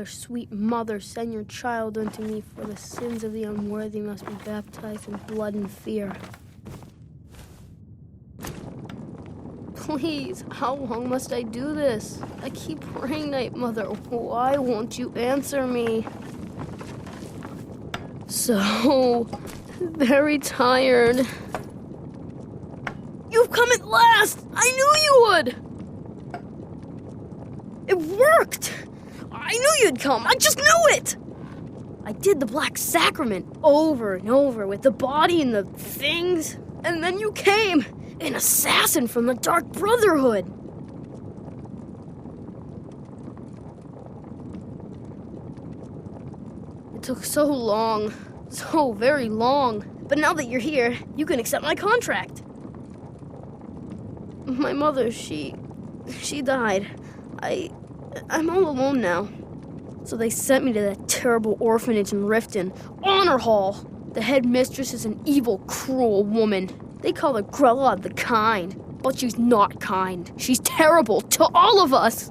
Sweet mother, send your child unto me, for the sins of the unworthy must be baptized in blood and fear. Please, how long must I do this? I keep praying, Night Mother. Why won't you answer me? So very tired. You've come at last! I knew you would! It worked! I knew you'd come! I just knew it! I did the Black Sacrament over and over with the body and the things, and then you came! An assassin from the Dark Brotherhood! It took so long, so very long, but now that you're here, you can accept my contract. My mother, she died. I'm all alone now. So they sent me to that terrible orphanage in Riften, Honor Hall. The headmistress is an evil, cruel woman. They call her Grelod the Kind, but she's not kind. She's terrible to all of us.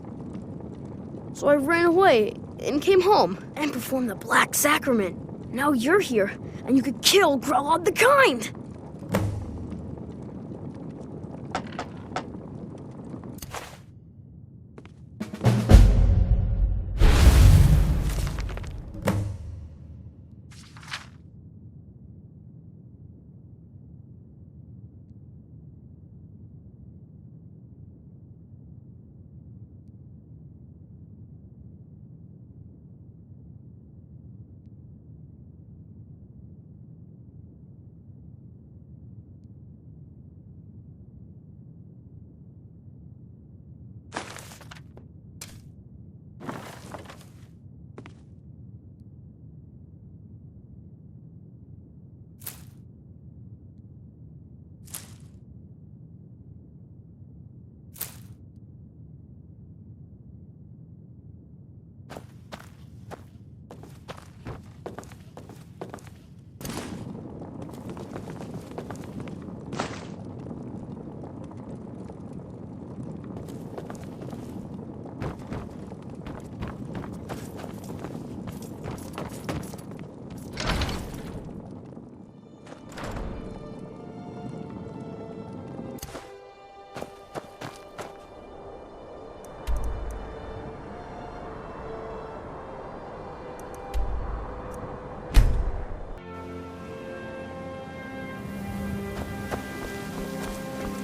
So I ran away and came home and performed the Black Sacrament. Now you're here, and you could kill Grelod the Kind.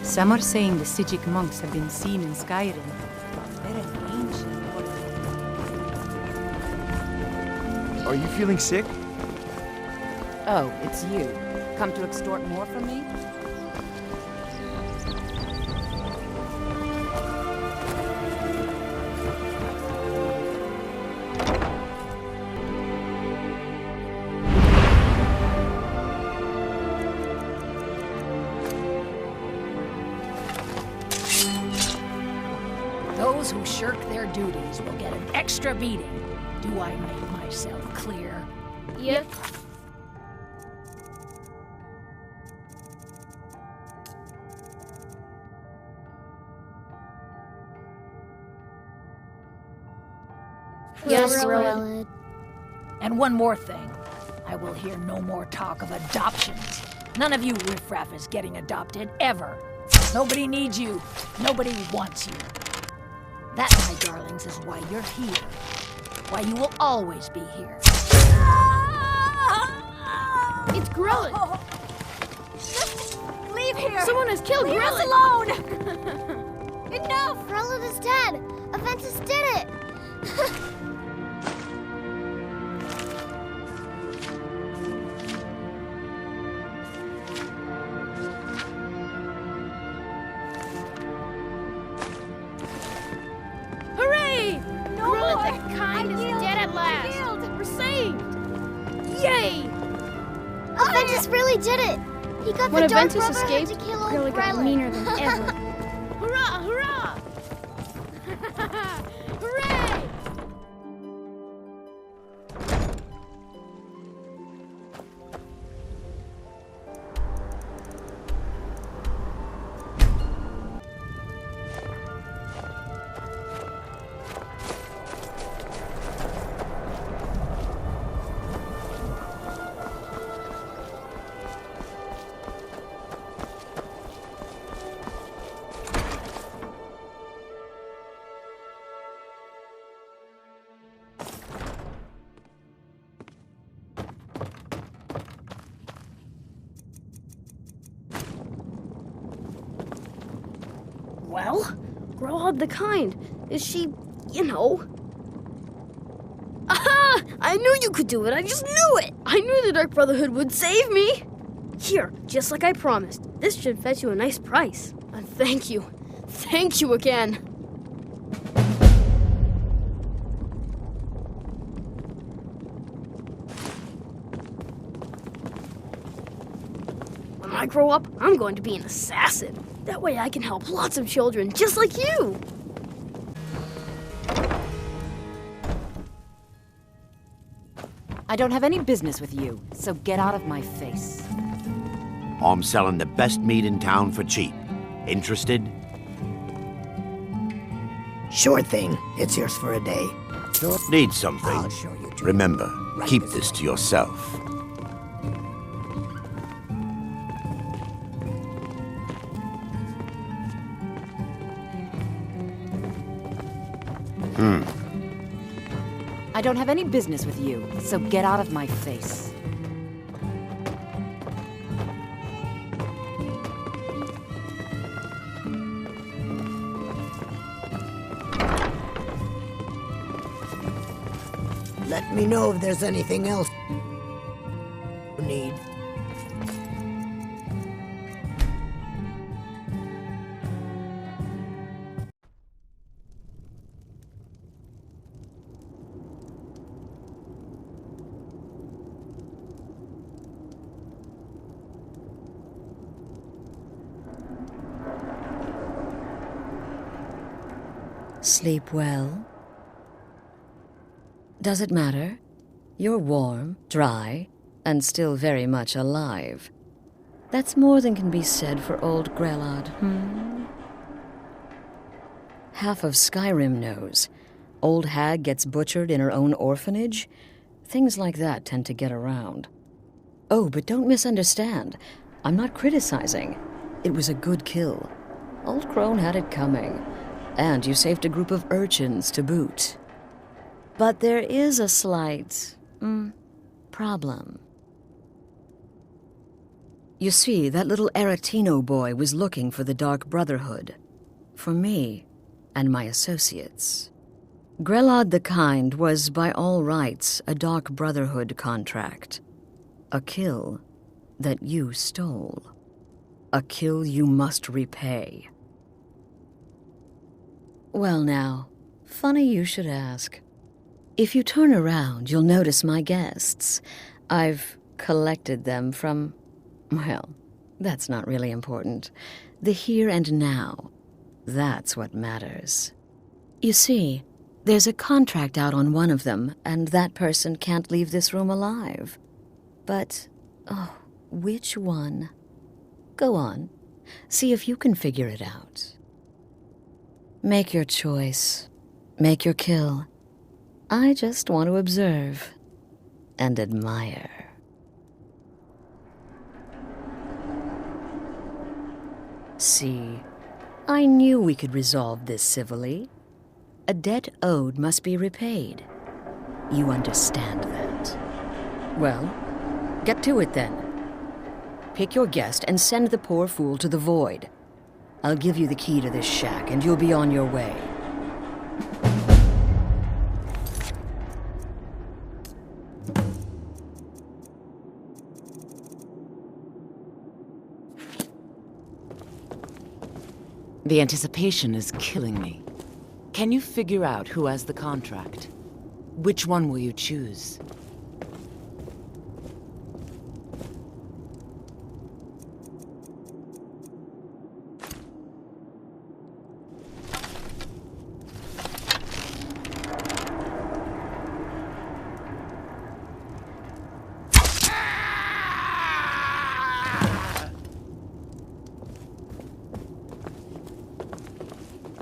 Some are saying the Sijic monks have been seen in Skyrim. They're an ancient order. Are you feeling sick? Oh, it's you. Come to extort more from me? Those who shirk their duties will get an extra beating. Do I make myself clear? Yep. Yes, Grelod. And one more thing. I will hear no more talk of adoptions. None of you riffraff is getting adopted, ever. Nobody needs you. Nobody wants you. That, my darlings, is why you're here. Why you will always be here. It's Grelod. Leave here! Someone has killed Leave us Grelod. alone! Enough! Grelod is dead! Aventus did it! Hooray! No Grelod more! the Kind is yield. dead at last. I yield. We're saved! Yay! Aventus really did it! He got When the Dark Aventus Brotherhood escaped, to kill old Grelod got Grelod. meaner than ever. Hurrah! Hurrah! Hooray! Well, Grelod the Kind. Is she, Aha! I knew you could do it. I just knew it. I knew the Dark Brotherhood would save me. Here, just like I promised. This should fetch you a nice price. And thank you. Thank you again. When I grow up, I'm going to be an assassin. That way I can help lots of children just like you. I don't have any business with you, so get out of my face. I'm selling the best meat in town for cheap. Interested? Sure thing. It's yours for a day. Need something? I'll show you to Remember, right keep this this to yourself. I don't have any business with you, so get out of my face. Let me know if there's anything else you need. Sleep well? Does it matter? You're warm, dry, and still very much alive. That's more than can be said for old Grelod, Half of Skyrim knows. Old hag gets butchered in her own orphanage. Things like that tend to get around. Oh, but don't misunderstand. I'm not criticizing. It was a good kill. Old Crone had it coming. And you saved a group of urchins to boot. But there is a slight, problem. You see, that little Aretino boy was looking for the Dark Brotherhood. For me and my associates. Grelod the Kind was, by all rights, a Dark Brotherhood contract. A kill that you stole. A kill you must repay. Well now, funny you should ask. If you turn around, you'll notice my guests. I've collected them from, well, that's not really important. The here and now. That's what matters. You see, there's a contract out on one of them, and that person can't leave this room alive. But, which one? Go on, see if you can figure it out. Make your choice. Make your kill. I just want to observe and admire. See, I knew we could resolve this civilly. A debt owed must be repaid. You understand that? Well, get to it then. Pick your guest and send the poor fool to the void. I'll give you the key to this shack, and you'll be on your way. The anticipation is killing me. Can you figure out who has the contract? Which one will you choose?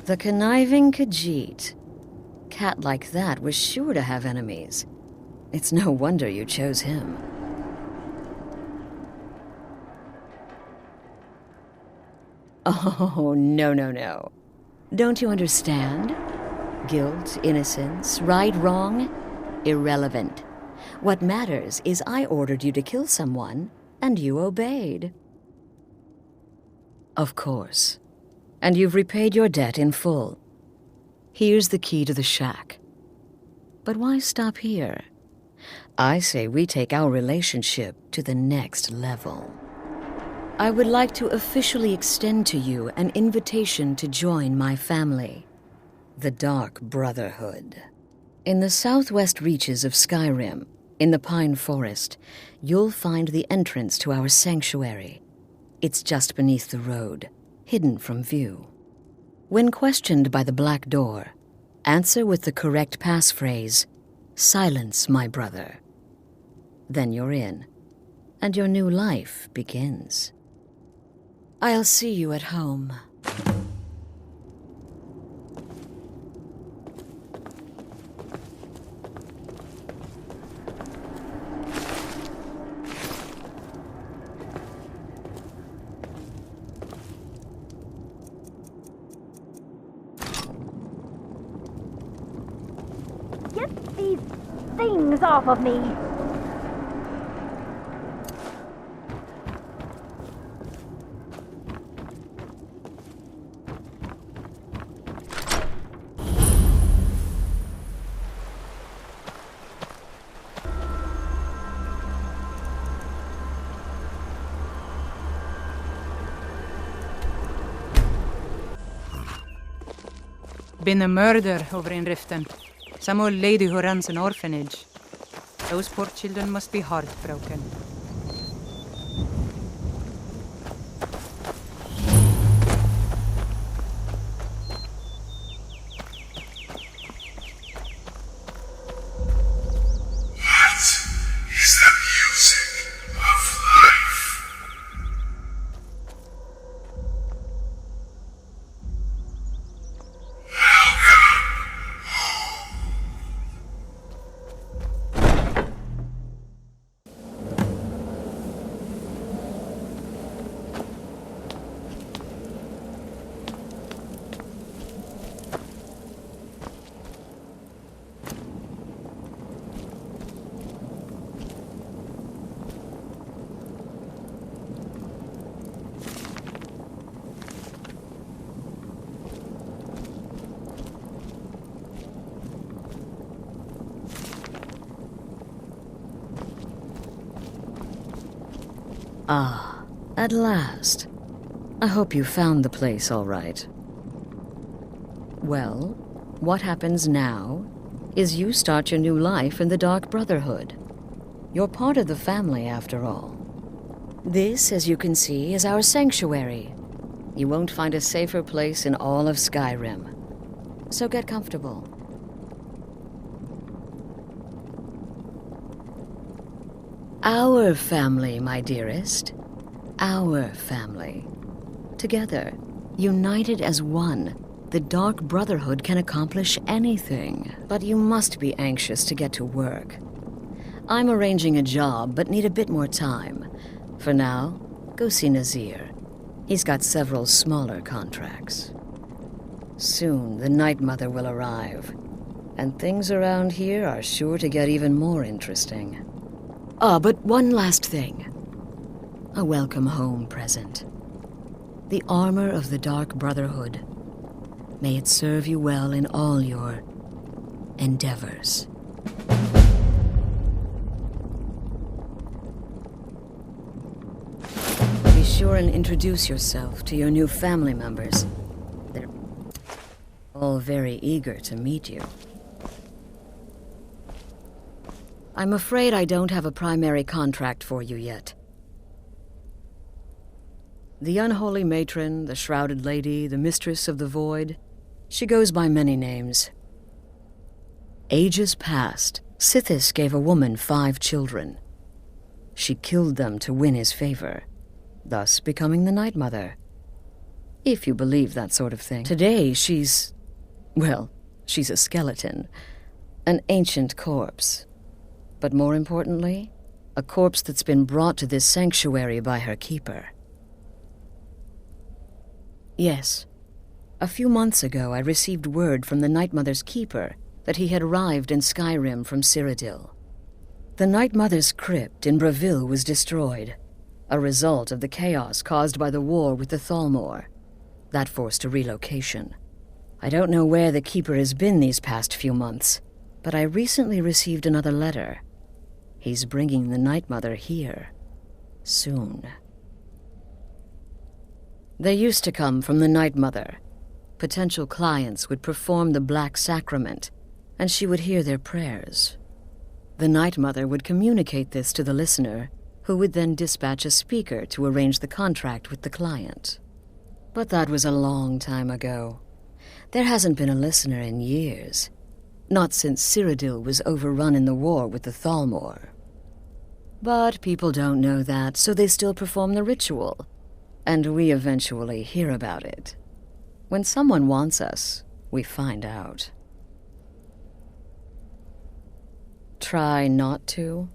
The conniving Khajiit. Cat like that was sure to have enemies. It's no wonder you chose him. Oh, no. Don't you understand? Guilt, innocence, right, wrong, irrelevant. What matters is I ordered you to kill someone, and you obeyed. Of course. And you've repaid your debt in full. Here's the key to the shack. But why stop here? I say we take our relationship to the next level. I would like to officially extend to you an invitation to join my family, the Dark Brotherhood. In the southwest reaches of Skyrim, in the Pine Forest, you'll find the entrance to our sanctuary. It's just beneath the road. hidden from view. When questioned by the Black Door, answer with the correct passphrase, "Silence, my brother." Then you're in, and your new life begins. I'll see you at home. Get these things off of me! Been a murder over in Riften. Some old lady who runs an orphanage. Those poor children must be heartbroken. Ah, at last. I hope you found the place all right. Well, what happens now is you start your new life in the Dark Brotherhood. You're part of the family, after all. This, as you can see, is our sanctuary. You won't find a safer place in all of Skyrim. So get comfortable. Our family, my dearest. Our family. Together, united as one, the Dark Brotherhood can accomplish anything. But you must be anxious to get to work. I'm arranging a job, but need a bit more time. For now, go see Nazir. He's got several smaller contracts. Soon, the Night Mother will arrive, and things around here are sure to get even more interesting. Ah, but one last thing. A welcome home present. The armor of the Dark Brotherhood. May it serve you well in all your endeavors. Be sure and introduce yourself to your new family members. They're all very eager to meet you. I'm afraid I don't have a primary contract for you yet. The Unholy Matron, the Shrouded Lady, the Mistress of the Void, she goes by many names. Ages past, Sithis gave a woman 5 children. She killed them to win his favor, thus becoming the Night Mother. If you believe that sort of thing. Today, she's a skeleton, an ancient corpse. But more importantly, a corpse that's been brought to this sanctuary by her keeper. Yes, a few months ago I received word from the Night Mother's keeper that he had arrived in Skyrim from Cyrodiil. The Night Mother's crypt in Bravil was destroyed, a result of the chaos caused by the war with the Thalmor. That forced a relocation. I don't know where the keeper has been these past few months, but I recently received another letter. He's bringing the Night Mother here. Soon. They used to come from the Night Mother. Potential clients would perform the Black Sacrament, and she would hear their prayers. The Night Mother would communicate this to the listener, who would then dispatch a speaker to arrange the contract with the client. But that was a long time ago. There hasn't been a listener in years. Not since Cyrodiil was overrun in the war with the Thalmor. But people don't know that, so they still perform the ritual. And we eventually hear about it. When someone wants us, we find out. Try not to.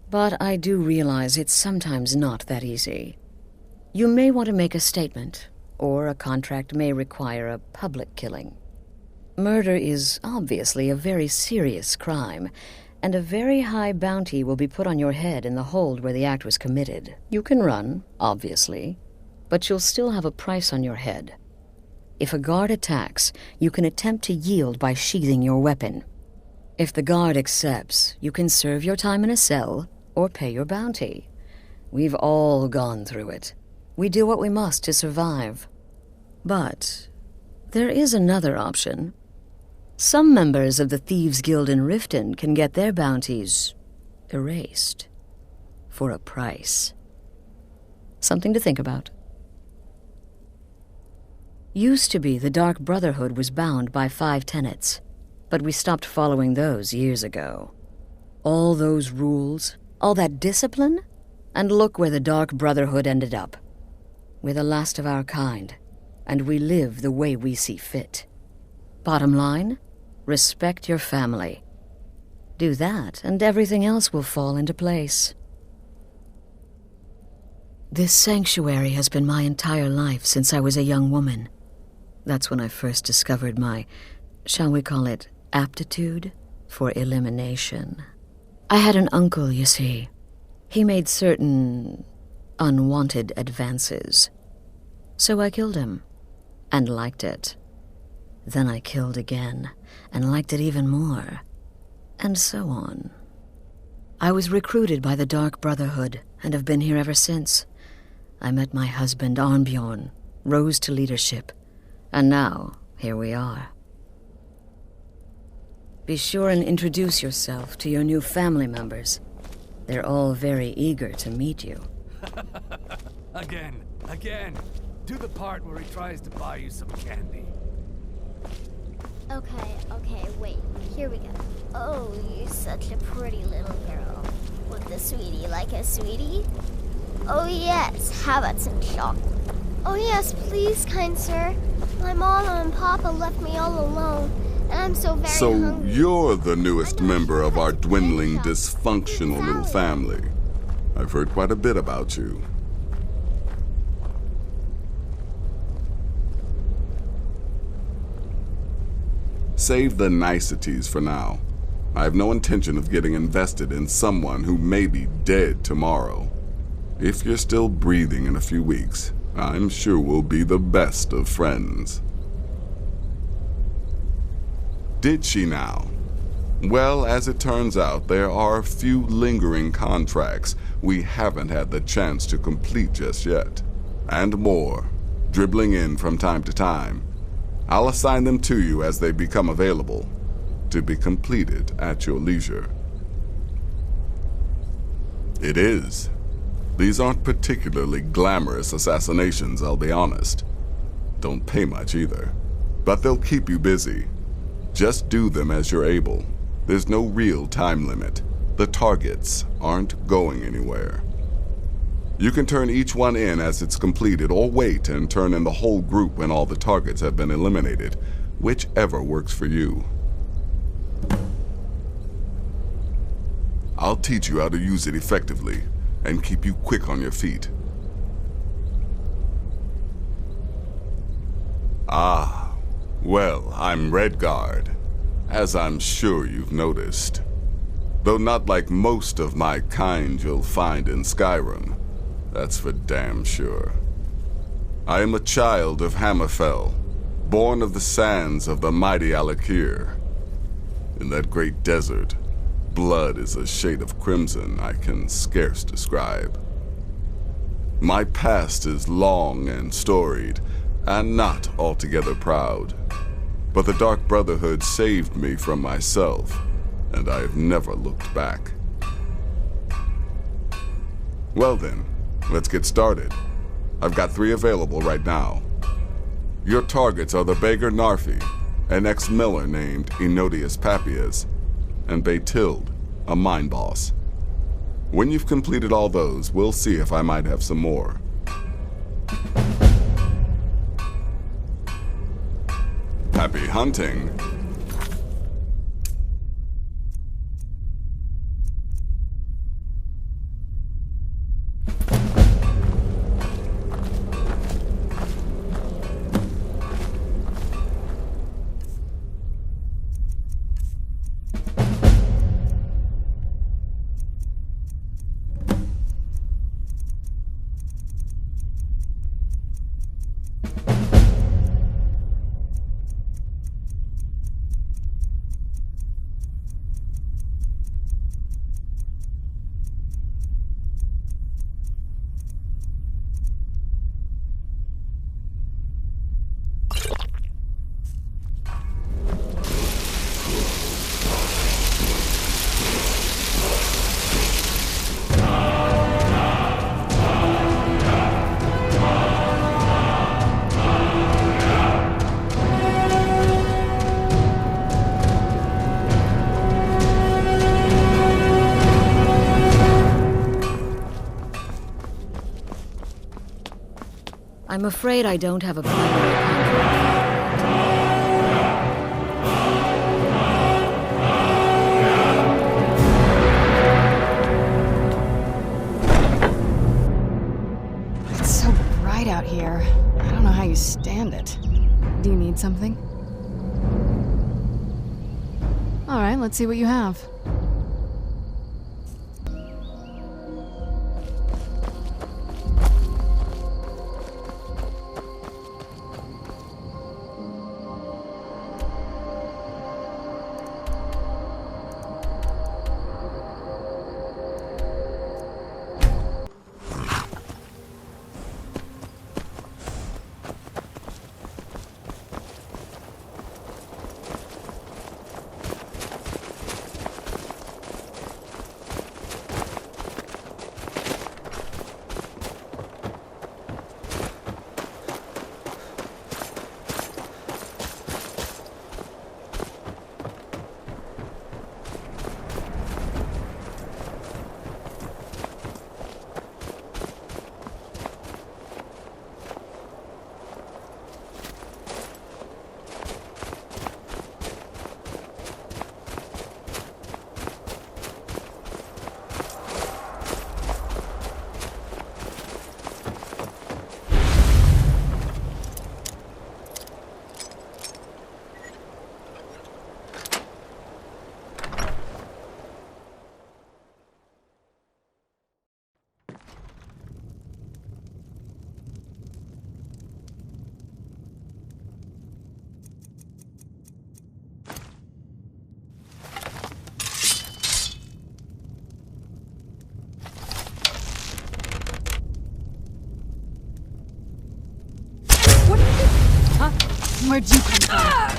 But I do realize it's sometimes not that easy. You may want to make a statement, or a contract may require a public killing. Murder is obviously a very serious crime, and a very high bounty will be put on your head in the hold where the act was committed. You can run, obviously, but you'll still have a price on your head. If a guard attacks, you can attempt to yield by sheathing your weapon. If the guard accepts, you can serve your time in a cell or pay your bounty. We've all gone through it. We do what we must to survive. But there is another option. Some members of the Thieves' Guild in Riften can get their bounties erased for a price. Something to think about. Used to be the Dark Brotherhood was bound by 5 tenets, but we stopped following those years ago. All those rules, all that discipline, and look where the Dark Brotherhood ended up. We're the last of our kind, and we live the way we see fit. Bottom line, respect your family. Do that, and everything else will fall into place. This sanctuary has been my entire life since I was a young woman. That's when I first discovered my, shall we call it, aptitude for elimination. I had an uncle, you see. He made certain unwanted advances. So I killed him, and liked it. Then I killed again, and liked it even more, and so on. I was recruited by the Dark Brotherhood, and have been here ever since. I met my husband, Arnbjorn, rose to leadership, and now, here we are. Be sure and introduce yourself to your new family members. They're all very eager to meet you. Again. Do the part where he tries to buy you some candy. Okay, wait. Here we go. Oh, you're such a pretty little girl. With the sweetie like a sweetie? Oh yes, how about some chocolate? Oh yes, please, kind sir. My mama and papa left me all alone, and I'm so very hungry. So you're the newest member of our dwindling, dysfunctional little family. I've heard quite a bit about you. Save the niceties for now. I have no intention of getting invested in someone who may be dead tomorrow. If you're still breathing in a few weeks, I'm sure we'll be the best of friends. Did she now? Well, as it turns out, there are a few lingering contracts we haven't had the chance to complete just yet. And more, dribbling in from time to time. I'll assign them to you as they become available, to be completed at your leisure. It is. These aren't particularly glamorous assassinations, I'll be honest. Don't pay much either, but they'll keep you busy. Just do them as you're able. There's no real time limit. The targets aren't going anywhere. You can turn each one in as it's completed, or wait and turn in the whole group when all the targets have been eliminated, whichever works for you. I'll teach you how to use it effectively, and keep you quick on your feet. Ah, well, I'm Redguard, as I'm sure you've noticed. Though not like most of my kind you'll find in Skyrim. That's for damn sure. I am a child of Hammerfell, born of the sands of the mighty Alakir. In that great desert, blood is a shade of crimson I can scarce describe. My past is long and storied, and not altogether proud. But the Dark Brotherhood saved me from myself, and I have never looked back. Well then, let's get started. I've got 3 available right now. Your targets are the beggar Narfi, an ex-miller named Papius, and Bertlid, a mine boss. When you've completed all those, we'll see if I might have some more. Happy hunting. I'm afraid I don't have a primary contract. It's so bright out here. I don't know how you stand it. Do you need something? All right, let's see what you have. Where'd you come from?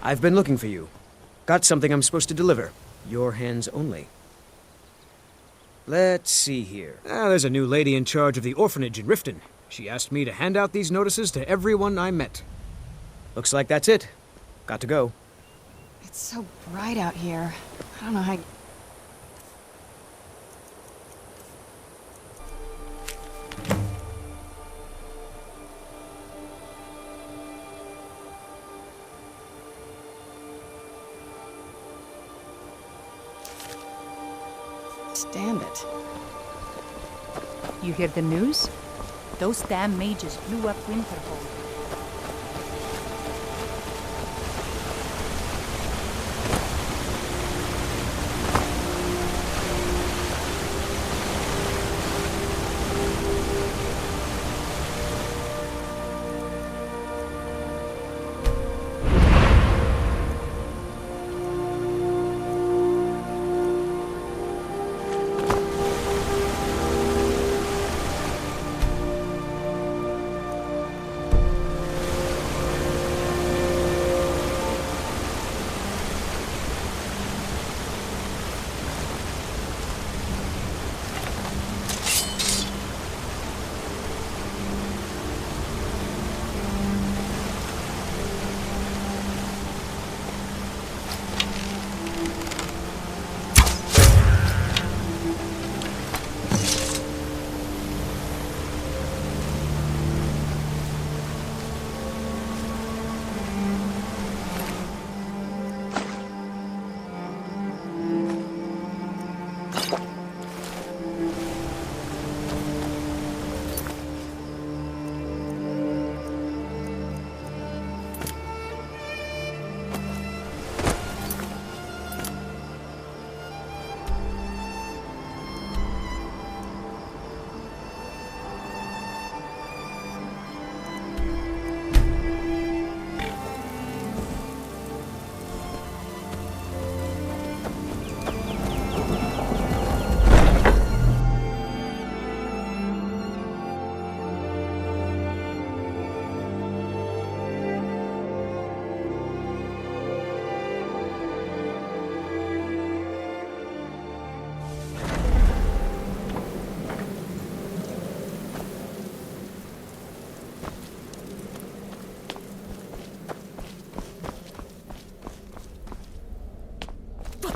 I've been looking for you. Got something I'm supposed to deliver. Your hands only. Let's see here. There's a new lady in charge of the orphanage in Riften. She asked me to hand out these notices to everyone I met. Looks like that's it. Got to go. It's so bright out here. I don't know how... stand it. You hear the news? Those damn mages blew up Winterhold.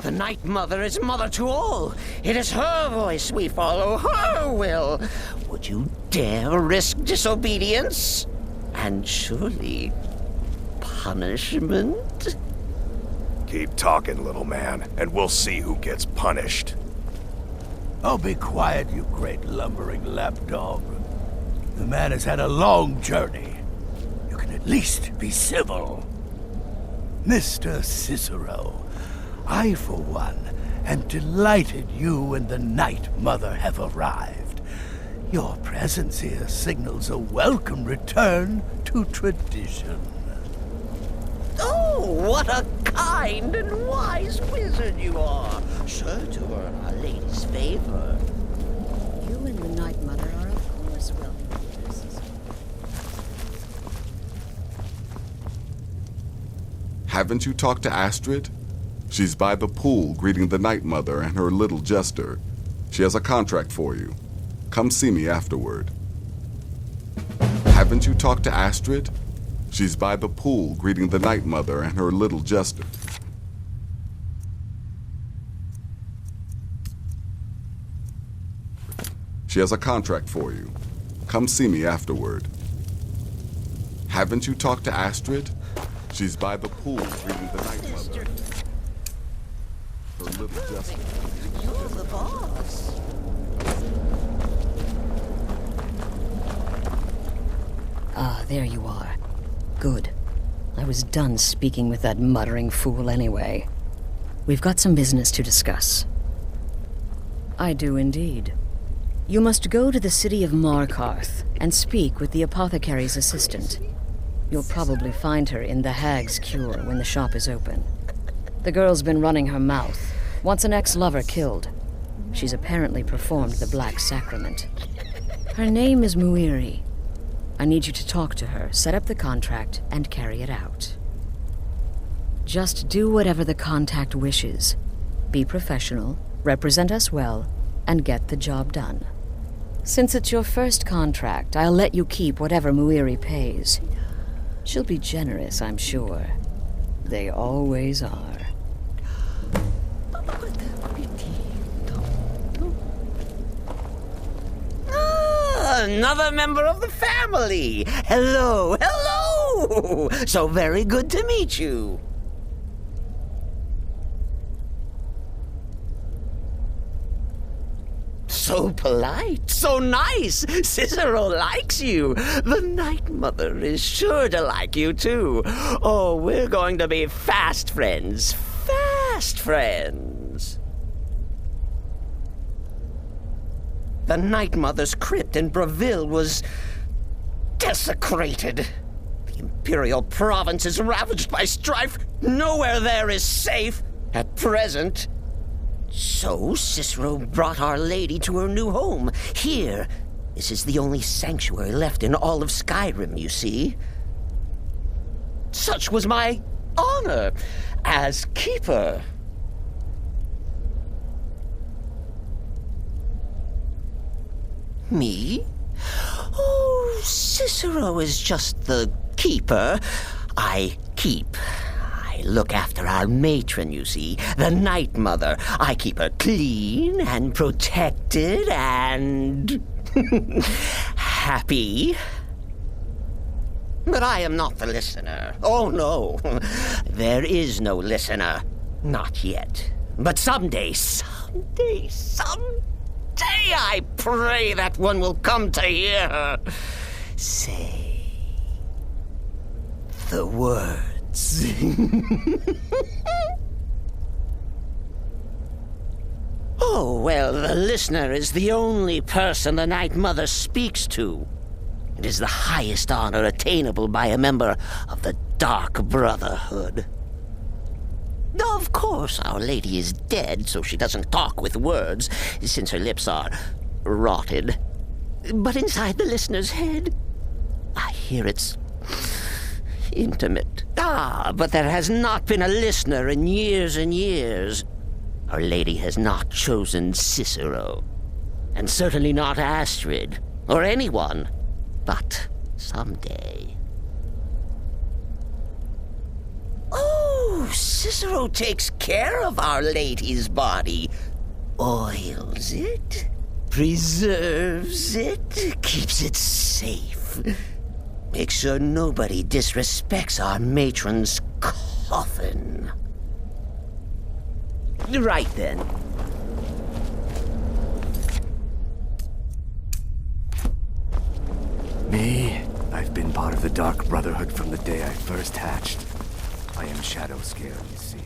The Night Mother is mother to all. It is her voice we follow, her will. Would you dare risk disobedience? And surely punishment? Keep talking, little man, and we'll see who gets punished. Oh, be quiet, you great lumbering lapdog. The man has had a long journey. You can at least be civil. Mr. Cicero, I, for one, am delighted you and the Night Mother have arrived. Your presence here signals a welcome return to tradition. Oh, what a kind and wise wizard you are! Sure to earn Our Lady's favor. You and the Night Mother are, of course, welcome guests. Haven't you talked to Astrid? She's by the pool greeting the Night Mother and her little jester. She has a contract for you. Come see me afterward. Haven't you talked to Astrid? She's by the pool greeting the Night Mother and her little jester. She has a contract for you. Come see me afterward. Haven't you talked to Astrid? She's by the pool greeting the Night Mother. Her little jester. You're the boss. Ah, there you are. Good. I was done speaking with that muttering fool anyway. We've got some business to discuss. I do indeed. You must go to the city of Markarth and speak with the apothecary's assistant. You'll probably find her in the Hag's Cure when the shop is open. The girl's been running her mouth. Wants an ex-lover killed. She's apparently performed the Black Sacrament. Her name is Muiri. I need you to talk to her, set up the contract, and carry it out. Just do whatever the contact wishes. Be professional, represent us well, and get the job done. Since it's your first contract, I'll let you keep whatever Muiri pays. She'll be generous, I'm sure. They always are. Another member of the family! Hello, hello! So very good to meet you. So polite, so nice. Cicero likes you. The Night Mother is sure to like you, too. Oh, we're going to be fast friends. Fast friends. The Night Mother's crypt in Breville was desecrated. The Imperial province is ravaged by strife. Nowhere there is safe at present. So Cicero brought Our Lady to her new home. Here, this is the only sanctuary left in all of Skyrim, you see. Such was my honor as keeper. Me? Oh, Cicero is just the keeper. I keep. I look after our matron, you see, the Night Mother. I keep her clean and protected and happy. But I am not the listener. Oh, no. There is no listener. Not yet. But someday, I pray that one will come to hear her say the words. Oh, well, the listener is the only person the Night Mother speaks to. It is the highest honor attainable by a member of the Dark Brotherhood. Of course, Our Lady is dead, so she doesn't talk with words, since her lips are rotted. But inside the listener's head, I hear it's intimate. But there has not been a listener in years and years. Our Lady has not chosen Cicero, and certainly not Astrid, or anyone. But someday. Oh, Cicero takes care of Our Lady's body. Oils it, preserves it, keeps it safe. Makes sure nobody disrespects our matron's coffin. Right then. Me? I've been part of the Dark Brotherhood from the day I first hatched. I am Shadow Scale, you see.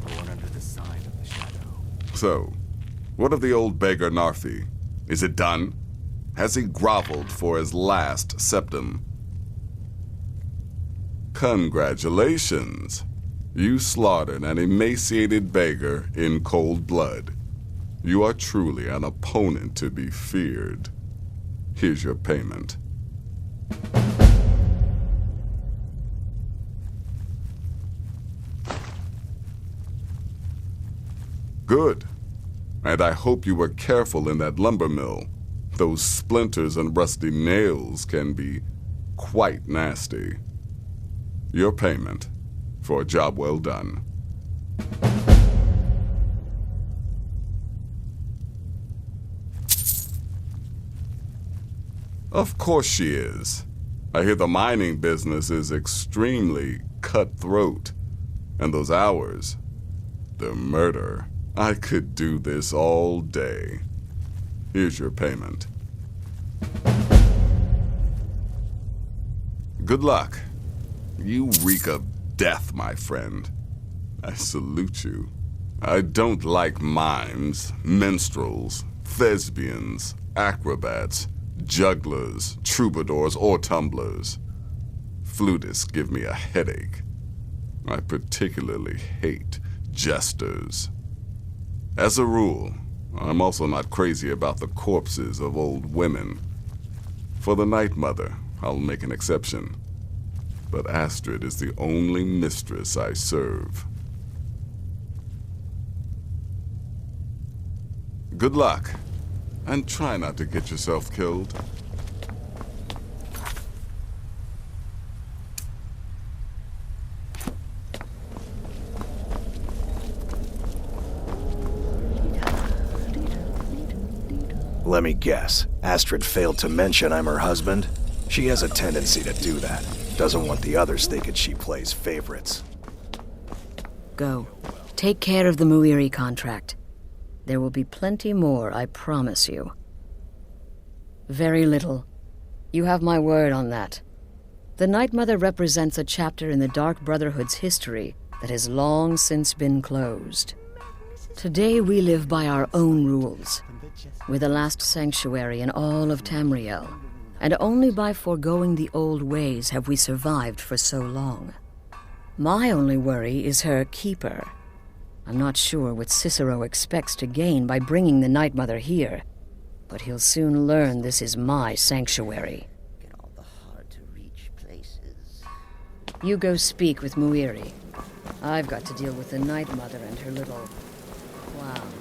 Born under the sign of the Shadow. So, what of the old beggar Narfi? Is it done? Has he groveled for his last septum? Congratulations! You slaughtered an emaciated beggar in cold blood. You are truly an opponent to be feared. Here's your payment. Good. And I hope you were careful in that lumber mill. Those splinters and rusty nails can be quite nasty. Your payment for a job well done. Of course she is. I hear the mining business is extremely cutthroat. And those hours, the murder. I could do this all day. Here's your payment. Good luck. You reek of death, my friend. I salute you. I don't like mimes, minstrels, thespians, acrobats, jugglers, troubadours, or tumblers. Flutists give me a headache. I particularly hate jesters. As a rule, I'm also not crazy about the corpses of old women. For the Night Mother, I'll make an exception. but Astrid is the only mistress I serve. Good luck, and try not to get yourself killed. Let me guess. Astrid failed to mention I'm her husband? She has a tendency to do that. Doesn't want the others thinking she plays favorites. Go. Take care of the Muiri contract. There will be plenty more, I promise you. Very little. You have my word on that. The Night Mother represents a chapter in the Dark Brotherhood's history that has long since been closed. Today we live by our own rules. We're the last sanctuary in all of Tamriel, and only by foregoing the old ways have we survived for so long. My only worry is her keeper. I'm not sure what Cicero expects to gain by bringing the Night Mother here, but he'll soon learn this is my sanctuary. You go speak with Muiri. I've got to deal with the Night Mother and her little clown.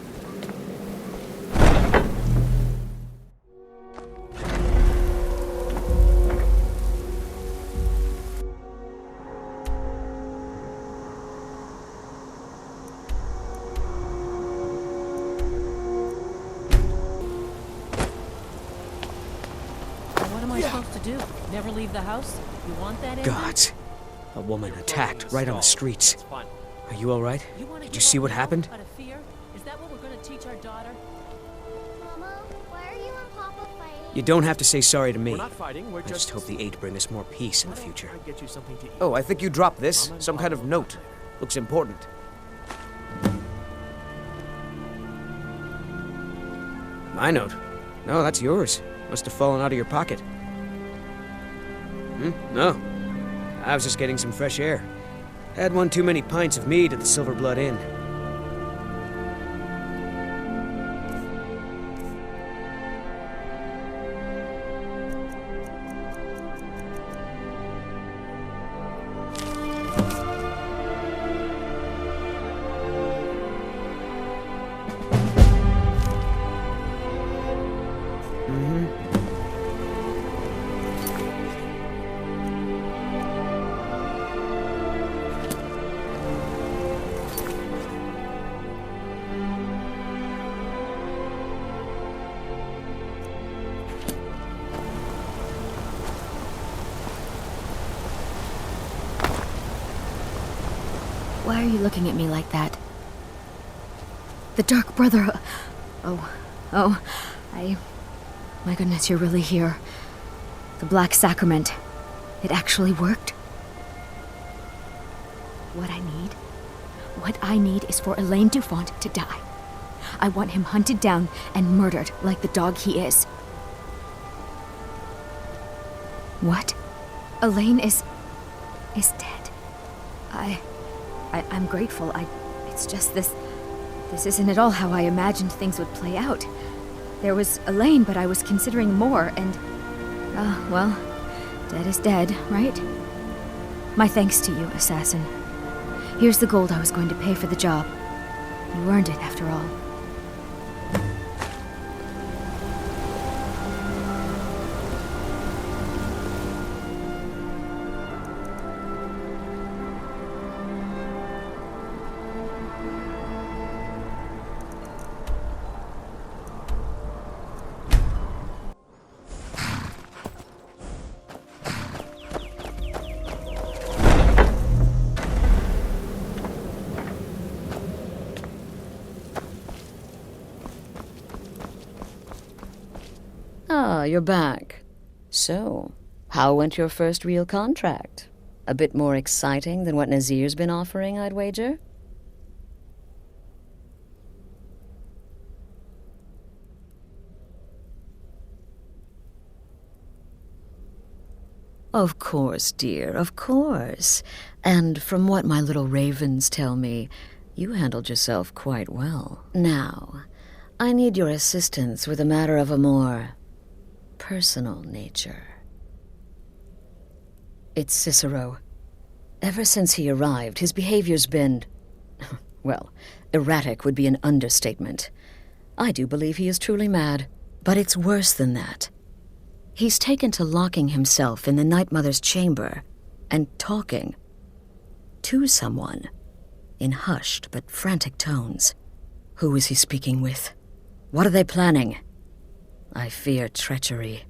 Do? Never leave the house? You want that? Gods. A woman attacked right on the streets. Are you all right? Did you see what happened? Out of fear? Is that what we're going to teach our daughter? Mama, why are you and Papa fighting? You don't have to say sorry to me. We're not fighting, we're I just hope the Eight bring us more peace in the future. I get you something to eat. Oh, I think you dropped this. Some kind of note. Looks important. My note? No, that's yours. Must have fallen out of your pocket. No. I was just getting some fresh air. Had one too many pints of mead at the Silver Blood Inn. Why are you looking at me like that? The Dark Brotherhood... My goodness, you're really here. The Black Sacrament. It actually worked? What I need is for Elaine Dufont to die. I want him hunted down and murdered like the dog he is. What? Elaine is dead. I'm grateful. It's just this isn't at all how I imagined things would play out. There was Elaine, but I was considering more, and... well, dead is dead, right? My thanks to you, assassin. Here's the gold I was going to pay for the job. You earned it, after all. Ah, you're back. So, how went your first real contract? A bit more exciting than what Nazir's been offering, I'd wager? Of course, dear, of course. And from what my little ravens tell me, you handled yourself quite well. Now, I need your assistance with a matter of a more personal nature. It's Cicero. Ever since he arrived, his behavior's been... well, erratic would be an understatement. I do believe he is truly mad, but it's worse than that. He's taken to locking himself in the Night Mother's chamber and talking to someone in hushed but frantic tones. Who is he speaking with? What are they planning? I fear treachery.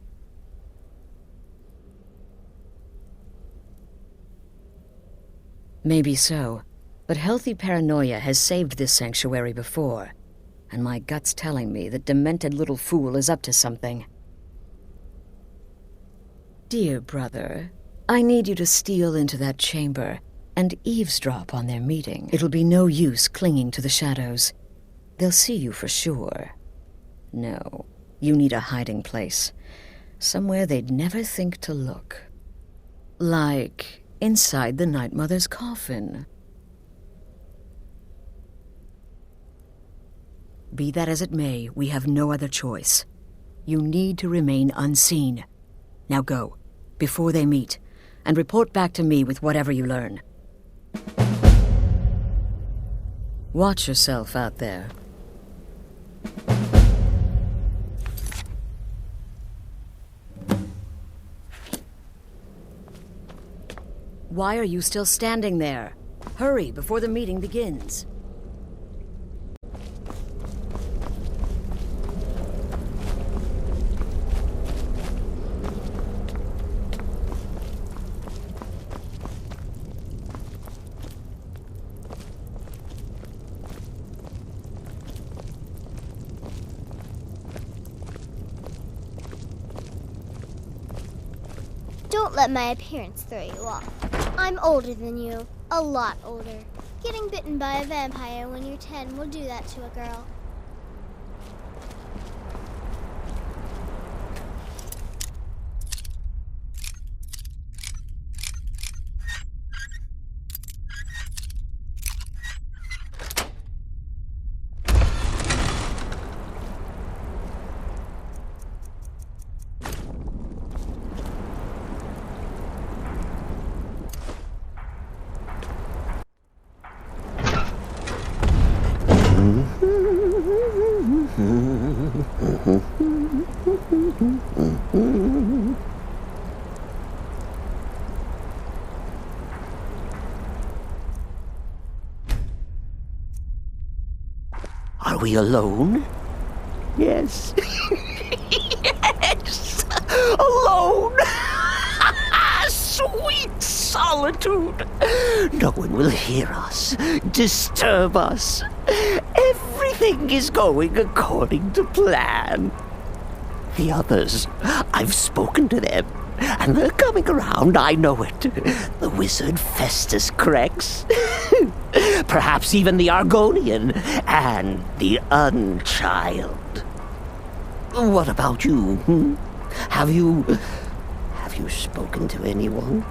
Maybe so, but healthy paranoia has saved this sanctuary before, and my gut's telling me that demented little fool is up to something. Dear brother, I need you to steal into that chamber and eavesdrop on their meeting. It'll be no use clinging to the shadows. They'll see you for sure. No, you need a hiding place. Somewhere they'd never think to look. Like inside the Night Mother's coffin. Be that as it may, we have no other choice. You need to remain unseen. Now go, before they meet, and report back to me with whatever you learn. Watch yourself out there. Why are you still standing there? Hurry before the meeting begins. Don't let my appearance throw you off. I'm older than you. A lot older. Getting bitten by a vampire when you're 10 will do that to a girl. Are we alone? Yes. Yes! Alone! Sweet solitude! No one will hear us, disturb us. Everything is going according to plan. The others, I've spoken to them, and they're coming around, I know it. The wizard Festus Crex. Perhaps even the Argonian and the Unchild. What about you? Have you spoken to anyone?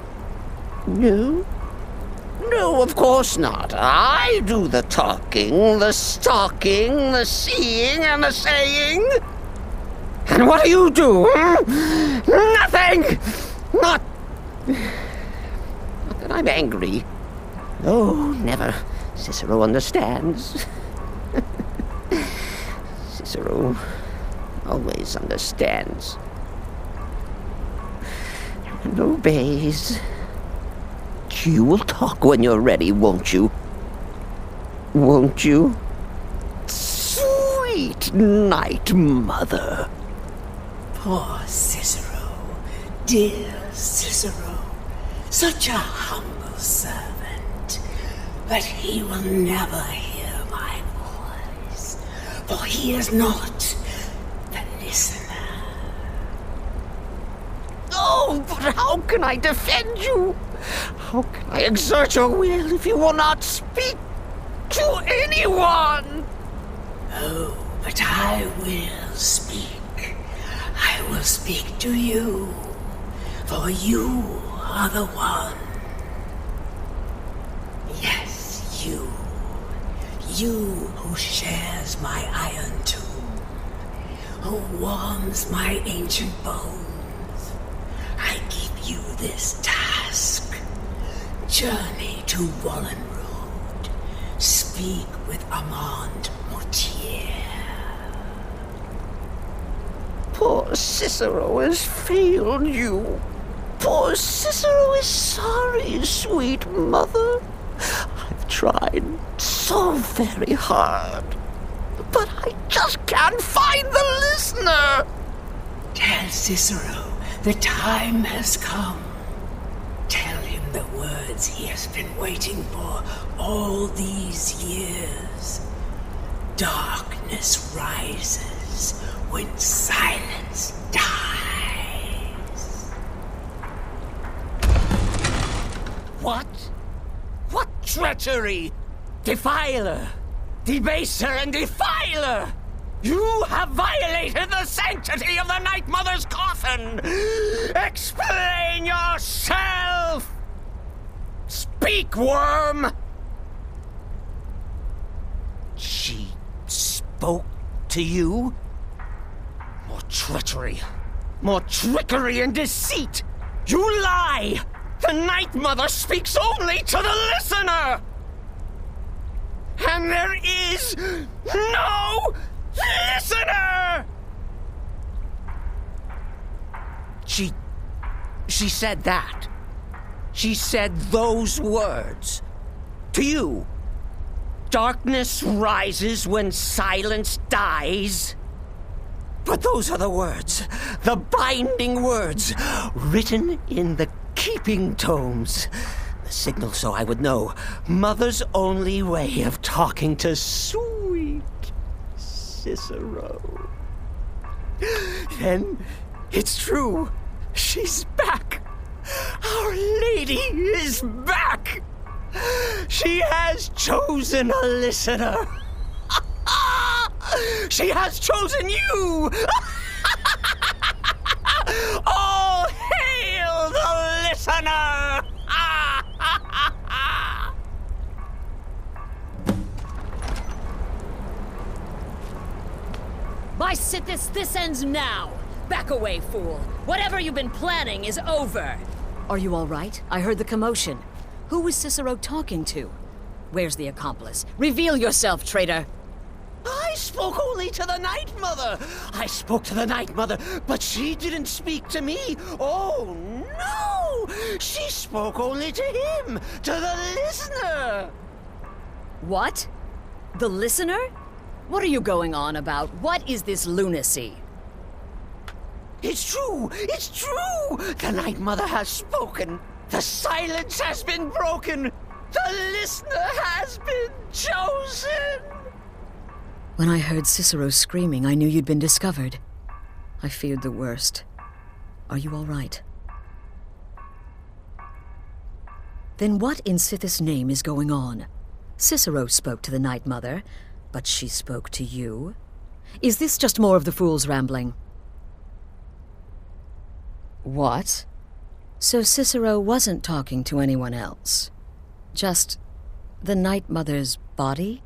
No? No, of course not. I do the talking, the stalking, the seeing, and the saying. And what do you do? Nothing! Not that I'm angry. Oh, never. Cicero understands. Cicero always understands. And obeys. You will talk when you're ready, won't you? Won't you? Sweet Night Mother. Poor Cicero, dear Cicero, such a humble servant, but he will never hear my voice, for he is not the listener. Oh, but how can I defend you? How can I exert your will if you will not speak to anyone? Oh, but I will speak. I will speak to you, for you are the one. Yes, you. You who shares my iron tomb, who warms my ancient bones. I give you this time. ask. Journey to Wallenrode. Speak with Armand Mortier. Poor Cicero has failed you. Poor Cicero is sorry, sweet mother. I've tried so very hard, but I just can't find the listener. Tell Cicero the time has come. Tell him the words he has been waiting for all these years. Darkness rises when silence dies. What? What treachery? Defiler! Debaser and defiler! You have violated the sanctity of the Night Mother's coffin! Explain yourself! Speak, worm! She spoke to you? More treachery. More trickery and deceit! You lie! The Night Mother speaks only to the listener! And there is no listener! She said that. She said those words. To you. Darkness rises when silence dies. But those are the words, the binding words, written in the keeping tomes. The signal so I would know. Mother's only way of talking to sweet Cicero. Then it's true. She's back. Our Lady is back. She has chosen a listener. She has chosen you. All hail the listener. By Sithis, this ends now. Back away, fool. Whatever you've been planning is over. Are you all right? I heard the commotion. Who was Cicero talking to? Where's the accomplice? Reveal yourself, traitor! I spoke only to the Night Mother. I spoke to the Night Mother, but she didn't speak to me. Oh, no! She spoke only to him, to the listener. What? The listener? What are you going on about? What is this lunacy? It's true! It's true! The Night Mother has spoken. The silence has been broken. The listener has been chosen. When I heard Cicero screaming, I knew you'd been discovered. I feared the worst. Are you all right? Then what in Sithis' name is going on? Cicero spoke to the Night Mother, but she spoke to you? Is this just more of the fool's rambling? What? So Cicero wasn't talking to anyone else? Just the Night Mother's body?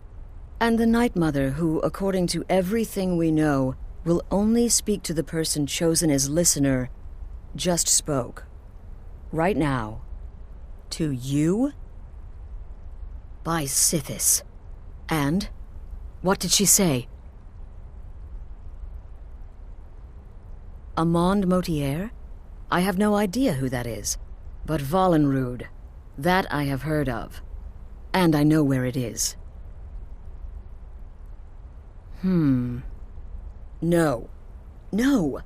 And the Night Mother who, according to everything we know, will only speak to the person chosen as listener, just spoke. Right now. To you? By Sithis. And? What did she say? Armand Mortier? I have no idea who that is. But Wallenrode, that I have heard of. And I know where it is. No. No!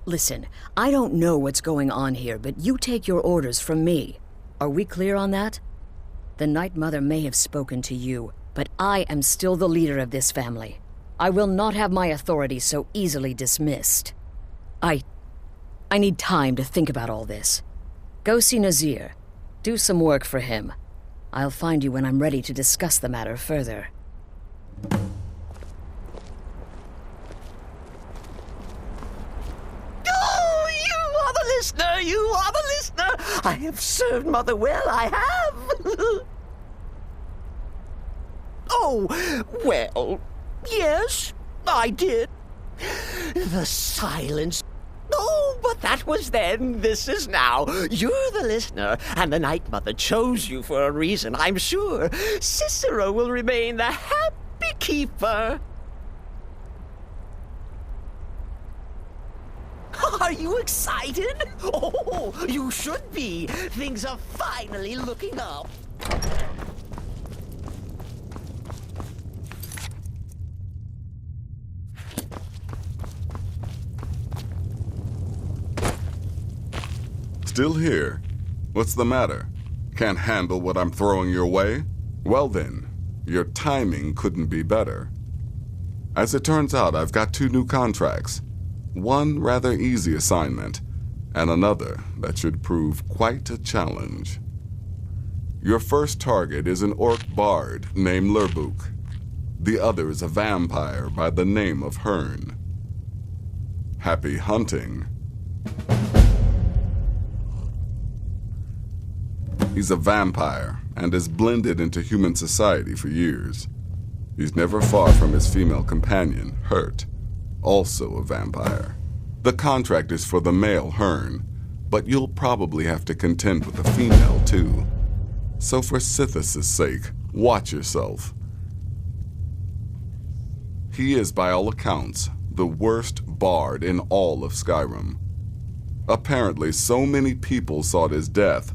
Listen, I don't know what's going on here, but you take your orders from me. Are we clear on that? The Night Mother may have spoken to you, but I am still the leader of this family. I will not have my authority so easily dismissed. I need time to think about all this. Go see Nazir. Do some work for him. I'll find you when I'm ready to discuss the matter further. Listener, you are the listener! I have served Mother well, I have! Oh, well, yes, I did. The silence... Oh, What that was then, this is now. You're the listener, and the Night Mother chose you for a reason, I'm sure. Cicero will remain the happy keeper. Are you excited? Oh, you should be. Things are finally looking up. Still here? What's the matter? Can't handle what I'm throwing your way? Well then, your timing couldn't be better. As it turns out, I've got 2 new contracts. One rather easy assignment, and another that should prove quite a challenge. Your first target is an orc bard named Lurbuk. The other is a vampire by the name of Hern. Happy hunting. He's a vampire and has blended into human society for years. He's never far from his female companion, Hurt, also a vampire. The contract is for the male Hern, but you'll probably have to contend with the female too. So for Sithis' sake, watch yourself. He is, by all accounts, the worst bard in all of Skyrim. Apparently, so many people sought his death,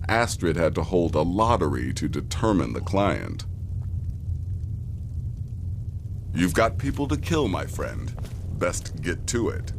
Astrid had to hold a lottery to determine the client. You've got people to kill, my friend. Best get to it.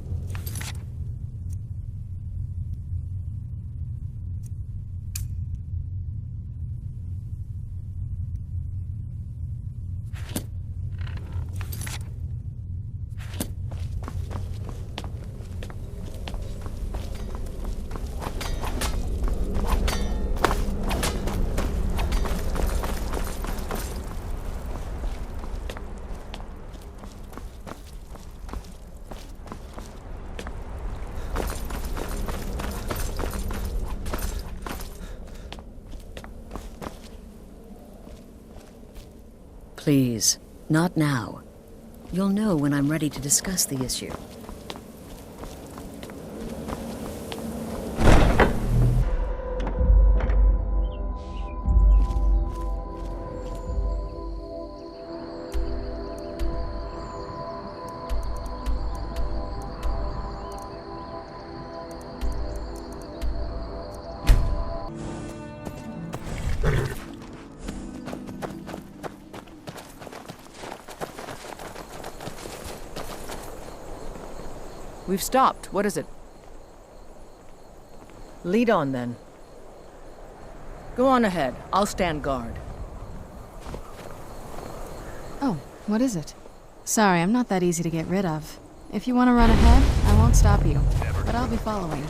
Please, not now. You'll know when I'm ready to discuss the issue. We've stopped. What is it? Lead on, then. Go on ahead. I'll stand guard. Oh, what is it? Sorry, I'm not that easy to get rid of. If you want to run ahead, I won't stop you. But I'll be following.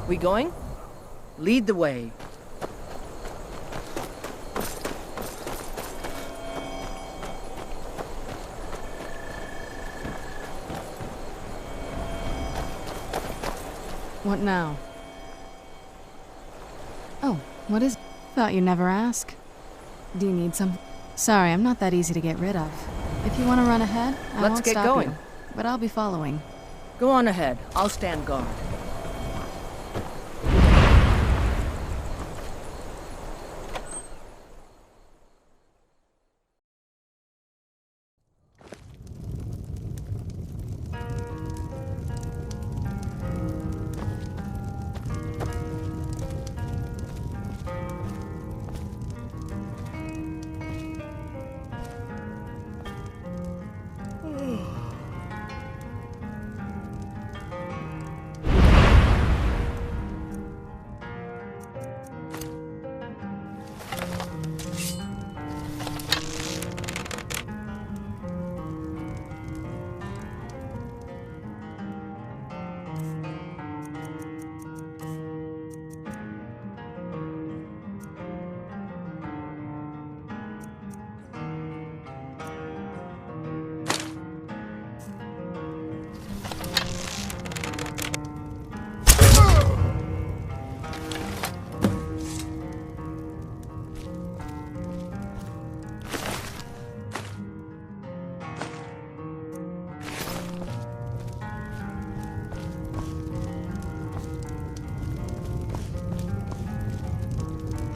We going? Lead the way. What now? Oh, what is... Thought you'd never ask. Do you need some... Sorry, I'm not that easy to get rid of. If you want to run ahead, I Let's won't get stop going. you, but I'll be following. Go on ahead. I'll stand guard.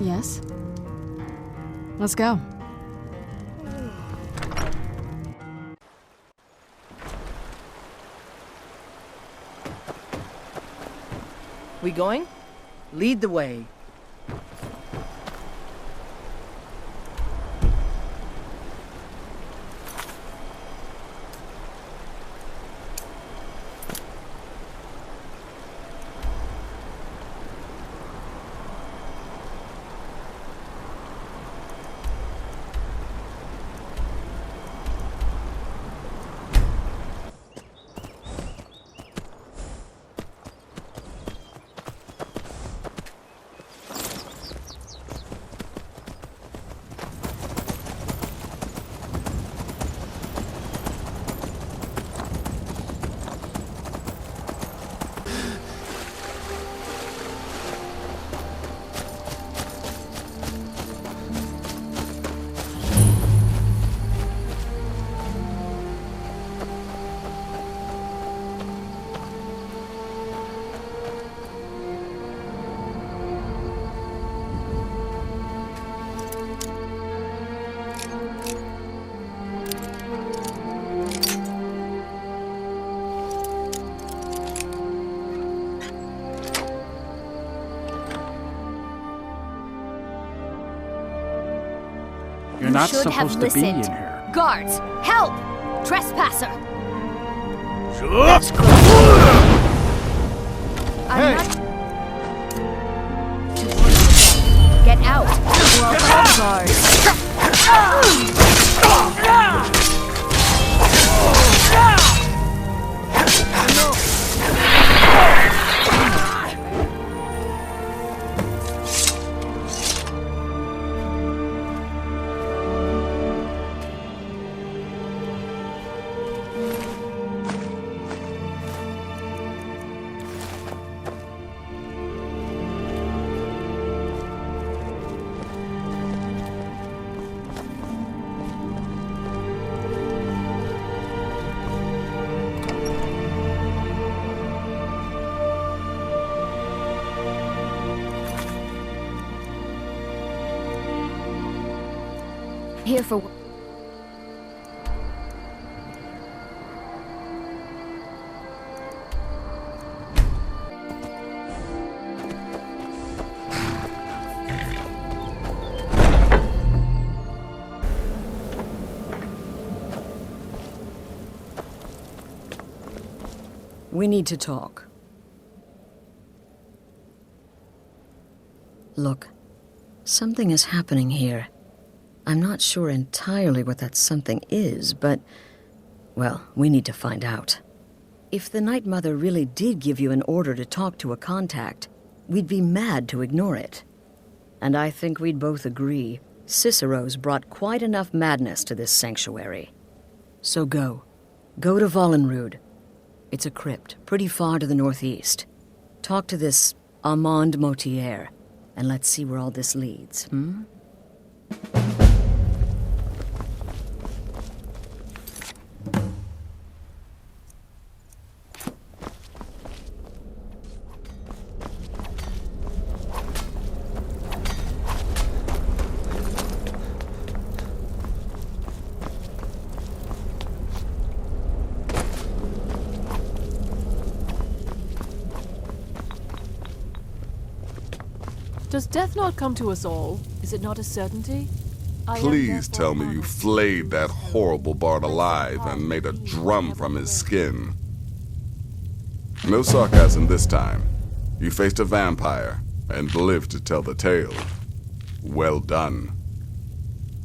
Yes? Let's go. We going? Lead the way. You're not should have supposed to be in listened. here. Guards, help! Trespasser! That's I'm not... Get out! Or I'll call the guards. Here for... We need to talk. Look, something is happening here. I'm not sure entirely what that something is, but... well, we need to find out. If the Night Mother really did give you an order to talk to a contact, we'd be mad to ignore it. And I think we'd both agree Cicero's brought quite enough madness to this sanctuary. So go. Go to Vollenrud. It's a crypt, pretty far to the northeast. Talk to this Armand Motier, and let's see where all this leads, Does death not come to us all? Is it not a certainty? Please tell me you flayed that horrible bard alive and made a drum from his skin. No sarcasm this time. You faced a vampire and lived to tell the tale. Well done.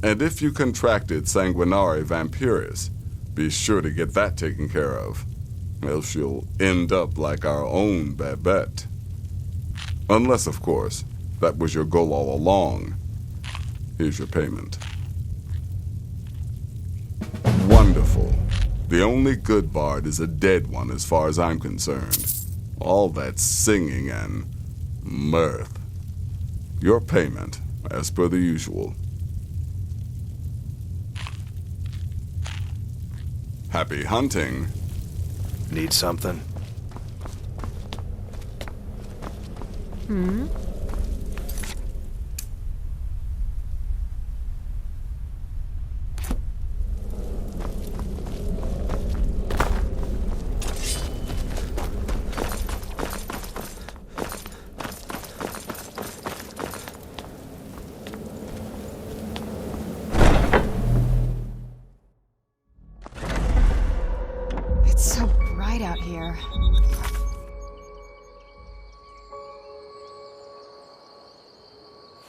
And if you contracted sanguinare vampiris, be sure to get that taken care of, else you'll end up like our own Babette. Unless, of course, that was your goal all along. Here's your payment. Wonderful. The only good bard is a dead one as far as I'm concerned. All that singing and mirth. Your payment, as per the usual. Happy hunting. Need something? It's so bright out here.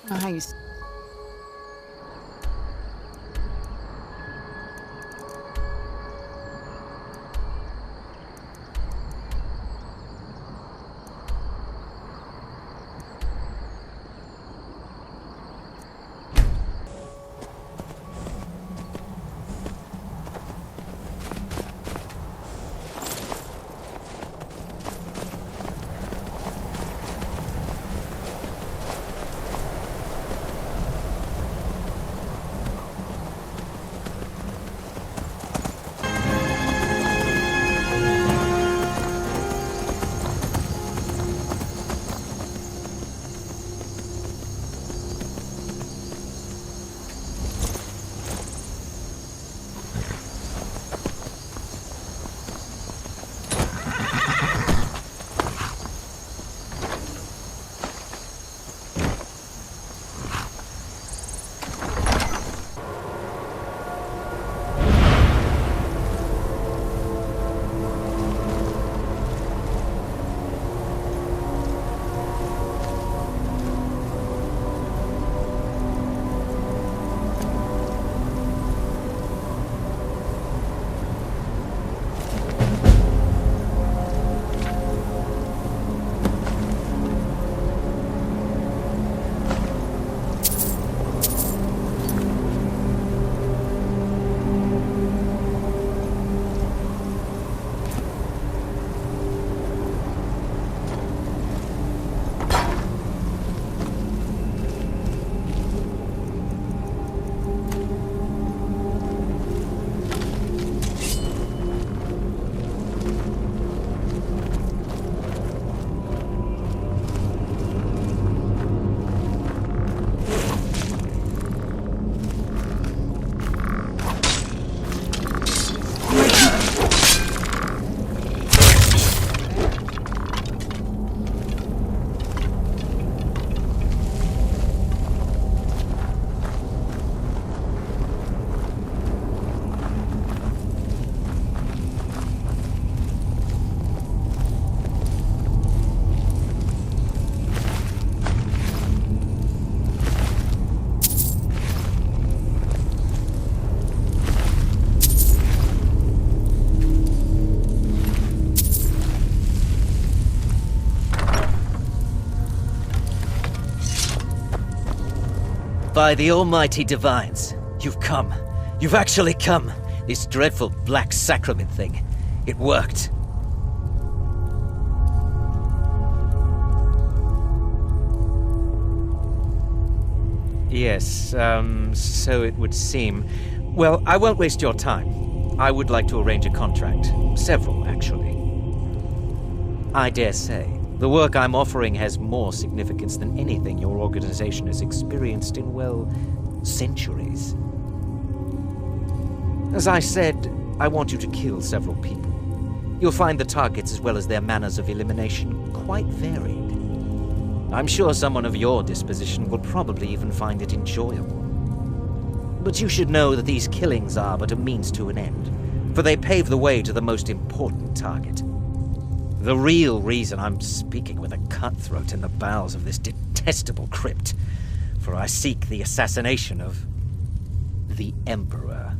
Nice. By the almighty divines, you've come. You've actually come. This dreadful black sacrament thing. It worked. Yes, so it would seem. Well, I won't waste your time. I would like to arrange a contract. Several, actually. I dare say, the work I'm offering has more significance than anything your organization has experienced in, well, centuries. As I said, I want you to kill several people. You'll find the targets as well as their manners of elimination quite varied. I'm sure someone of your disposition will probably even find it enjoyable. But you should know that these killings are but a means to an end, for they pave the way to the most important target. The real reason I'm speaking with a cutthroat in the bowels of this detestable crypt, for I seek the assassination of the Emperor.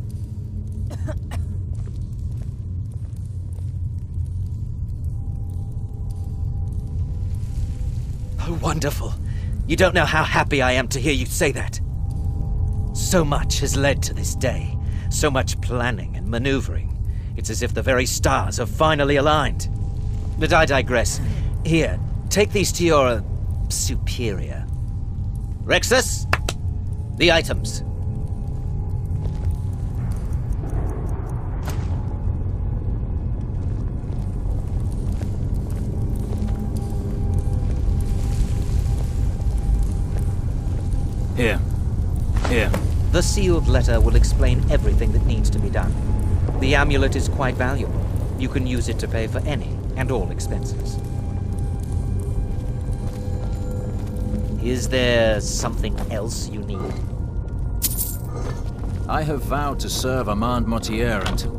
Oh, wonderful. You don't know how happy I am to hear you say that. So much has led to this day. So much planning and maneuvering. It's as if the very stars have finally aligned. But I digress. Here, take these to your superior. Rexus, the items. Here. The sealed letter will explain everything that needs to be done. The amulet is quite valuable. You can use it to pay for any and all expenses. Is there something else you need? I have vowed to serve Armand Mortier until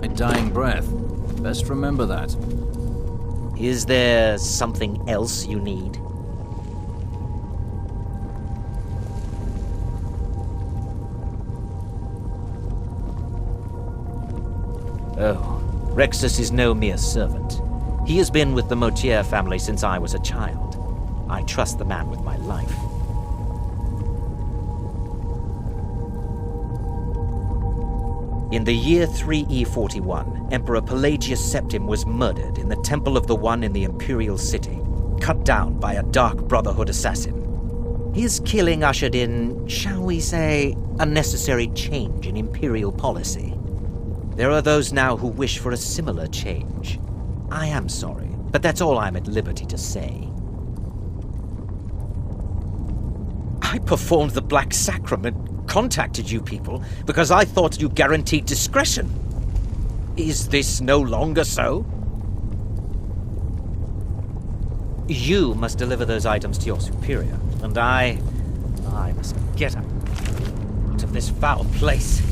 my dying breath. Best remember that. Is there something else you need? Oh, Rexus is no mere servant. He has been with the Mortier family since I was a child. I trust the man with my life. In the year 3E41, Emperor Pelagius Septim was murdered in the Temple of the One in the Imperial City, cut down by a Dark Brotherhood assassin. His killing ushered in, shall we say, a necessary change in Imperial policy. There are those now who wish for a similar change. I am sorry, but that's all I'm at liberty to say. I performed the Black Sacrament, contacted you people, because I thought you guaranteed discretion. Is this no longer so? You must deliver those items to your superior, and I must get out of this foul place.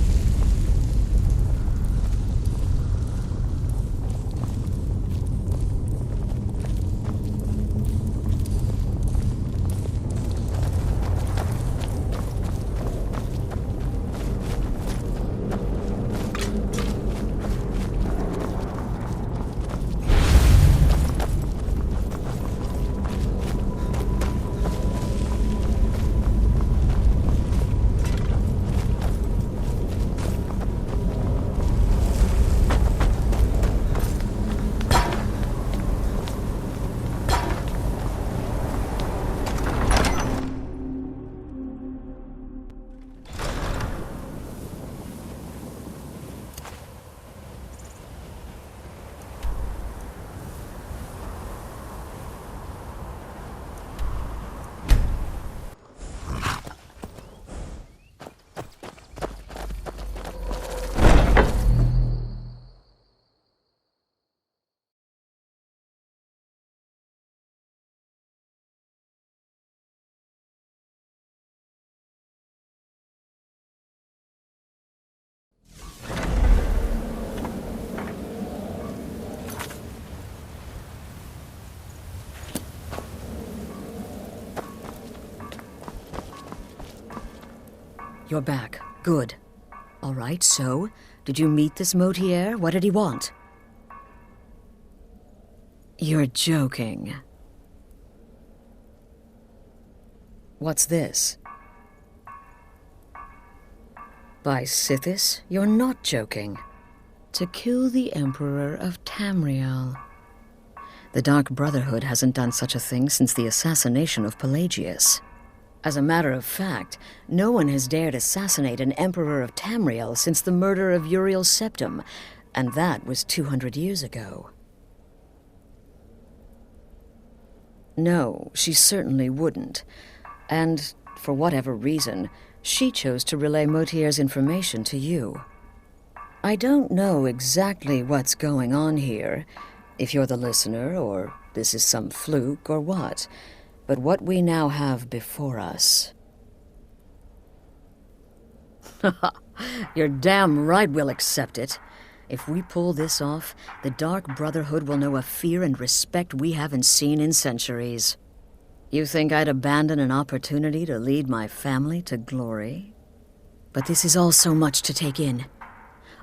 You're back. Good. All right, so, did you meet this Mortier? What did he want? You're joking. What's this? By Sithis, you're not joking. To kill the Emperor of Tamriel. The Dark Brotherhood hasn't done such a thing since the assassination of Pelagius. As a matter of fact, no one has dared assassinate an Emperor of Tamriel since the murder of Uriel Septim, and that was 200 years ago. No, she certainly wouldn't. And, for whatever reason, she chose to relay Motier's information to you. I don't know exactly what's going on here, if you're the listener, or this is some fluke, or what. But what we now have before us... You're damn right we'll accept it. If we pull this off, the Dark Brotherhood will know a fear and respect we haven't seen in centuries. You think I'd abandon an opportunity to lead my family to glory? But this is all so much to take in.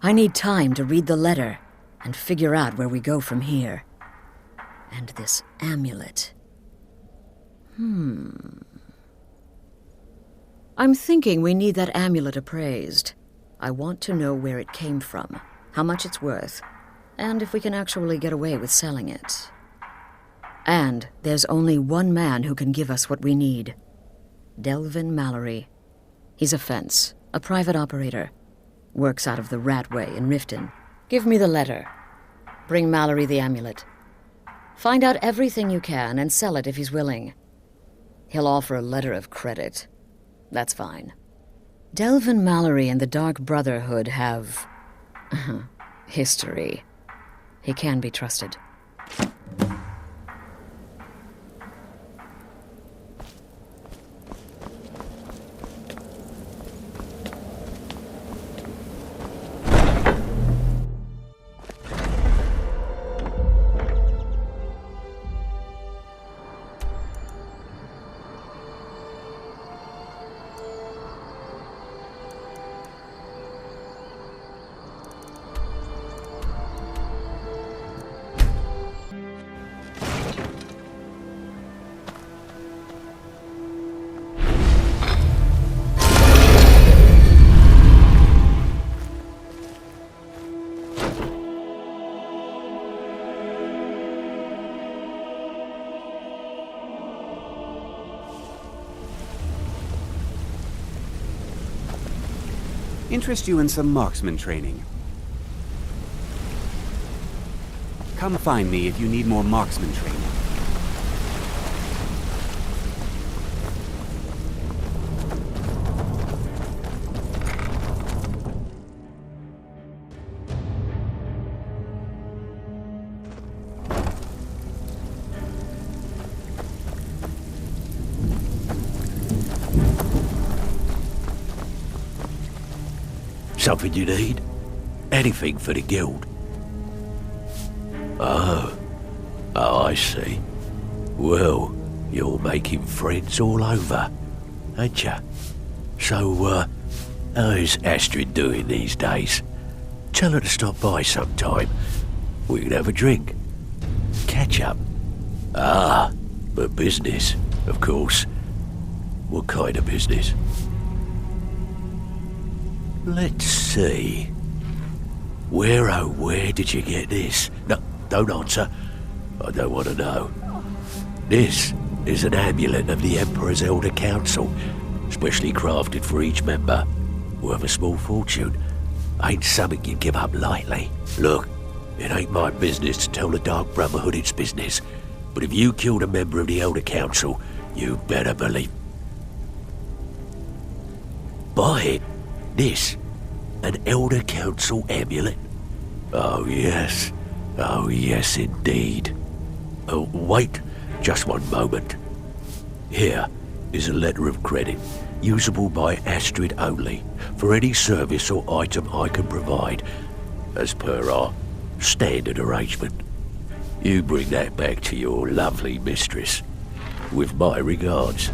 I need time to read the letter and figure out where we go from here. And this amulet. I'm thinking we need that amulet appraised. I want to know where it came from, how much it's worth, and if we can actually get away with selling it. And there's only one man who can give us what we need. Delvin Mallory. He's a fence, a private operator. Works out of the Ratway in Riften. Give me the letter. Bring Mallory the amulet. Find out everything you can and sell it if he's willing. He'll offer a letter of credit. That's fine. Delvin Mallory and the Dark Brotherhood have... history. He can be trusted. Interest you in some marksman training. Come find me if you need more marksman training. Something you need? Anything for the guild? Oh, I see. Well, you're making friends all over, ain't ya? So, how's Astrid doing these days? Tell her to stop by sometime. We can have a drink. Catch up. Ah, but business, of course. What kind of business? Let's see. Where did you get this? No, don't answer. I don't want to know. This is an amulet of the Emperor's Elder Council, specially crafted for each member. Worth a small fortune. Ain't something you give up lightly. Look, it ain't my business to tell the Dark Brotherhood its business, but if you killed a member of the Elder Council, you better believe... Buy it. This, an Elder Council amulet? Oh yes indeed. Oh, wait, just one moment. Here is a letter of credit, usable by Astrid only, for any service or item I can provide, as per our standard arrangement. You bring that back to your lovely mistress, with my regards.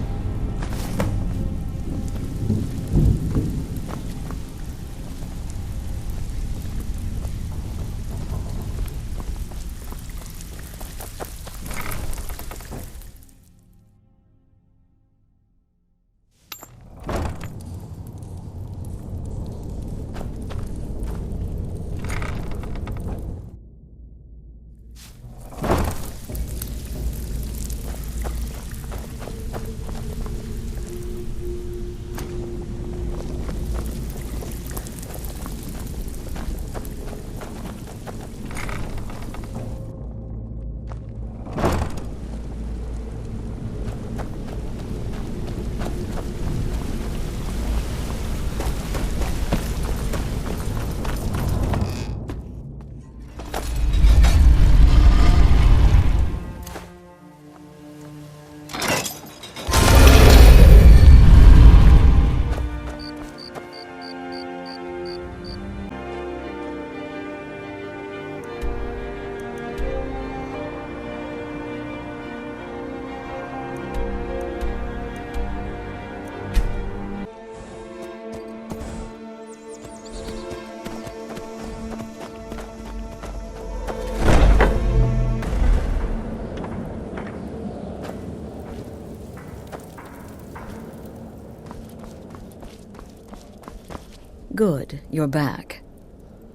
Good, you're back.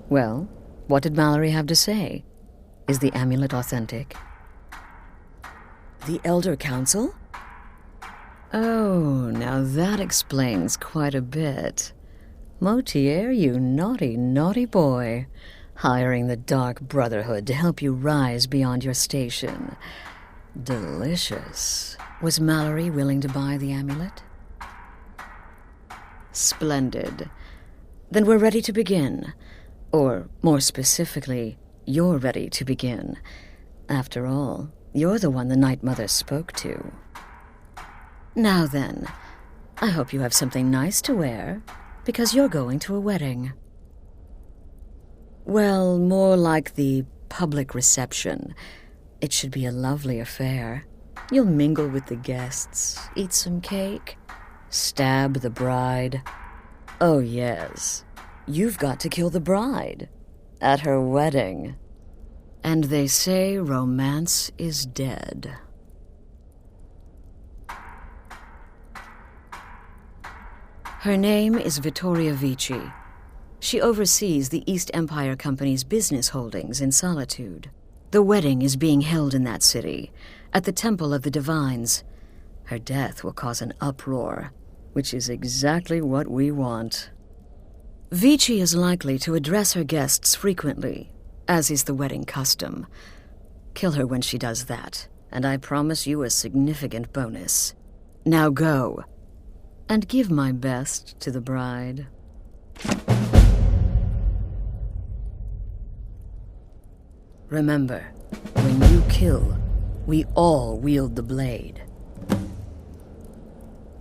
Well, what did Mallory have to say? Is the amulet authentic? The Elder Council? Oh, now that explains quite a bit. Motier, you naughty, naughty boy. Hiring the Dark Brotherhood to help you rise beyond your station. Delicious. Was Mallory willing to buy the amulet? Splendid. Then we're ready to begin. Or, more specifically, you're ready to begin. After all, you're the one the Night Mother spoke to. Now then, I hope you have something nice to wear, because you're going to a wedding. Well, more like the public reception. It should be a lovely affair. You'll mingle with the guests, eat some cake, stab the bride. Oh yes, you've got to kill the bride at her wedding. And they say romance is dead. Her name is Vittoria Vici. She oversees the East Empire Company's business holdings in Solitude. The wedding is being held in that city, at the Temple of the Divines. Her death will cause an uproar, which is exactly what we want. Vici is likely to address her guests frequently, as is the wedding custom. Kill her when she does that, and I promise you a significant bonus. Now go, and give my best to the bride. Remember, when you kill, we all wield the blade.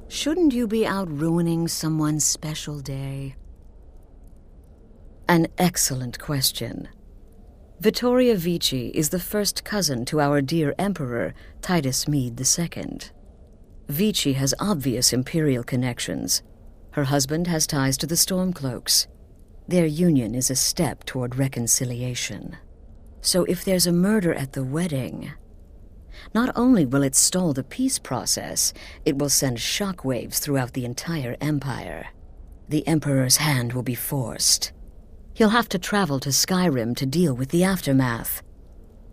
Shouldn't you be out ruining someone's special day? An excellent question. Vittoria Vici is the first cousin to our dear Emperor, Titus Mede II. Vici has obvious imperial connections. Her husband has ties to the Stormcloaks. Their union is a step toward reconciliation. So if there's a murder at the wedding, not only will it stall the peace process, it will send shockwaves throughout the entire empire. The Emperor's hand will be forced. He'll have to travel to Skyrim to deal with the aftermath.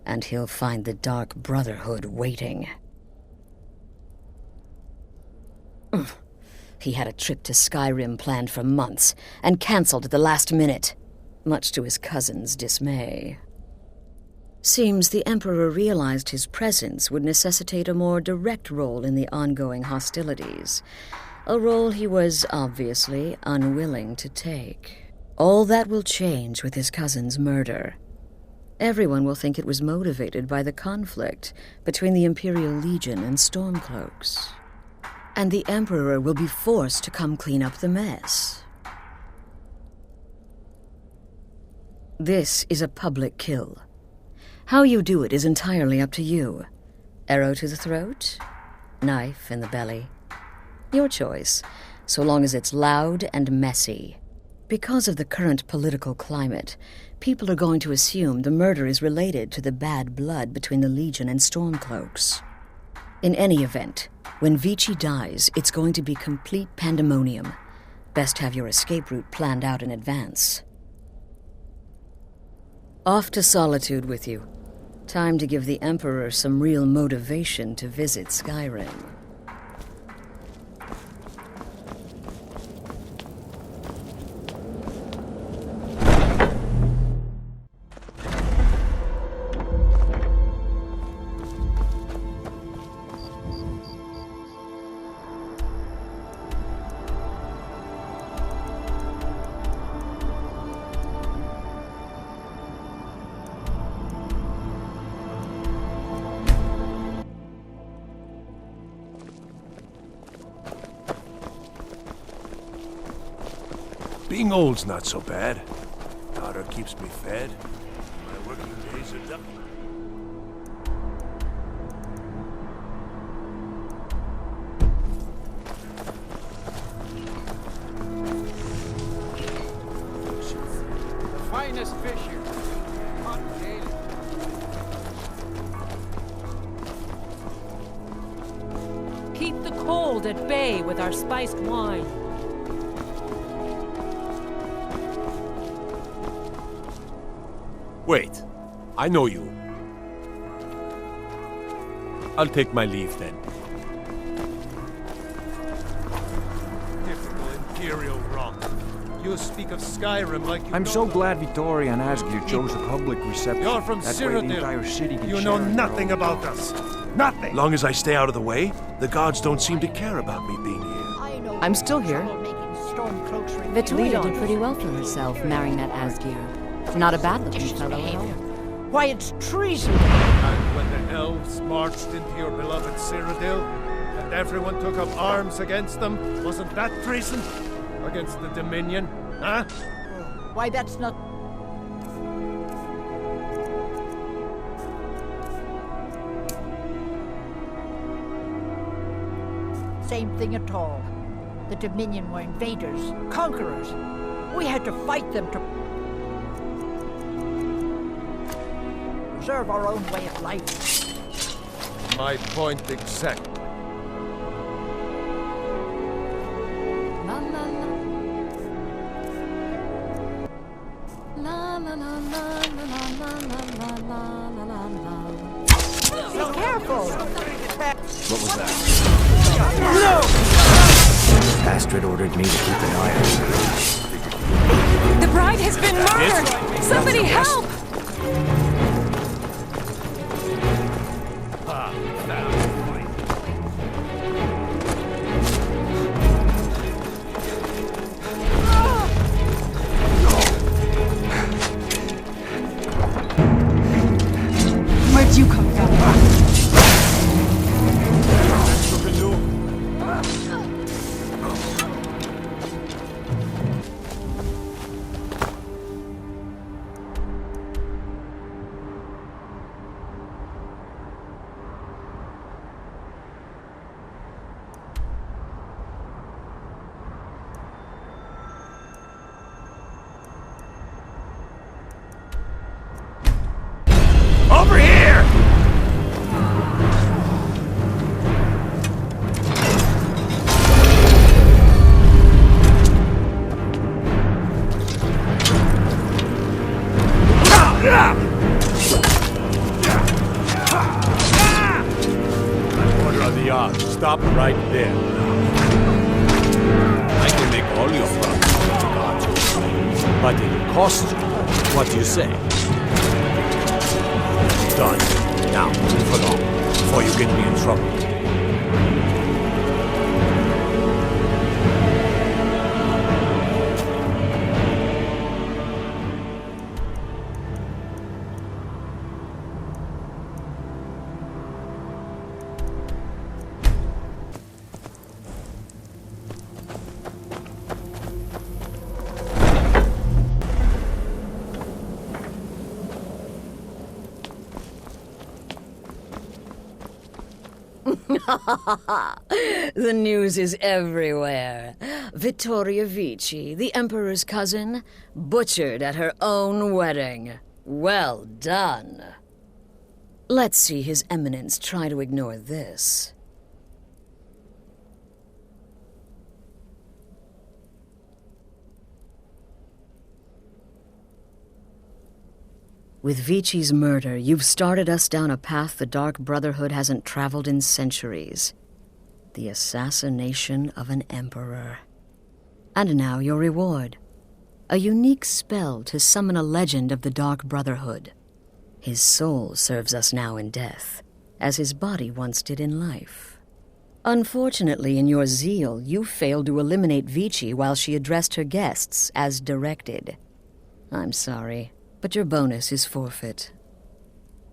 And he'll find the Dark Brotherhood waiting. He had a trip to Skyrim planned for months and cancelled at the last minute, much to his cousin's dismay. Seems the Emperor realized his presence would necessitate a more direct role in the ongoing hostilities, a role he was obviously unwilling to take. All that will change with his cousin's murder. Everyone will think it was motivated by the conflict between the Imperial Legion and Stormcloaks. And the Emperor will be forced to come clean up the mess. This is a public kill. How you do it is entirely up to you. Arrow to the throat? Knife in the belly? Your choice, so long as it's loud and messy. Because of the current political climate, people are going to assume the murder is related to the bad blood between the Legion and Stormcloaks. In any event, when Vici dies, it's going to be complete pandemonium. Best have your escape route planned out in advance. Off to Solitude with you. Time to give the Emperor some real motivation to visit Skyrim. Being old's not so bad. Daughter keeps me fed. My working days are done. The finest fish here. Caught daily. Keep the cold at bay with our spiced wine. Wait. I know you. I'll take my leave then. Typical Imperial rot. You speak of Skyrim like you I'm know so the- glad Vittoria and Asgir chose a public reception. You're from That way the Cyrodiil. entire city can You share know in nothing their own about glory. us. Nothing! Long as I stay out of the way, the gods don't seem to care about me being here. I'm still here. Vittoria did pretty well for herself, marrying that Asgir. Not a bad-looking fellow at all. Why, it's treason! And when the elves marched into your beloved Cyrodiil, and everyone took up arms against them, wasn't that treason? Against the Dominion, huh? Why, that's not... Same thing at all. The Dominion were invaders, conquerors. We had to fight them to preserve our own way of life. My point exact. La la la. La la la la la la la la la la la. Be careful! What was that? No! Astrid ordered me to keep an eye on her. The bride has been murdered! Somebody help! Where'd you come from? Over here! Order of the Ark. Stop right there. I can make all your promises with regard to it, but it costs you. What do you say? Done. Now, move along, before you get me in trouble. The news is everywhere. Vittoria Vici, the Emperor's cousin, butchered at her own wedding. Well done. Let's see His Eminence try to ignore this. With Vici's murder, you've started us down a path the Dark Brotherhood hasn't traveled in centuries. The assassination of an emperor. And now your reward. A unique spell to summon a legend of the Dark Brotherhood. His soul serves us now in death, as his body once did in life. Unfortunately, in your zeal, you failed to eliminate Vici while she addressed her guests as directed. I'm sorry, but your bonus is forfeit.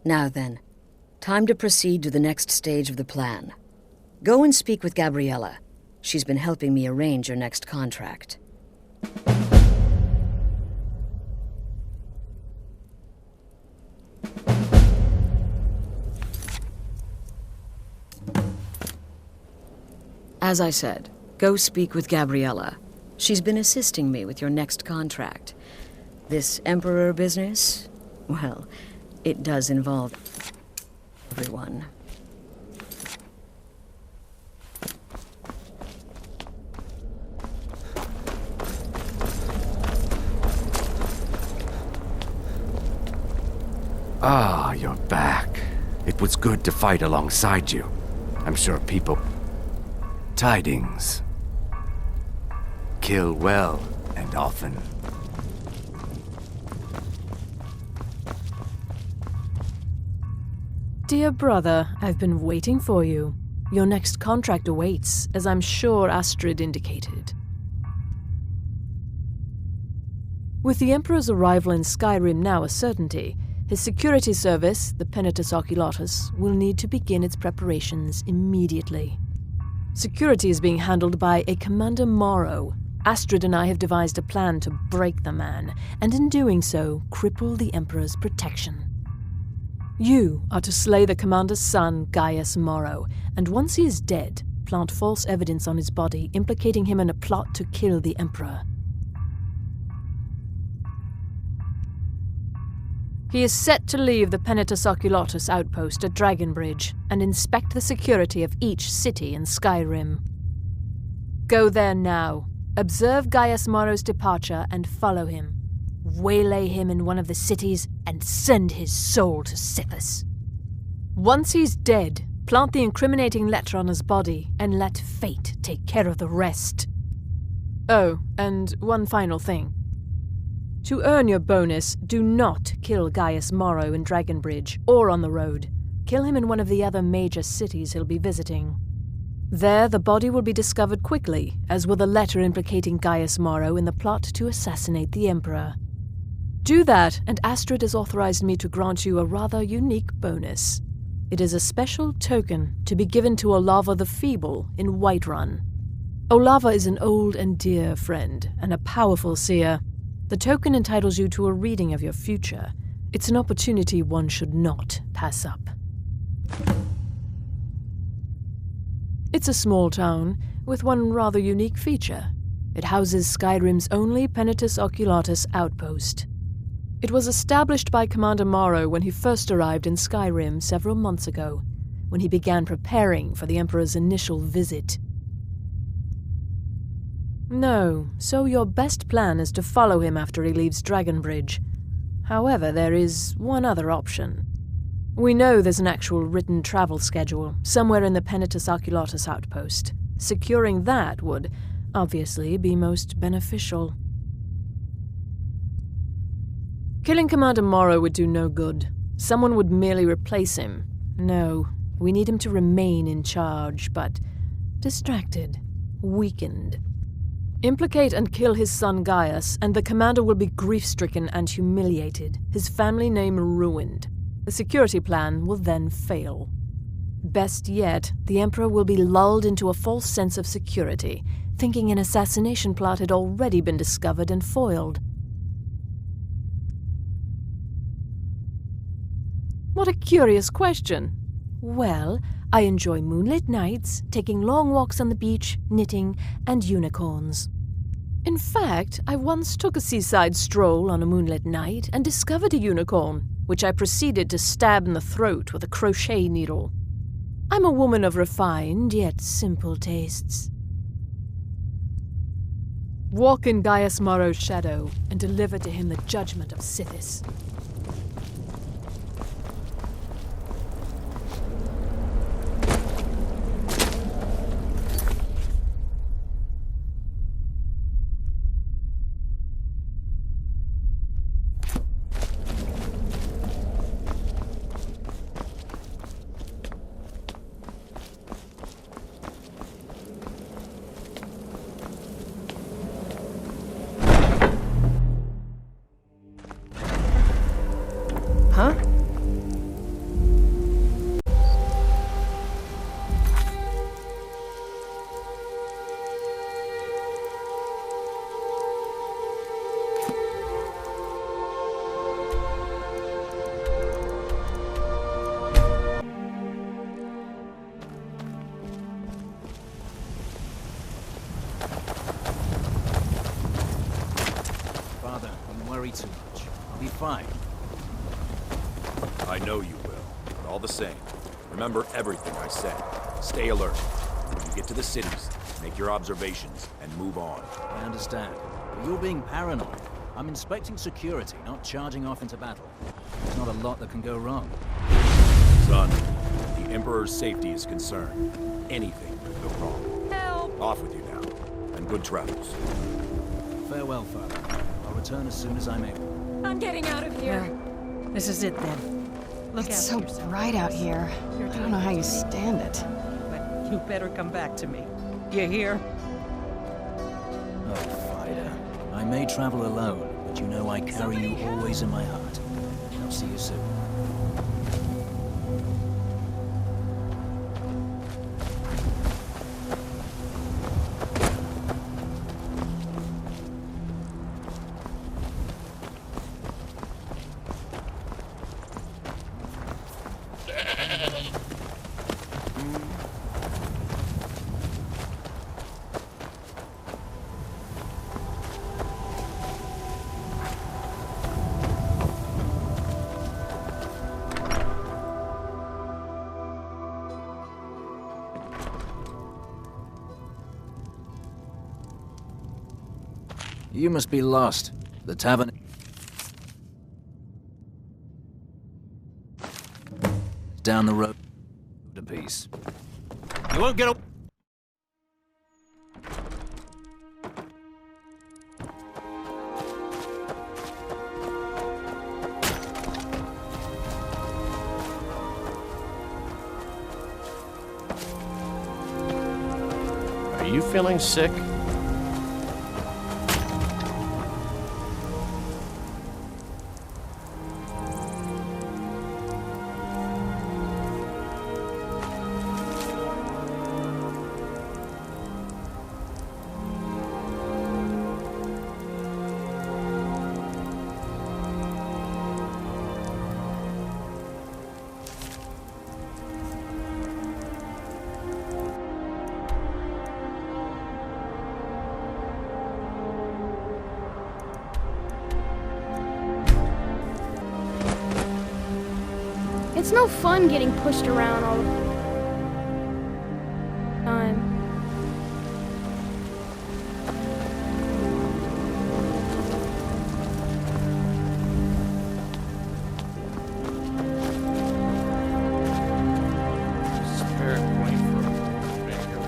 Now then, time to proceed to the next stage of the plan. Go and speak with Gabriella. She's been helping me arrange your next contract. As I said, go speak with Gabriella. She's been assisting me with your next contract. This Emperor business, well, it does involve everyone. Ah, you're back. It was good to fight alongside you. I'm sure people... Tidings. Kill well and often. Dear brother, I've been waiting for you. Your next contract awaits, as I'm sure Astrid indicated. With the Emperor's arrival in Skyrim now a certainty, his security service, the Penitus Oculatus, will need to begin its preparations immediately. Security is being handled by a Commander Maro. Astrid and I have devised a plan to break the man, and in doing so, cripple the Emperor's protection. You are to slay the Commander's son, Gaius Maro, and once he is dead, plant false evidence on his body, implicating him in a plot to kill the Emperor. He is set to leave the Penitus Oculatus outpost at Dragonbridge and inspect the security of each city in Skyrim. Go there now, observe Gaius Maro's departure and follow him. Waylay him in one of the cities and send his soul to Sithis. Once he's dead, plant the incriminating letter on his body and let fate take care of the rest. Oh, and one final thing. To earn your bonus, do not kill Gaius Maro in Dragonbridge or on the road. Kill him in one of the other major cities he'll be visiting. There, the body will be discovered quickly, as will the letter implicating Gaius Maro in the plot to assassinate the Emperor. Do that, and Astrid has authorized me to grant you a rather unique bonus. It is a special token to be given to Olava the Feeble in Whiterun. Olava is an old and dear friend, and a powerful seer. The token entitles you to a reading of your future. It's an opportunity one should not pass up. It's a small town, with one rather unique feature. It houses Skyrim's only Penitus Oculatus outpost. It was established by Commander Maro when he first arrived in Skyrim several months ago, when he began preparing for the Emperor's initial visit. No, so your best plan is to follow him after he leaves Dragonbridge. However, there is one other option. We know there's an actual written travel schedule somewhere in the Penitus Oculatus outpost. Securing that would, obviously, be most beneficial. Killing Commander Maro would do no good. Someone would merely replace him. No, we need him to remain in charge, but distracted, weakened. Implicate and kill his son Gaius, and the commander will be grief-stricken and humiliated, his family name ruined. The security plan will then fail. Best yet, the Emperor will be lulled into a false sense of security, thinking an assassination plot had already been discovered and foiled. What a curious question. Well, I enjoy moonlit nights, taking long walks on the beach, knitting, and unicorns. In fact, I once took a seaside stroll on a moonlit night and discovered a unicorn, which I proceeded to stab in the throat with a crochet needle. I'm a woman of refined yet simple tastes. Walk in Gaius Maro's shadow and deliver to him the judgment of Sithis. Huh? Father, don't worry too much. I'll be fine. I know you will, but all the same, remember everything I said. Stay alert. When you get to the cities, make your observations and move on. I understand. But you're being paranoid. I'm inspecting security, not charging off into battle. There's not a lot that can go wrong. Son, the Emperor's safety is concerned. Anything could go wrong. Help! Off with you now, and good travels. Farewell, Father. I'll return as soon as I'm able. I'm getting out of here. This is it then. Look It's after so yourself. bright out here. I don't know how you stand it. But you better come back to me. You hear? Oh, Fida. I may travel alone, but you know I carry you always in my heart. I'll see you soon. You must be lost. The tavern... down the road a piece. You won't get up. Are you feeling sick? It's no fun getting pushed around all the time. Spare point for bingo.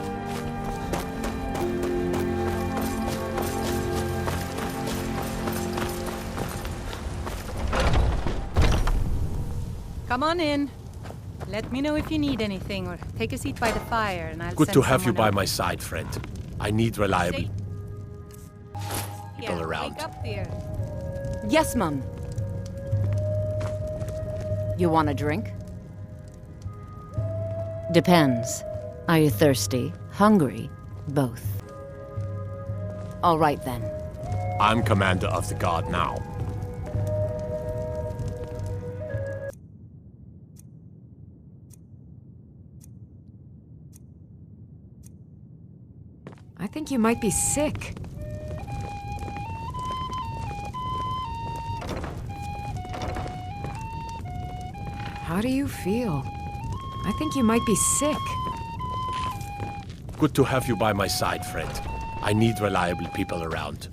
Come on in. Let me know if you need anything, or take a seat by the fire, and I'll Good send to have you someone by else. my side, friend. I need reliable Stay people here, around. wake up there. Yes, Mum. You want a drink? Depends. Are you thirsty? Hungry? Both. All right, then. I'm commander of the guard now. I think you might be sick. How do you feel? I think you might be sick. Good to have you by my side, friend. I need reliable people around.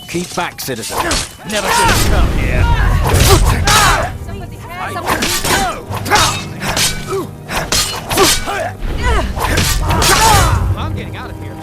Keep back, citizen. Never should have come here. I'm getting out of here.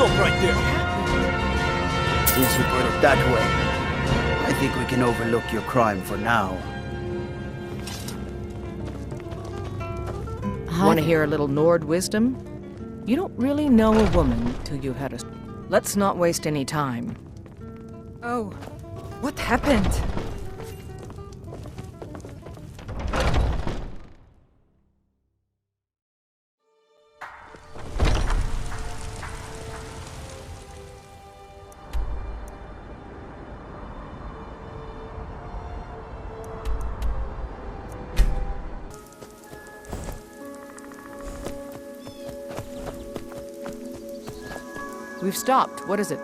Stop right there! Since you put it that way, I think we can overlook your crime for now. Want to hear a little Nord wisdom? You don't really know a woman till you had a... Let's not waste any time. Oh, what happened? We've stopped. What is it?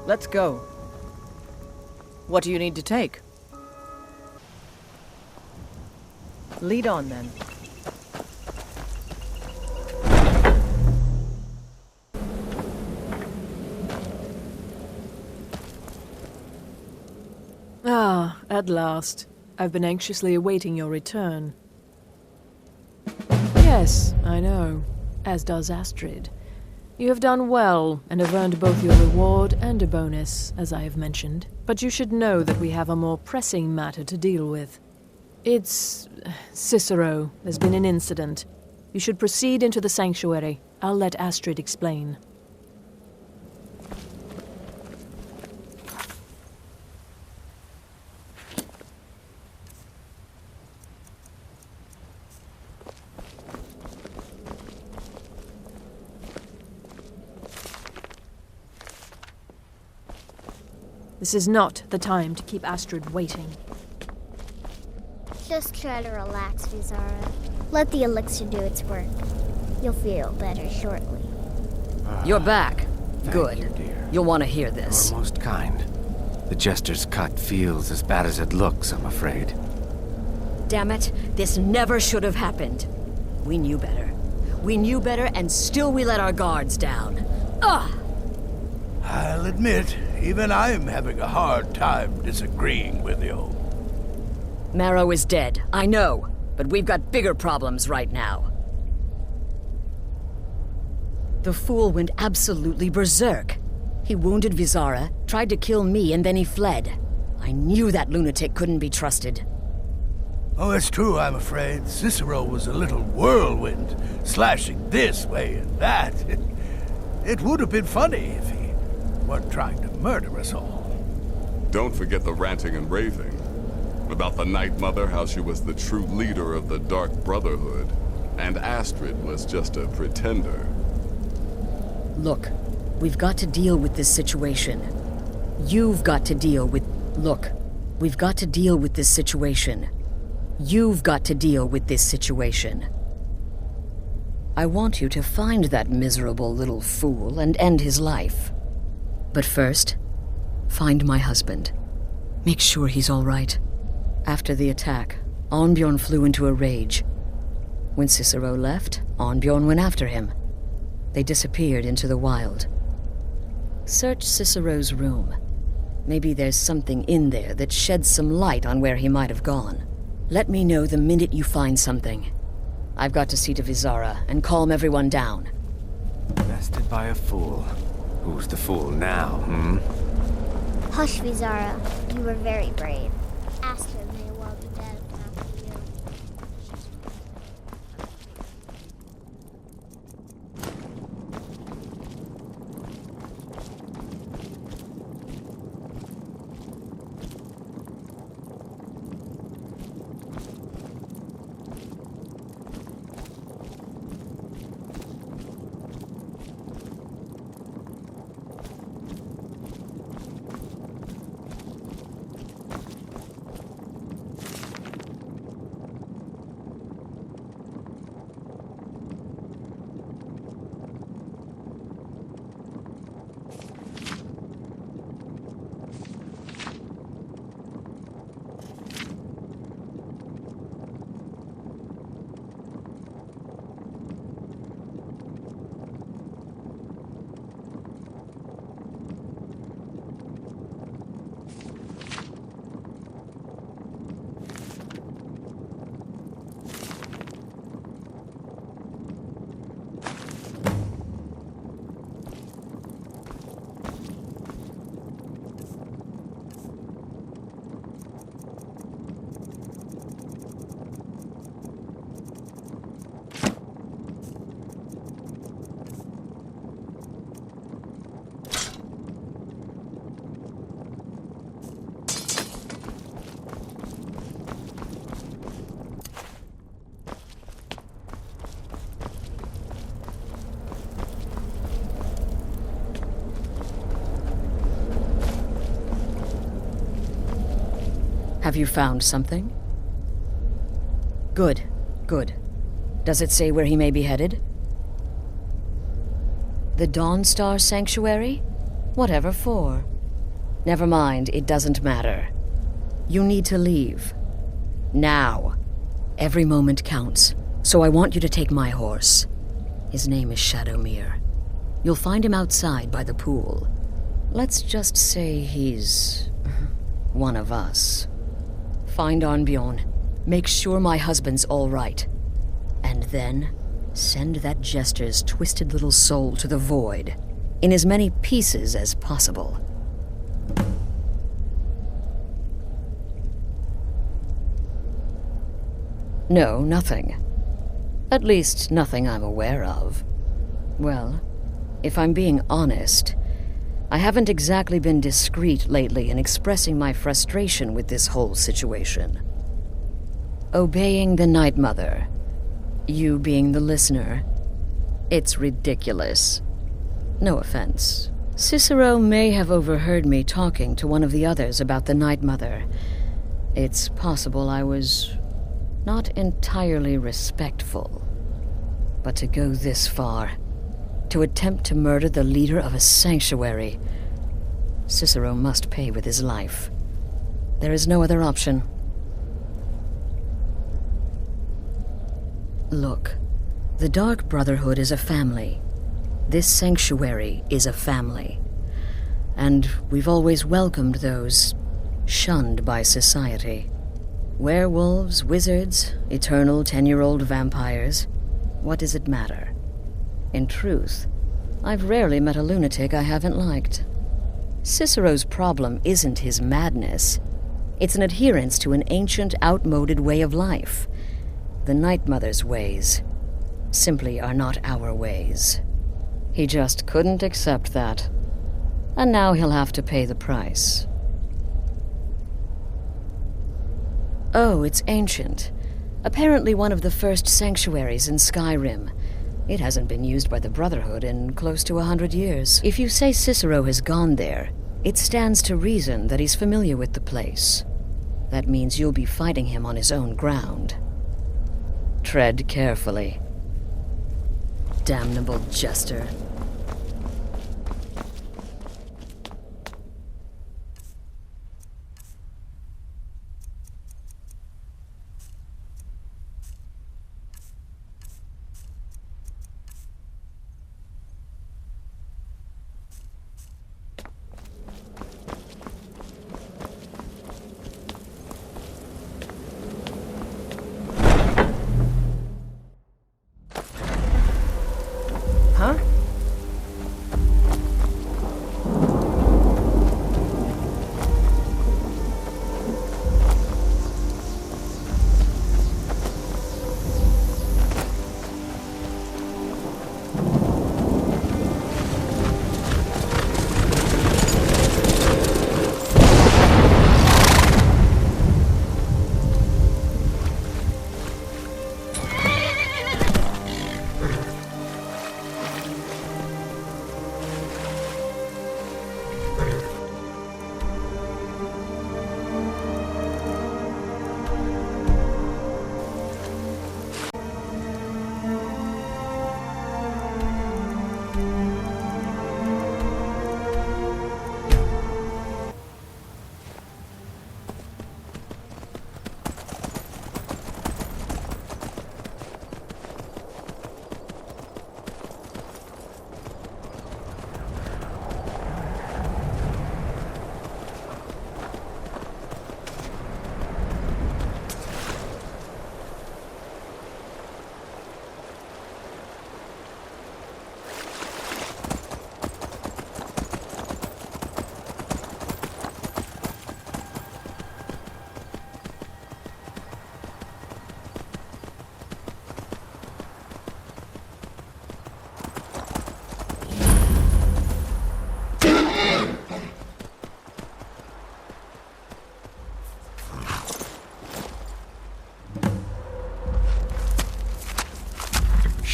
Let's go. What do you need to take? Lead on, then. Ah, at last. I've been anxiously awaiting your return. Yes, I know. As does Astrid. You have done well, and have earned both your reward and a bonus, as I have mentioned. But you should know that we have a more pressing matter to deal with. It's... Cicero. There's been an incident. You should proceed into the sanctuary. I'll let Astrid explain. This is not the time to keep Astrid waiting. Just try to relax, Vizara. Let the elixir do its work. You'll feel better shortly. You're back. Good. You, dear. You'll want to hear this. You're most kind. The Jester's cut feels as bad as it looks, I'm afraid. Damn it, this never should have happened. We knew better. We knew better, and still we let our guards down. Ugh! I'll admit, even I'm having a hard time disagreeing with you. Maro is dead, I know, but we've got bigger problems right now. The fool went absolutely berserk. He wounded Vizara, tried to kill me, and then he fled. I knew that lunatic couldn't be trusted. Oh, it's true, I'm afraid. Cicero was a little whirlwind, slashing this way and that. It would have been funny if he weren't trying to murder us all. Don't forget the ranting and raving. About the Night Mother, how she was the true leader of the Dark Brotherhood, and Astrid was just a pretender. Look, we've got to deal with this situation. You've got to deal with... Look, we've got to deal with this situation. You've got to deal with this situation. I want you to find that miserable little fool and end his life. But first, find my husband. Make sure he's all right. After the attack, Arnbjorn flew into a rage. When Cicero left, Arnbjorn went after him. They disappeared into the wild. Search Cicero's room. Maybe there's something in there that sheds some light on where he might have gone. Let me know the minute you find something. I've got to see to Vizara and calm everyone down. Bested by a fool. Who's the fool now, Hush, Vizara. You were very brave. Astrid may well be dead after you. Have you found something? Good, good. Does it say where he may be headed? The Dawnstar Sanctuary? Whatever for. Never mind, it doesn't matter. You need to leave. Now. Every moment counts, so I want you to take my horse. His name is Shadowmere. You'll find him outside by the pool. Let's just say he's one of us. Find Arnbjorn. Make sure my husband's all right. And then send that jester's twisted little soul to the void, in as many pieces as possible. No, nothing. At least, nothing I'm aware of. Well, if I'm being honest, I haven't exactly been discreet lately in expressing my frustration with this whole situation. Obeying the Night Mother, you being the listener, it's ridiculous. No offense. Cicero may have overheard me talking to one of the others about the Night Mother. It's possible I was not entirely respectful. But to go this far, to attempt to murder the leader of a sanctuary, Cicero must pay with his life. There is no other option. Look, the Dark Brotherhood is a family. This sanctuary is a family. And we've always welcomed those shunned by society. Werewolves, wizards, eternal 10-year-old vampires. What does it matter? In truth, I've rarely met a lunatic I haven't liked. Cicero's problem isn't his madness. It's an adherence to an ancient, outmoded way of life. The Night Mother's ways simply are not our ways. He just couldn't accept that. And now he'll have to pay the price. Oh, it's ancient. Apparently one of the first sanctuaries in Skyrim. It hasn't been used by the Brotherhood in close to 100 years. If you say Cicero has gone there, it stands to reason that he's familiar with the place. That means you'll be fighting him on his own ground. Tread carefully. Damnable jester.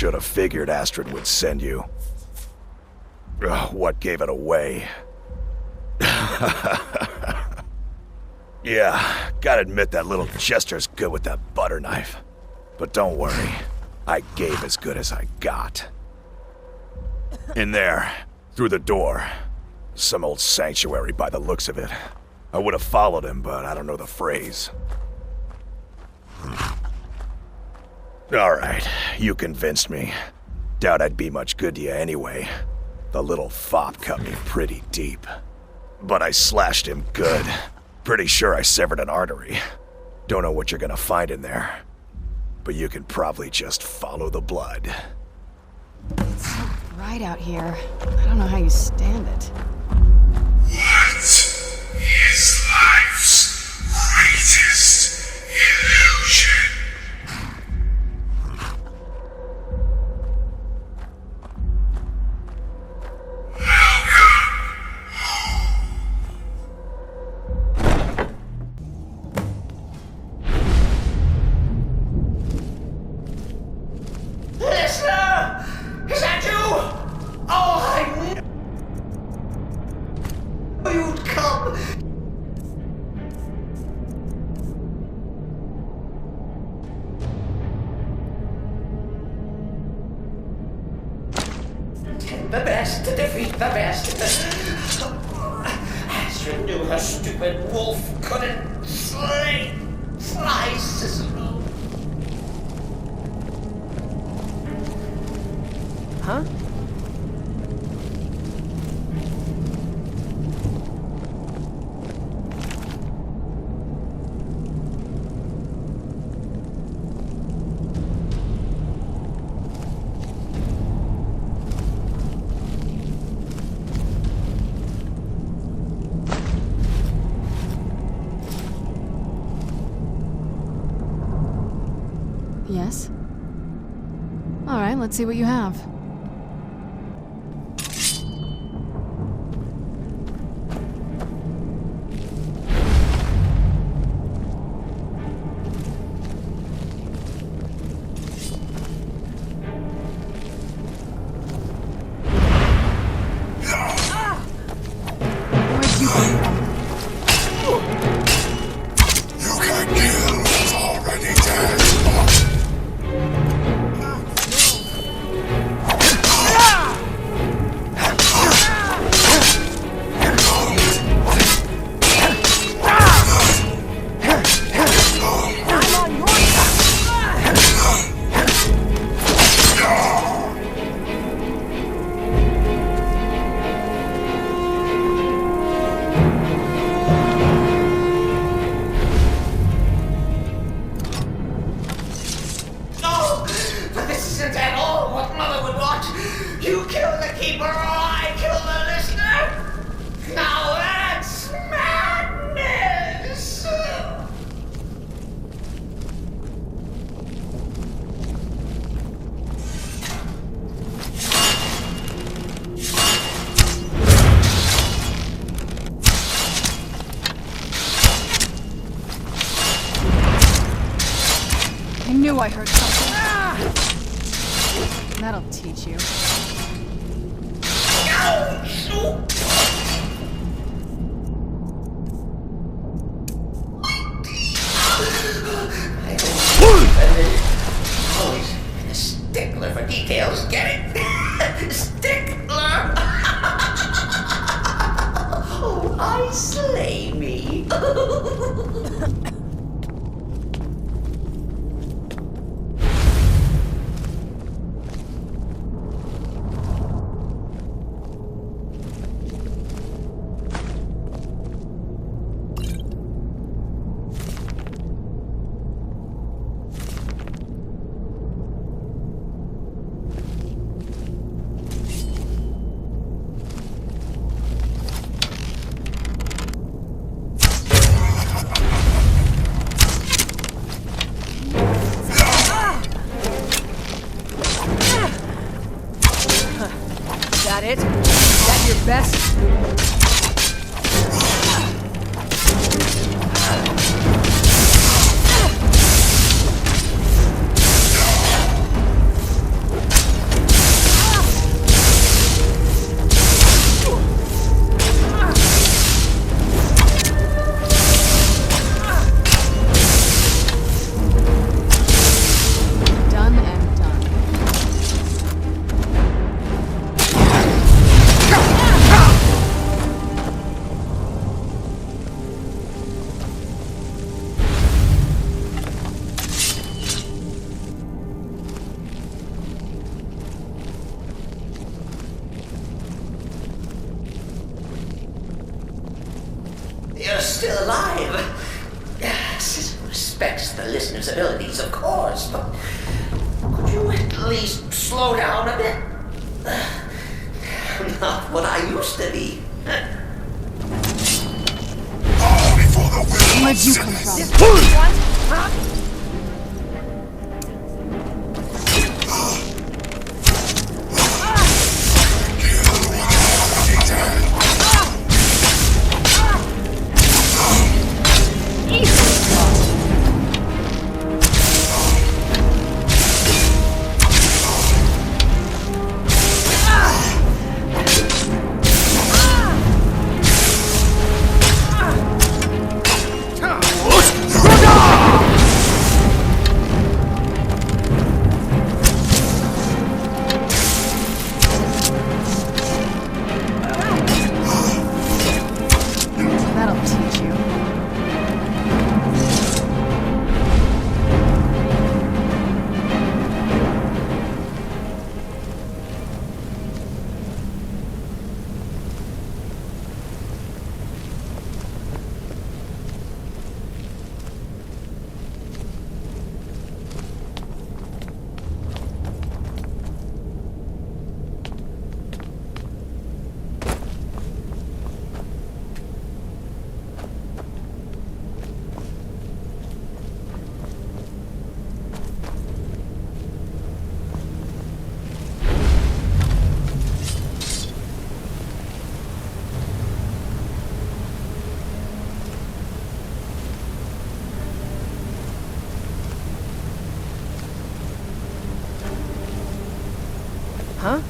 Should have figured Astrid would send you. Ugh, what gave it away? Yeah, gotta admit that little Chester's good with that butter knife. But don't worry, I gave as good as I got. In there, through the door. Some old sanctuary by the looks of it. I would have followed him, but I don't know the phrase. Alright, you convinced me. Doubt I'd be much good to you anyway. The little fop cut me pretty deep. But I slashed him good. Pretty sure I severed an artery. Don't know what you're gonna find in there. But you can probably just follow the blood. It's so bright out here. I don't know how you stand it. What is life's greatest illusion? Listener! Is that you? Oh, I knew you'd come! The best to defeat the best. Astrid knew her stupid wolf couldn't slay Cicero. Huh? Yes? Alright, let's see what you have. I heard something. That'll teach you. Always been a stickler for details, get it? Stickler! Oh, I slay me. That it? Is that your best? still alive. Cicero respects the listener's abilities, of course, but could you at least slow down a bit? Not what I used to be. Where'd you come from? Huh?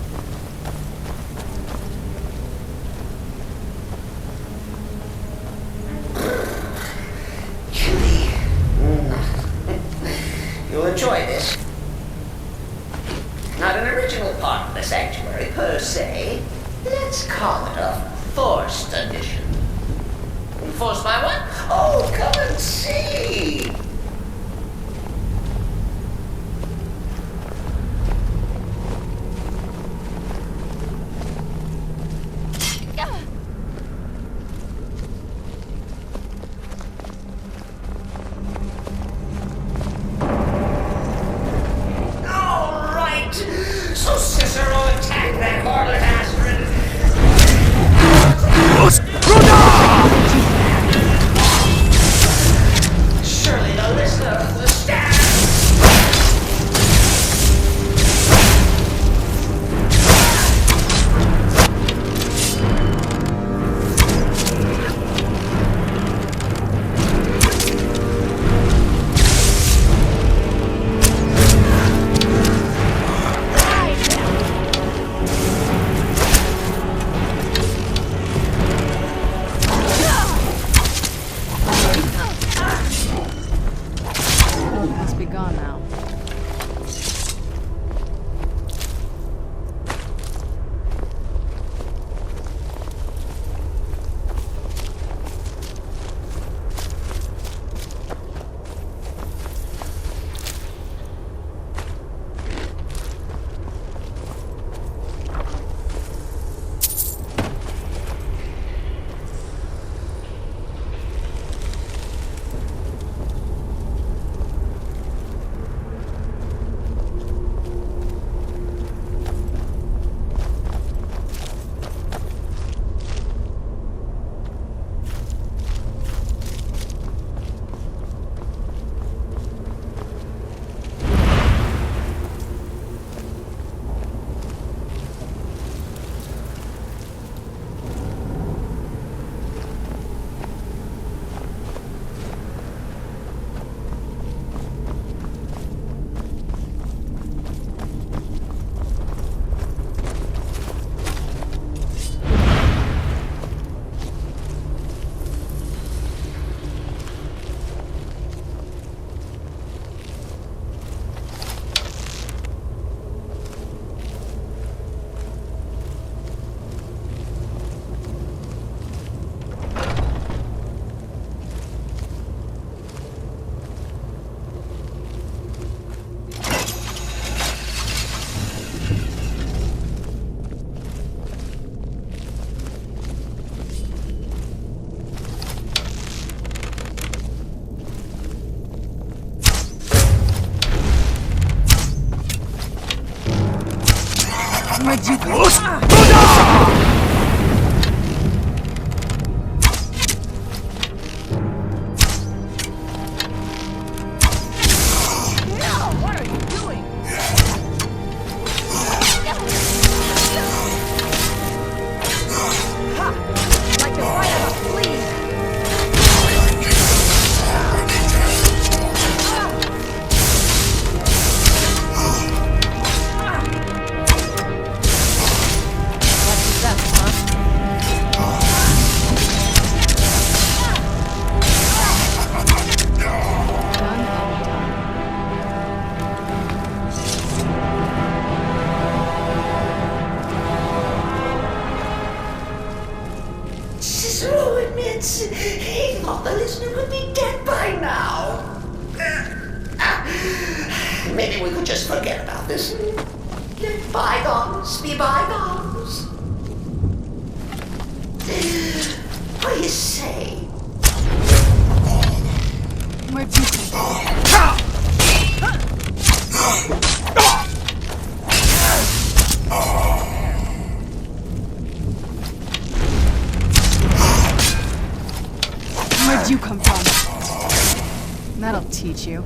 You'll enjoy this. Not an original part of the sanctuary per se. Let's call it a forced addition. Forced by what? Oh, come and see! So Cicero attacked that harlot Astrid. Surely the listener understands. He thought the listener would be dead by now. Maybe we could just forget about this. Let bygones be bygones. What do you say? My Vici. Where'd you come from? That'll teach you.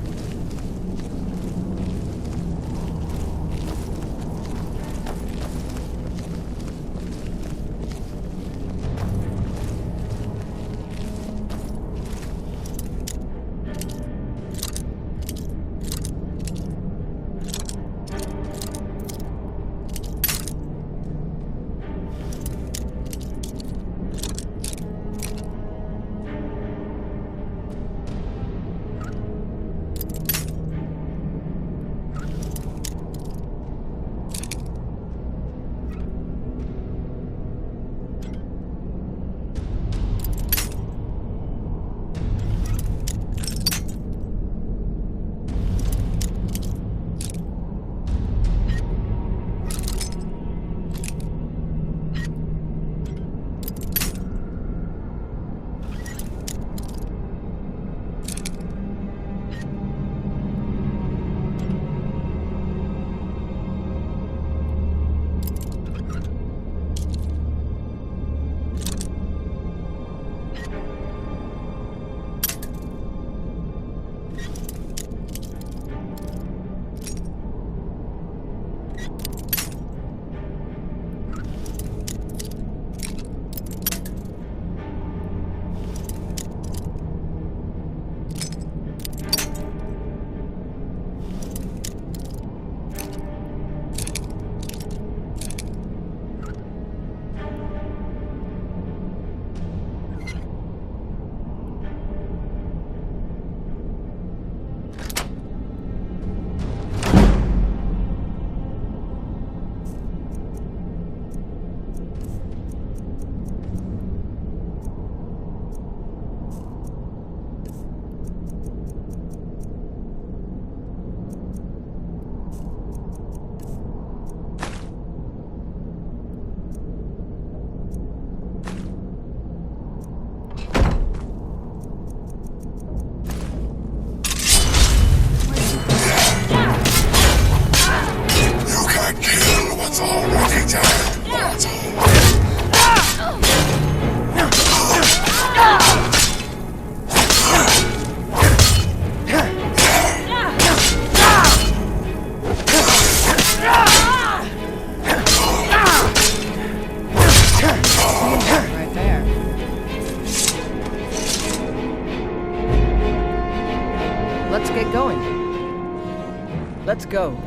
Let's go.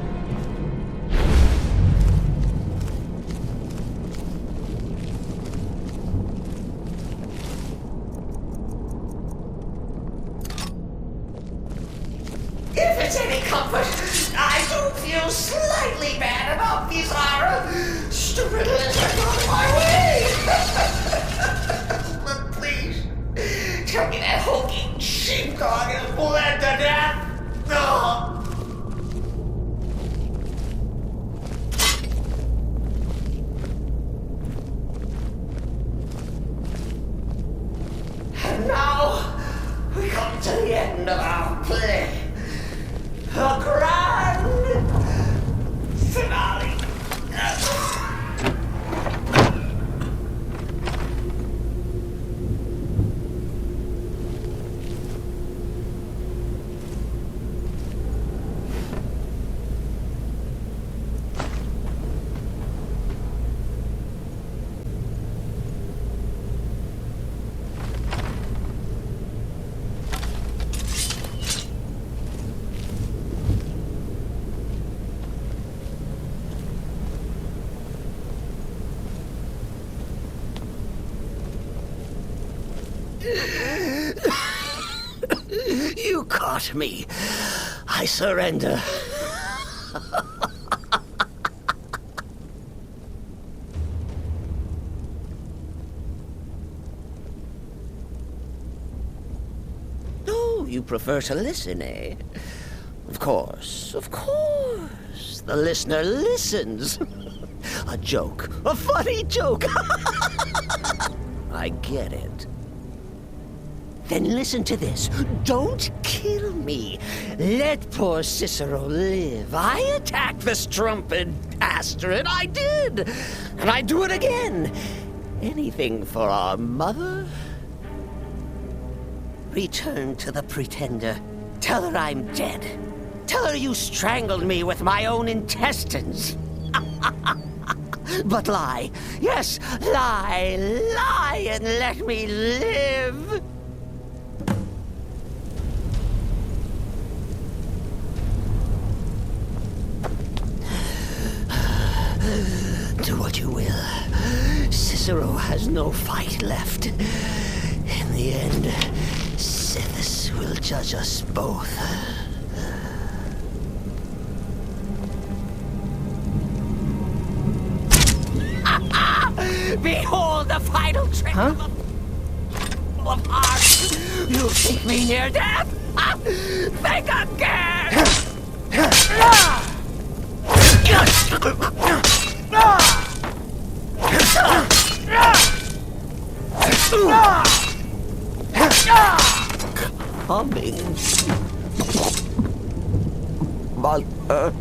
If it's any comfort, I do feel slightly bad about these stupid lizards on my way. But please, tell me that hulking sheepdog is bled to death. No. And now we come to the end of our play. A grand finale. got me. I surrender. Oh, you prefer to listen, eh? Of course, of course. The listener listens. A joke. A funny joke. I get it. Then listen to this. Don't kill me. Let poor Cicero live. I attacked the strumpet Astrid. I did. And I do it again. Anything for our mother? Return to the Pretender. Tell her I'm dead. Tell her you strangled me with my own intestines. But lie. Yes, lie. Lie and let me live. Do what you will. Cicero has no fight left. In the end, Sithis will judge us both. Behold the final trick of heart! You think me near death? Think again! Coming. Mother.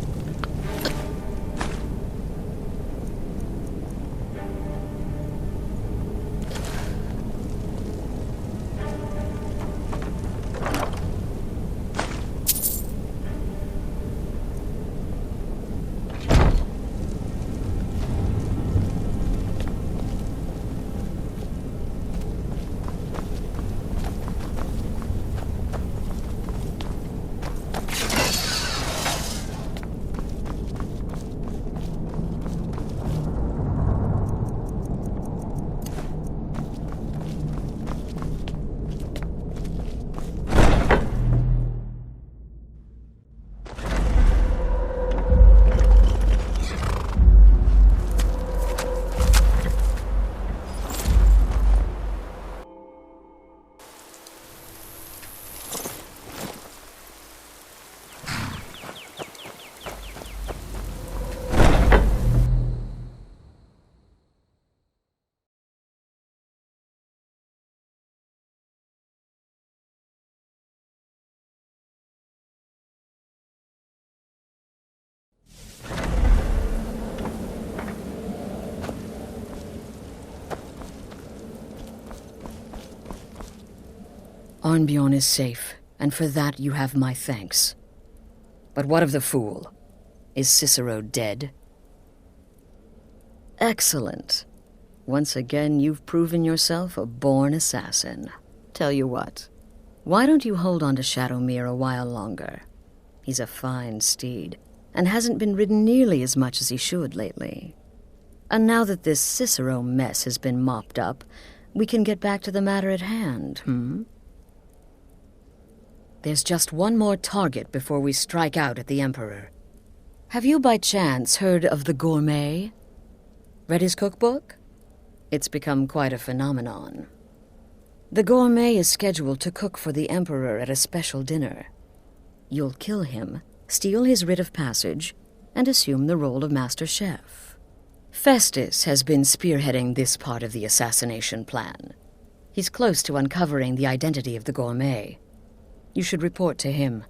Arnbjorn is safe, and for that you have my thanks. But what of the fool? Is Cicero dead? Excellent. Once again, you've proven yourself a born assassin. Tell you what, why don't you hold on to Shadowmere a while longer? He's a fine steed, and hasn't been ridden nearly as much as he should lately. And now that this Cicero mess has been mopped up, we can get back to the matter at hand, There's just one more target before we strike out at the Emperor. Have you by chance heard of the Gourmet? Read his cookbook? It's become quite a phenomenon. The Gourmet is scheduled to cook for the Emperor at a special dinner. You'll kill him, steal his Writ of Passage, and assume the role of Master Chef. Festus has been spearheading this part of the assassination plan. He's close to uncovering the identity of the Gourmet. You should report to him.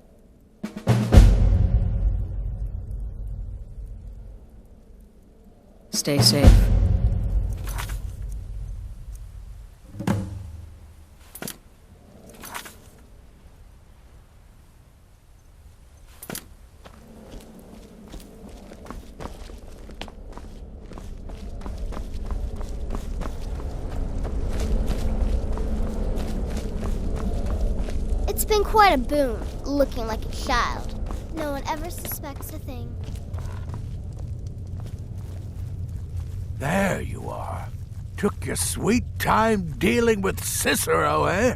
Stay safe. It's been quite a boon, looking like a child. No one ever suspects a thing. There you are. Took your sweet time dealing with Cicero, eh?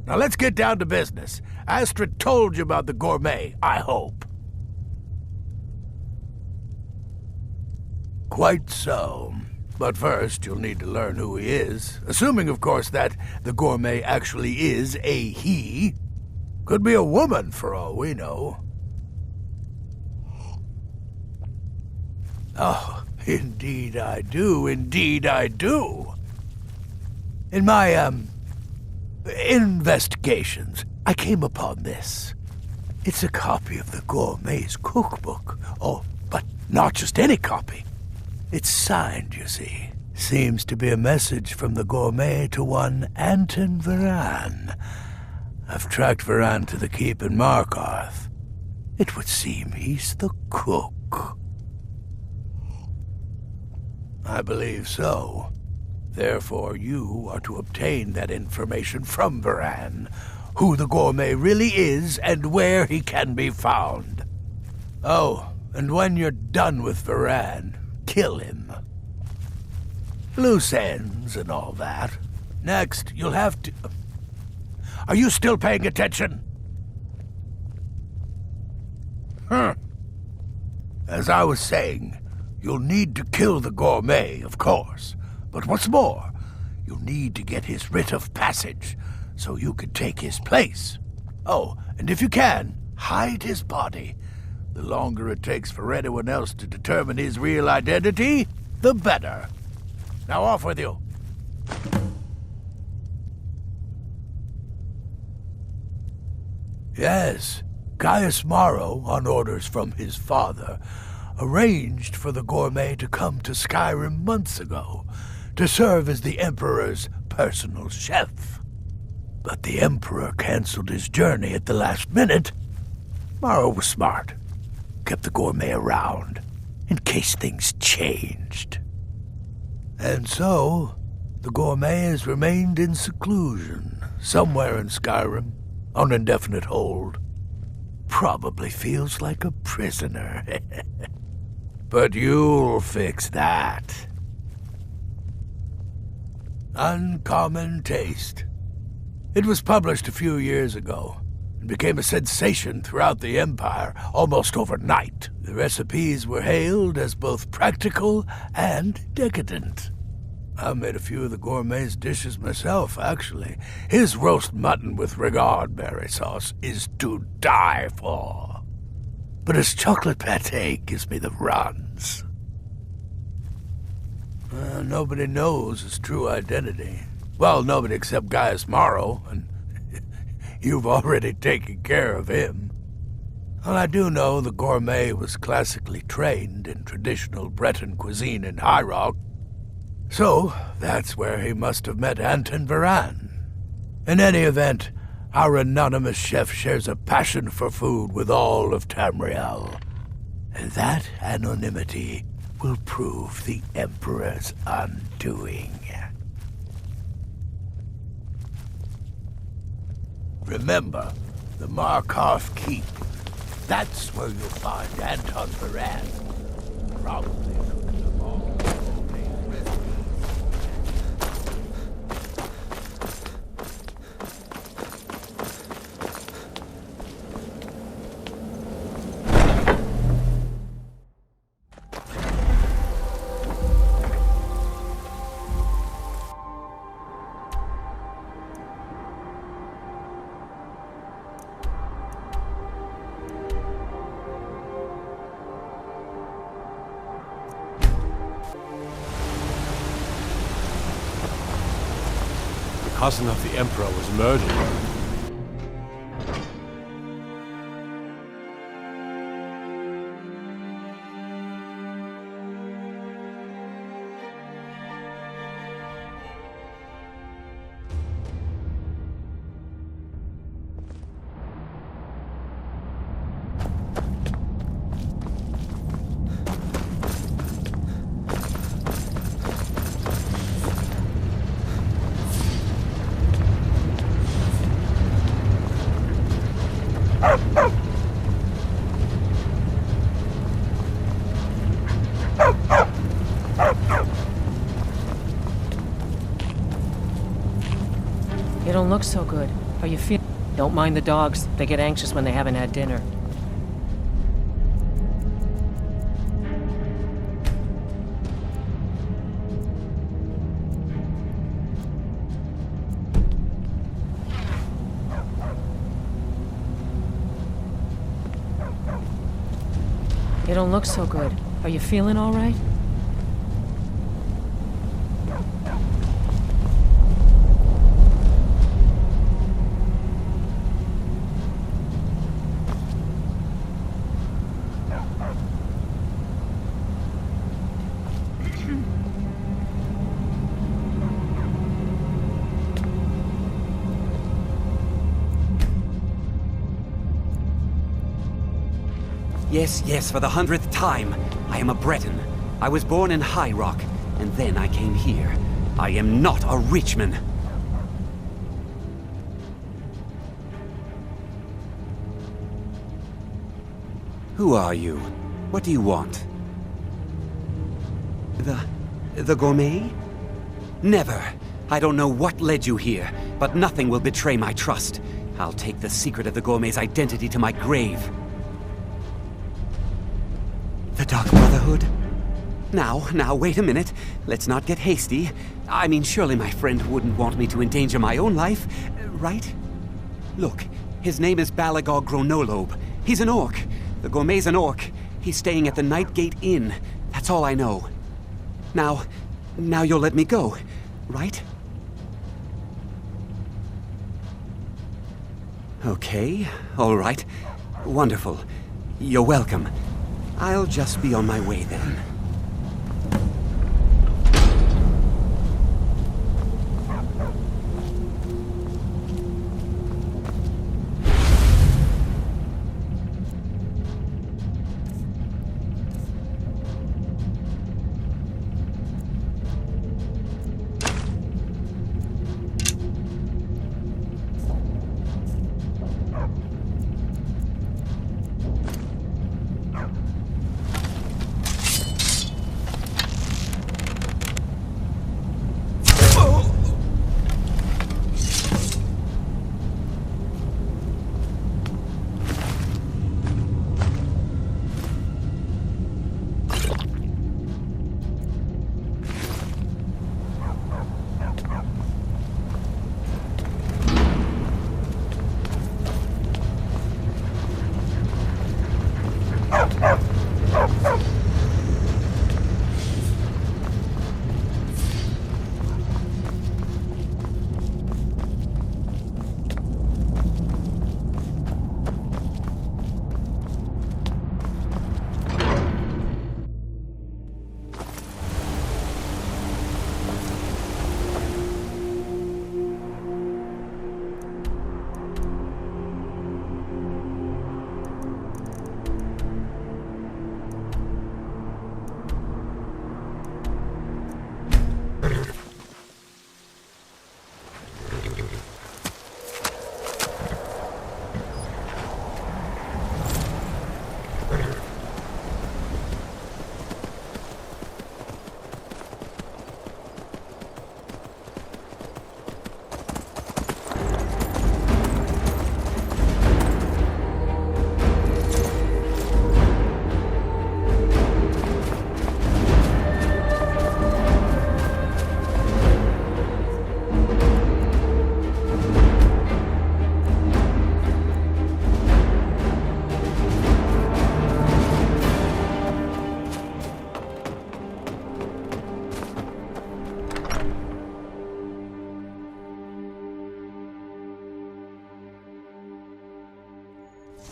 Now let's get down to business. Astrid told you about the gourmet, I hope. Quite so. But first, you'll need to learn who he is. Assuming, of course, that the gourmet actually is a he. Could be a woman, for all we know. Oh, indeed I do. Indeed I do. In my, investigations, I came upon this. It's a copy of the gourmet's cookbook. Oh, but not just any copy. It's signed, you see. Seems to be a message from the gourmet to one Anton Varan. I've tracked Varan to the keep in Markarth. It would seem he's the cook. I believe so. Therefore, you are to obtain that information from Varan, who the gourmet really is and where he can be found. Oh, and when you're done with Varan, kill him. Loose ends and all that. Next, you'll have to... Are you still paying attention? As I was saying, you'll need to kill the gourmet, of course. But what's more, you'll need to get his Writ of Passage, so you can take his place. Oh, and if you can, hide his body. The longer it takes for anyone else to determine his real identity, the better. Now off with you. Yes, Gaius Maro, on orders from his father, arranged for the gourmet to come to Skyrim months ago to serve as the Emperor's personal chef. But the Emperor canceled his journey at the last minute. Maro was smart. Kept the gourmet around, in case things changed. And so, the gourmet has remained in seclusion, somewhere in Skyrim, on indefinite hold. Probably feels like a prisoner. But you'll fix that. Uncommon Taste. It was published a few years ago. Became a sensation throughout the Empire almost overnight. The recipes were hailed as both practical and decadent. I made a few of the gourmet's dishes myself, actually. His roast mutton with regard berry sauce is to die for. But his chocolate pate gives me the runs. Nobody knows his true identity. Well, nobody except Gaius Maro, and you've already taken care of him. Well, I do know the gourmet was classically trained in traditional Breton cuisine in High Rock, so that's where he must have met Anton Varan. In any event, our anonymous chef shares a passion for food with all of Tamriel, and that anonymity will prove the Emperor's undoing. Remember, the Markarth Keep. That's where you'll find Anton Varan. Probably from the mall. Cousin of the Emperor was murdered. You don't look so good. Are you feeling? Don't mind the dogs. They get anxious when they haven't had dinner. You don't look so good. Are you feeling all right? Yes, for the 100th time. I am a Breton. I was born in High Rock, and then I came here. I am not a Richman. Who are you? What do you want? The gourmet? Never. I don't know what led you here, but nothing will betray my trust. I'll take the secret of the gourmet's identity to my grave. The Dark Brotherhood? Now, wait a minute. Let's not get hasty. I mean, surely my friend wouldn't want me to endanger my own life, right? Look, his name is Balagog Gro-Nolob. He's an orc. The gourmet's an orc. He's staying at the Nightgate Inn. That's all I know. Now you'll let me go, right? Okay, all right. Wonderful. You're welcome. I'll just be on my way then.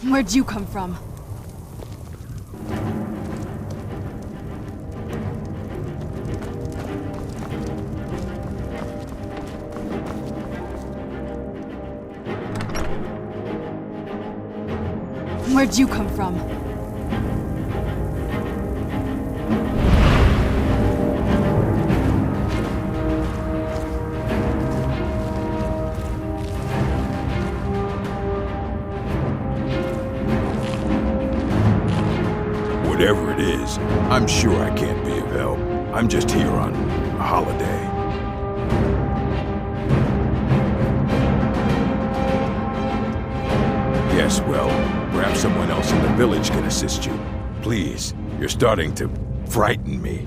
Where'd you come from? Where'd you come from? Whatever it is, I'm sure I can't be of help. I'm just here on a holiday. this, well, perhaps someone else in the village can assist you. Please, you're starting to frighten me.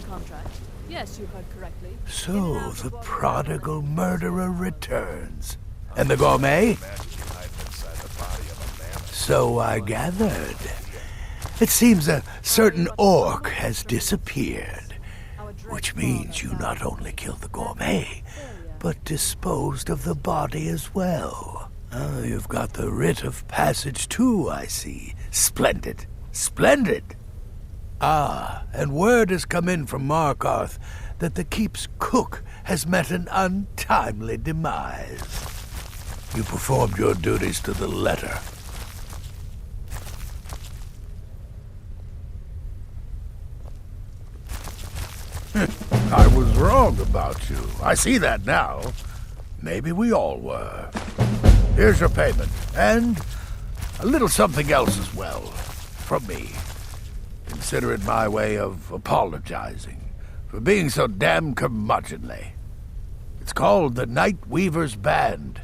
Contract. Yes, you heard correctly. So, the prodigal murderer returns. And the gourmet? So I gathered. It seems a certain orc has disappeared. Which means you not only killed the gourmet, but disposed of the body as well. Oh, you've got the Writ of Passage too, I see. Splendid. Splendid! Ah, and word has come in from Markarth that the keep's cook has met an untimely demise. You performed your duties to the letter. I was wrong about you. I see that now. Maybe we all were. Here's your payment, and a little something else as well, from me. Consider it my way of apologizing for being so damn curmudgeonly. It's called the Night Weaver's Band.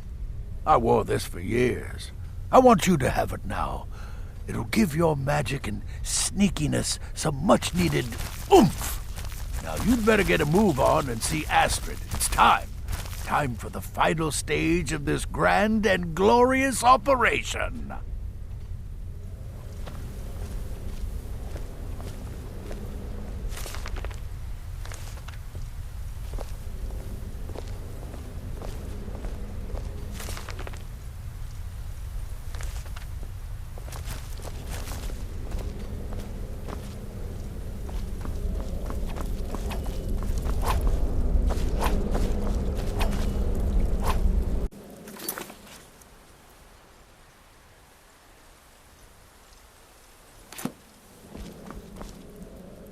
I wore this for years. I want you to have it now. It'll give your magic and sneakiness some much-needed oomph. Now you'd better get a move on and see Astrid. It's time. Time for the final stage of this grand and glorious operation.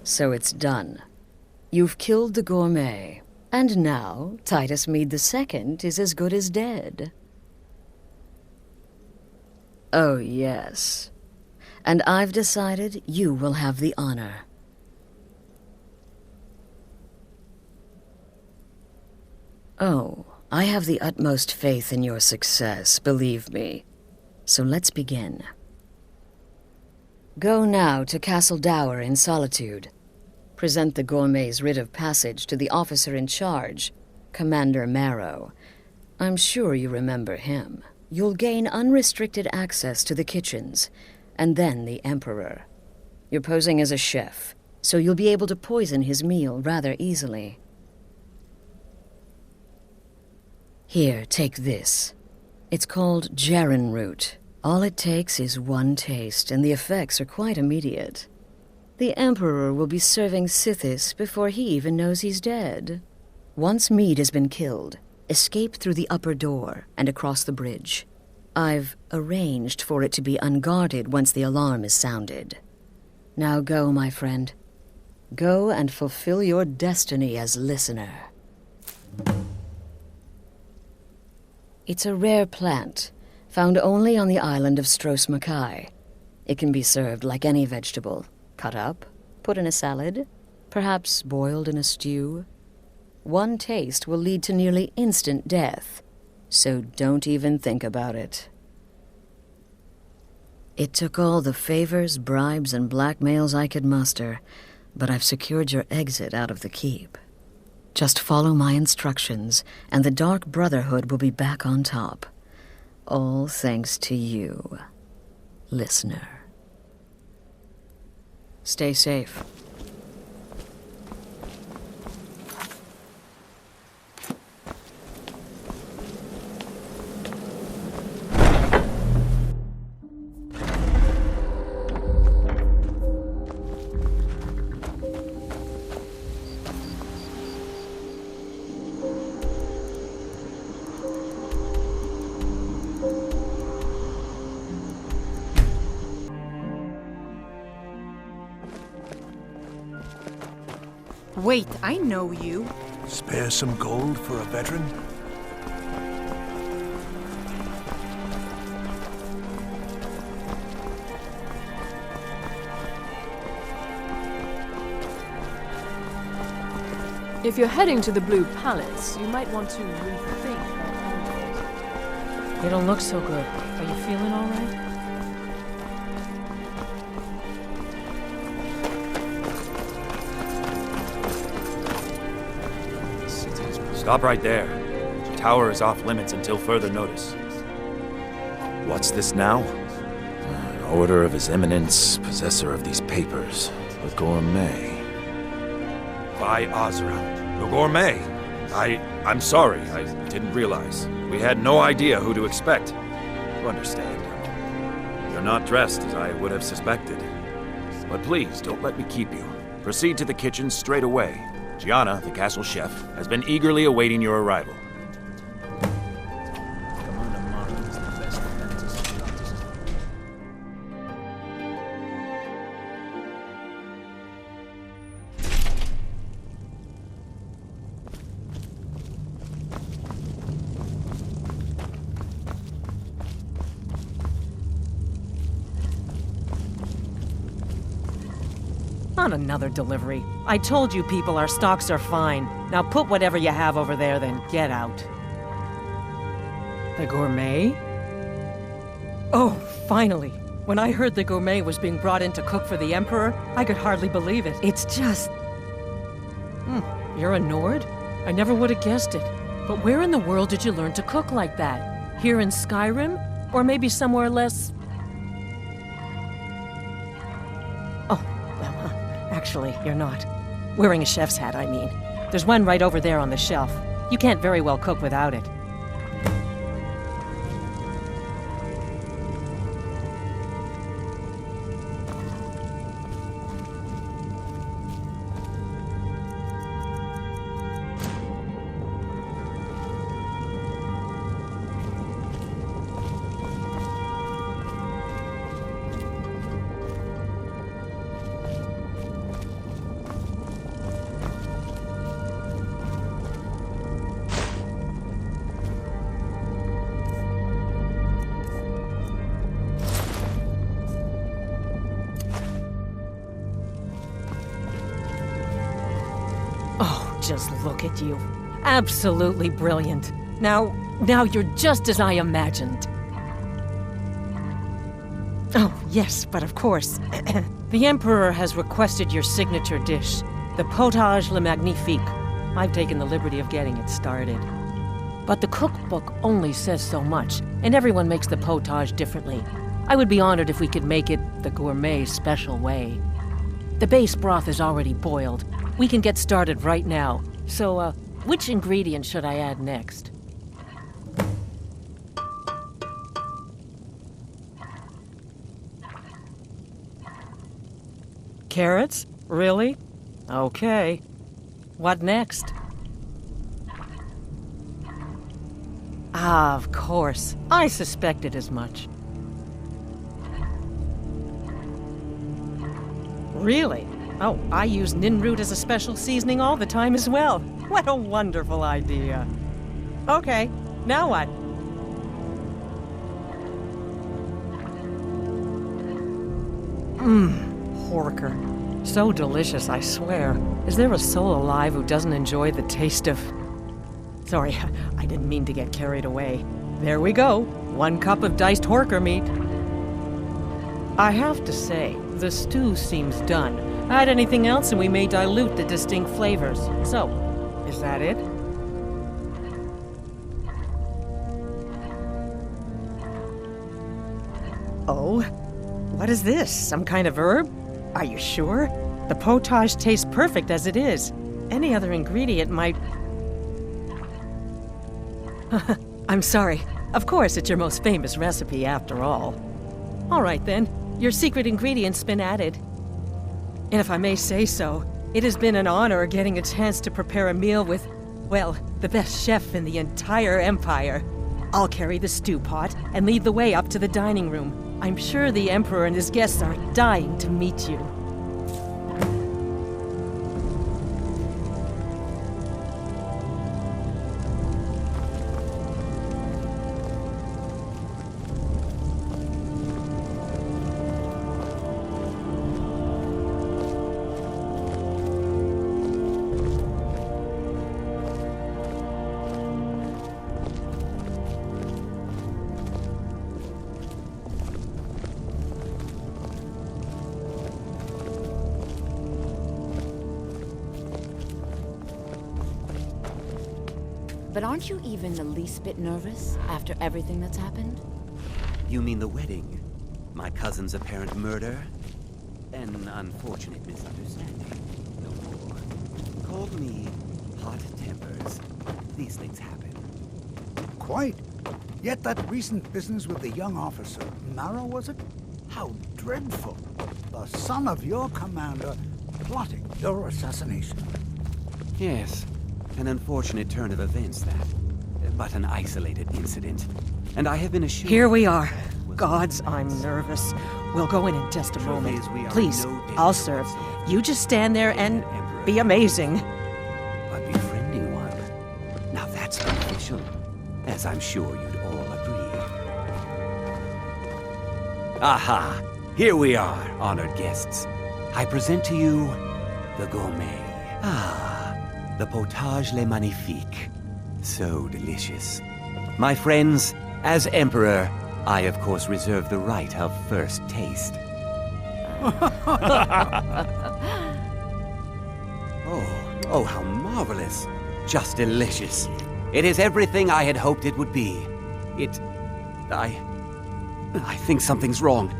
So it's done. You've killed the gourmet, and now Titus Mede II is as good as dead. Oh, yes. And I've decided you will have the honor. Oh, I have the utmost faith in your success, believe me. So let's begin. Go now to Castle Dower in Solitude. Present the gourmet's Writ of Passage to the officer in charge, Commander Maro. I'm sure you remember him. You'll gain unrestricted access to the kitchens, and then the Emperor. You're posing as a chef, so you'll be able to poison his meal rather easily. Here, take this. It's called Gerrin root. All it takes is one taste, and the effects are quite immediate. The Emperor will be serving Sithis before he even knows he's dead. Once Mead has been killed, escape through the upper door and across the bridge. I've arranged for it to be unguarded once the alarm is sounded. Now go, my friend. Go and fulfill your destiny as listener. It's a rare plant, found only on the island of Stros Mackay. It can be served like any vegetable, cut up, put in a salad, perhaps boiled in a stew. One taste will lead to nearly instant death, so don't even think about it. It took all the favors, bribes, and blackmails I could muster, but I've secured your exit out of the keep. Just follow my instructions, and the Dark Brotherhood will be back on top. All thanks to you, listener. Stay safe. Wait, I know you. Spare some gold for a veteran? If you're heading to the Blue Palace, you might want to rethink. You don't look so good. Are you feeling all right? Stop right there. The tower is off limits until further notice. What's this now? An order of His Eminence, possessor of these papers, the gourmet. By Azra. The gourmet. I'm sorry. I didn't realize. We had no idea who to expect. You understand. You're not dressed as I would have suspected. But please, don't let me keep you. Proceed to the kitchen straight away. Gianna, the castle chef, has been eagerly awaiting your arrival. Not another delivery. I told you people our stocks are fine. Now put whatever you have over there, then get out. The gourmet? Oh, finally. When I heard the gourmet was being brought in to cook for the Emperor, I could hardly believe it. It's just... You're a Nord? I never would have guessed it. But where in the world did you learn to cook like that? Here in Skyrim? Or maybe somewhere less... Actually, you're not. Wearing a chef's hat, I mean. There's one right over there on the shelf. You can't very well cook without it. Just look at you. Absolutely brilliant. Now you're just as I imagined. Oh, yes, but of course. The Emperor has requested your signature dish, the Potage le Magnifique. I've taken the liberty of getting it started. But the cookbook only says so much, and everyone makes the potage differently. I would be honored if we could make it the gourmet special way. The base broth is already boiled. We can get started right now. So, which ingredient should I add next? Carrots? Really? Okay. What next? Ah, of course. I suspected as much. Really? Oh, I use ninroot as a special seasoning all the time as well. What a wonderful idea. Okay, now what? Porker. So delicious, I swear. Is there a soul alive who doesn't enjoy the taste of... Sorry, I didn't mean to get carried away. There we go. 1 cup of diced horker meat. I have to say, the stew seems done. Add anything else and we may dilute the distinct flavors. So, is that it? Oh? What is this? Some kind of herb? Are you sure? The potage tastes perfect as it is. Any other ingredient might... I'm sorry. Of course, it's your most famous recipe after all. All right then, your secret ingredient's been added. And if I may say so, it has been an honor getting a chance to prepare a meal with, well, the best chef in the entire empire. I'll carry the stew pot and lead the way up to the dining room. I'm sure the Emperor and his guests are dying to meet you. But aren't you even the least bit nervous after everything that's happened? You mean the wedding? My cousin's apparent murder? An unfortunate misunderstanding. No more. Call me hot tempers. These things happen. Quite. Yet that recent business with the young officer, Maro, was it? How dreadful. The son of your commander plotting your assassination. Yes. An unfortunate turn of events, that. But an isolated incident. And I have been assured... Here we are. Gods, I'm nervous. We'll go in just a moment. Please, I'll serve. You just stand there and be amazing. But befriending one. Now that's beneficial. As I'm sure you'd all agree. Aha! Here we are, honored guests. I present to you the gourmet. The potage le magnifique. So delicious. My friends, as Emperor, I of course reserve the right of first taste. Oh, how marvelous. Just delicious. It is everything I had hoped it would be. I think something's wrong.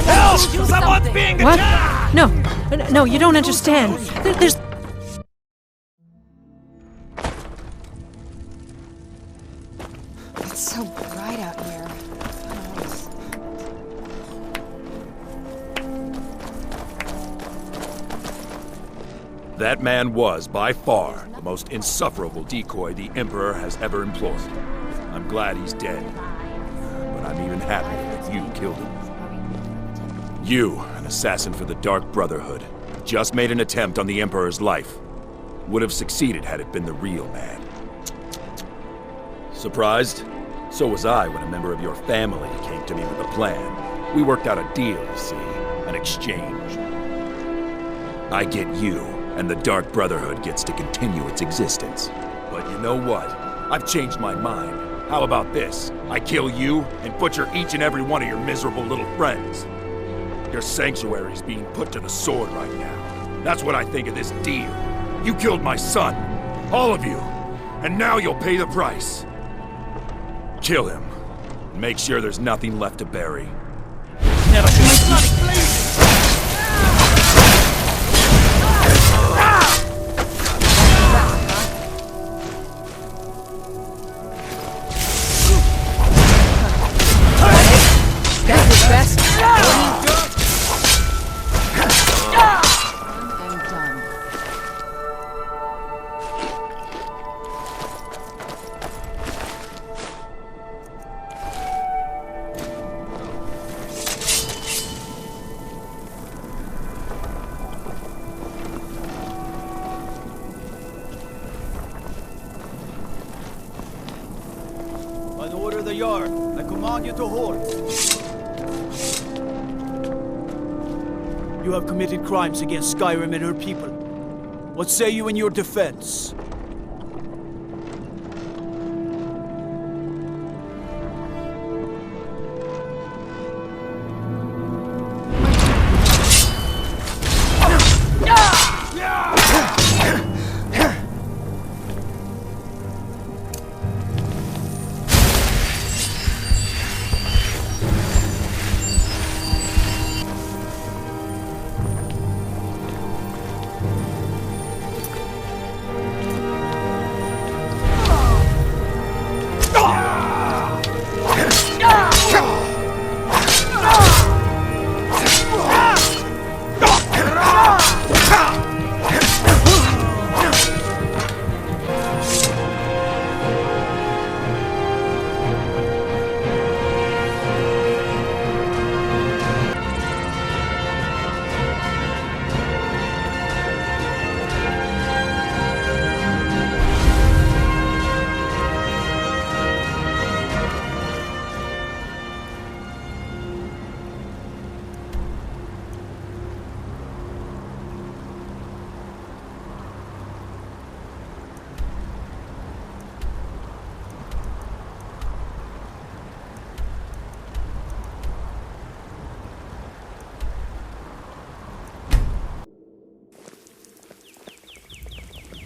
Help! Someone's being attacked! What? No, you don't understand. There's... It's so bright out here. That man was, by far, the most insufferable decoy the Emperor has ever employed. I'm glad he's dead. But I'm even happier that you killed him. You, an assassin for the Dark Brotherhood, just made an attempt on the Emperor's life. Would have succeeded had it been the real man. Surprised? So was I when a member of your family came to me with a plan. We worked out a deal, you see, an exchange. I get you, and the Dark Brotherhood gets to continue its existence. But you know what? I've changed my mind. How about this? I kill you and butcher each and every one of your miserable little friends. Your sanctuary's being put to the sword right now. That's what I think of this deal. You killed my son. All of you. And now you'll pay the price. Kill him. And make sure there's nothing left to bury. Never That was best. By the order of the Yard, I command you to halt. You have committed crimes against Skyrim and her people. What say you in your defense?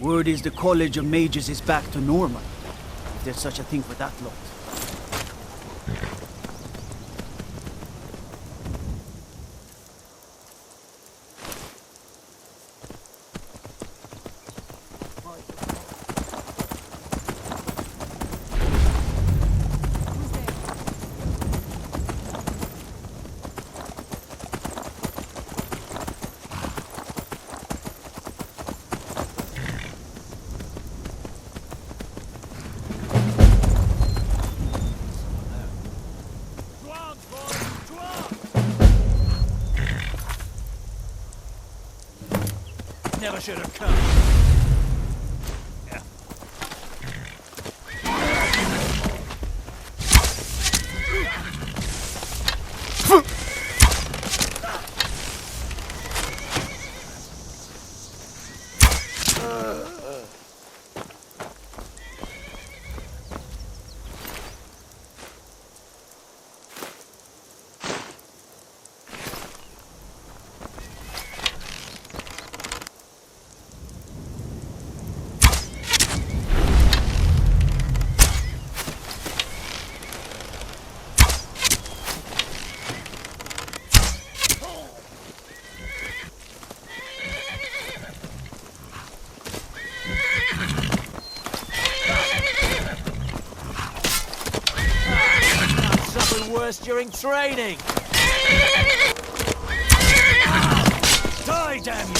Word is the College of Mages is back to normal. If there's such a thing for that lot. Never should have come. During training. Die, damn you!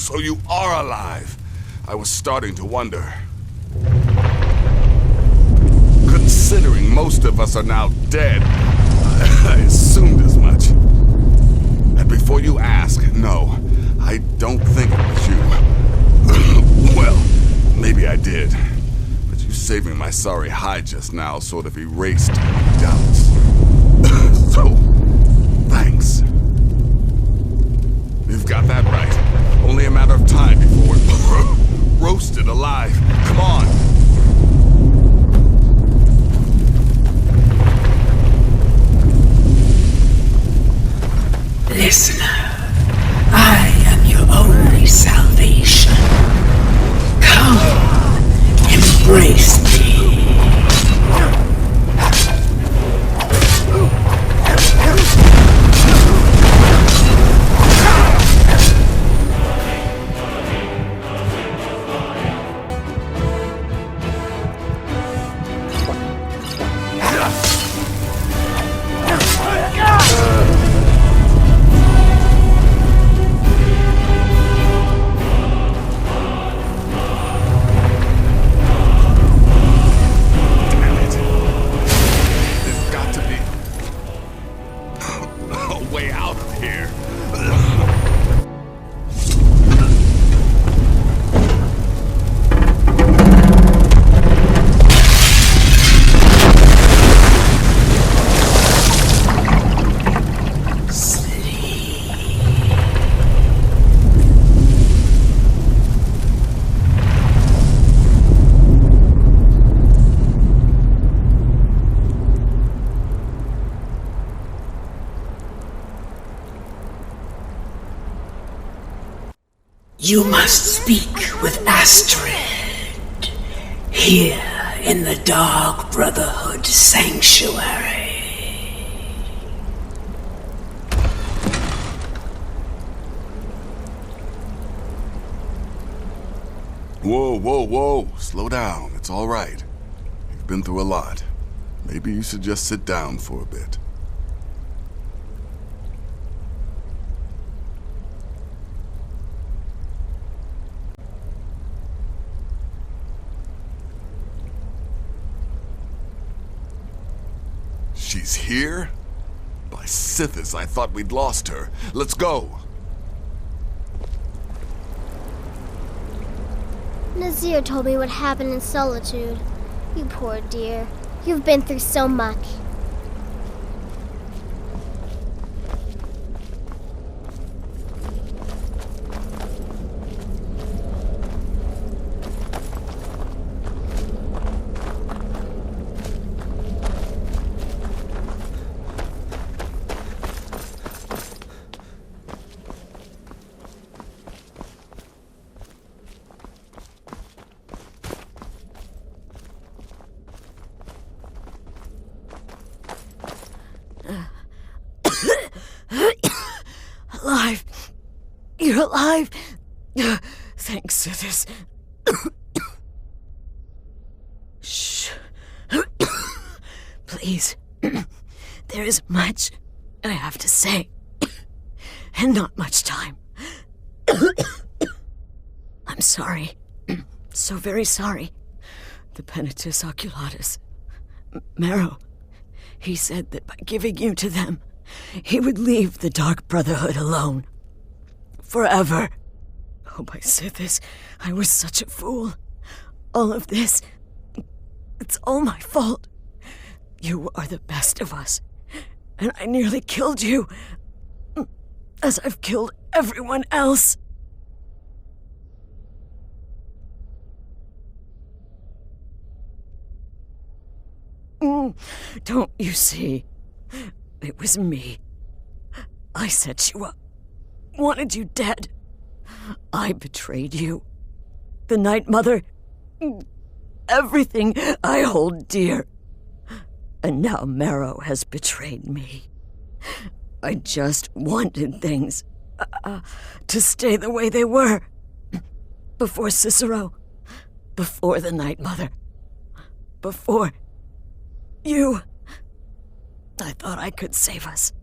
So you are alive. I was starting to wonder. Considering most of us are now dead, I assumed as much. And before you ask, no, I don't think it was you. Well, maybe I did. But you saving my sorry hide just now sort of erased any doubts. So, thanks. You've got that right. Only a matter of time before we're roasted alive. Come on. Listener, I am your only salvation. Come, embrace me. You must speak with Astrid, here in the Dark Brotherhood Sanctuary. Whoa, whoa, whoa. Slow down. It's all right. You've been through a lot. Maybe you should just sit down for a bit. She's here? By Sithis, I thought we'd lost her. Let's go. Nazir told me what happened in Solitude. You poor dear. You've been through so much. Alive. You're alive. Thanks to this. Shh. Please. There is much I have to say. And not much time. I'm sorry. So very sorry. The Penitus Oculatus. Maro. He said that by giving you to them, he would leave the Dark Brotherhood alone. Forever. Oh, my Sithis, I was such a fool. All of this, it's all my fault. You are the best of us, and I nearly killed you, as I've killed everyone else. Don't you see? It was me. I set you up. Wanted you dead. I betrayed you. The Night Mother. Everything I hold dear. And now Maro has betrayed me. I just wanted things to stay the way they were. Before Cicero. Before the Night Mother. Before you. I thought I could save us.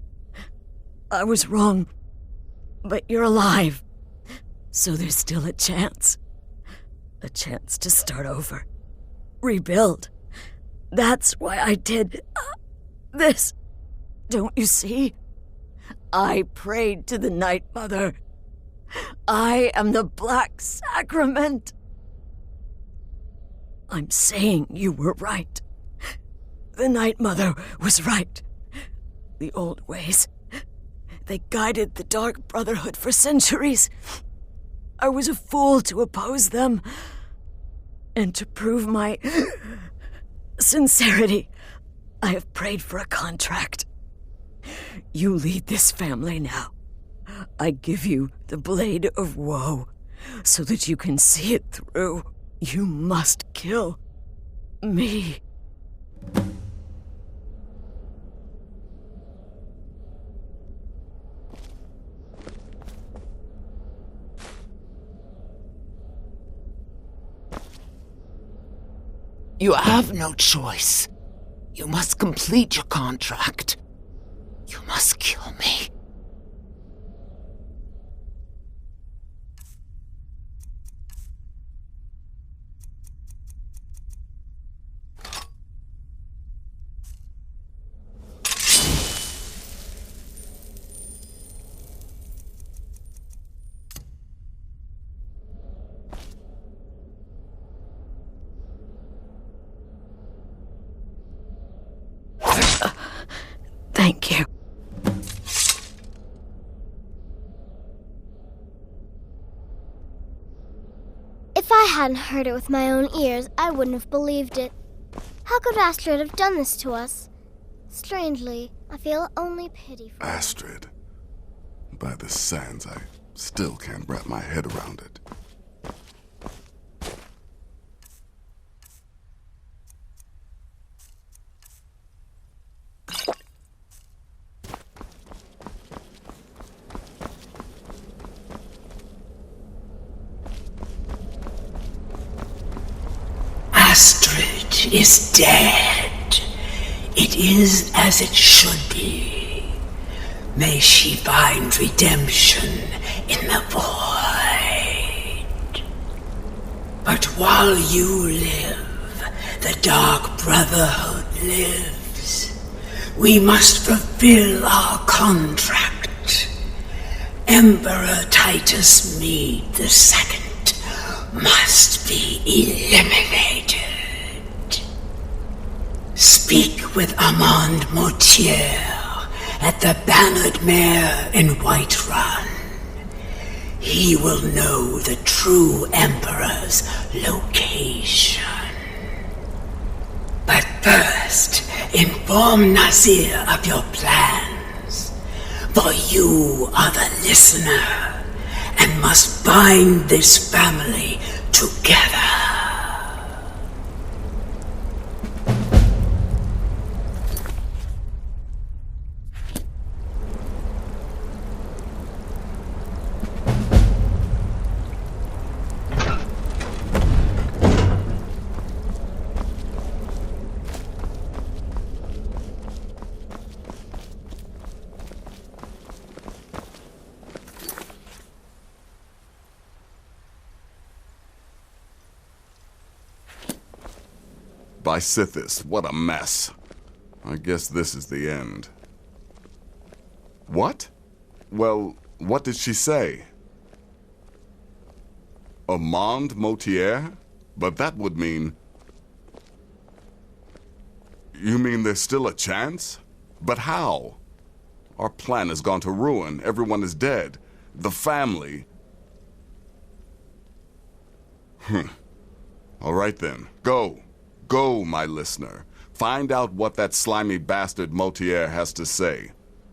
I was wrong. But you're alive. So there's still a chance. A chance to start over. Rebuild. That's why I did this. Don't you see? I prayed to the Night Mother. I am the Black Sacrament. I'm saying you were right. The Night Mother was right. The old ways, they guided the Dark Brotherhood for centuries. I was a fool to oppose them. And to prove my sincerity, I have prayed for a contract. You lead this family now. I give you the Blade of Woe, so that you can see it through. You must kill me. You have no choice. You must complete your contract. You must kill me. Thank you. If I hadn't heard it with my own ears, I wouldn't have believed it. How could Astrid have done this to us? Strangely, I feel only pity for her. Astrid. By the sands, I still can't wrap my head around it. Astrid is dead. It is as it should be. May she find redemption in the void. But while you live, the Dark Brotherhood lives. We must fulfill our contract. Emperor Titus Mede II must be eliminated. Speak with Armand Mortier at the Bannered Mare in Whiterun. He will know the true Emperor's location. But first, inform Nazir of your plans, for you are the listener and must bind this family together. By Sithis, what a mess. I guess this is the end. What? Well, what did she say? Armand Mortier? But that would mean... You mean there's still a chance? But how? Our plan has gone to ruin. Everyone is dead. The family... All right then, go. Go, my listener. Find out what that slimy bastard Mortier has to say.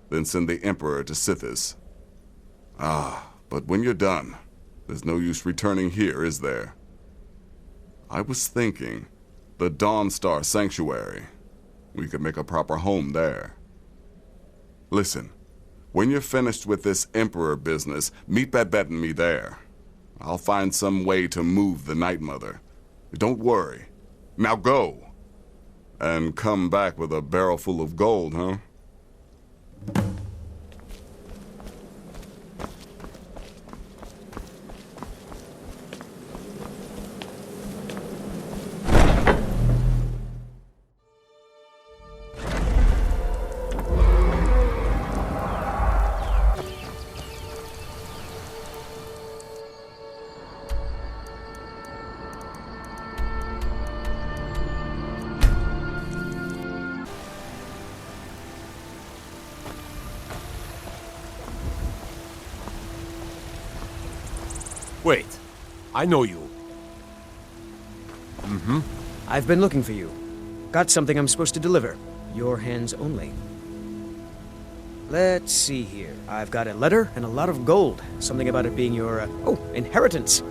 Then send the Emperor to Sithis. But when you're done, there's no use returning here, is there? I was thinking, the Dawnstar Sanctuary. We could make a proper home there. Listen, when you're finished with this Emperor business, meet Babette and me there. I'll find some way to move the Night Mother. Don't worry. Now go. And come back with a barrel full of gold, huh? Wait, I know you. Mm-hmm. I've been looking for you. Got something I'm supposed to deliver. Your hands only. Let's see here. I've got a letter and a lot of gold. Something about it being your, inheritance.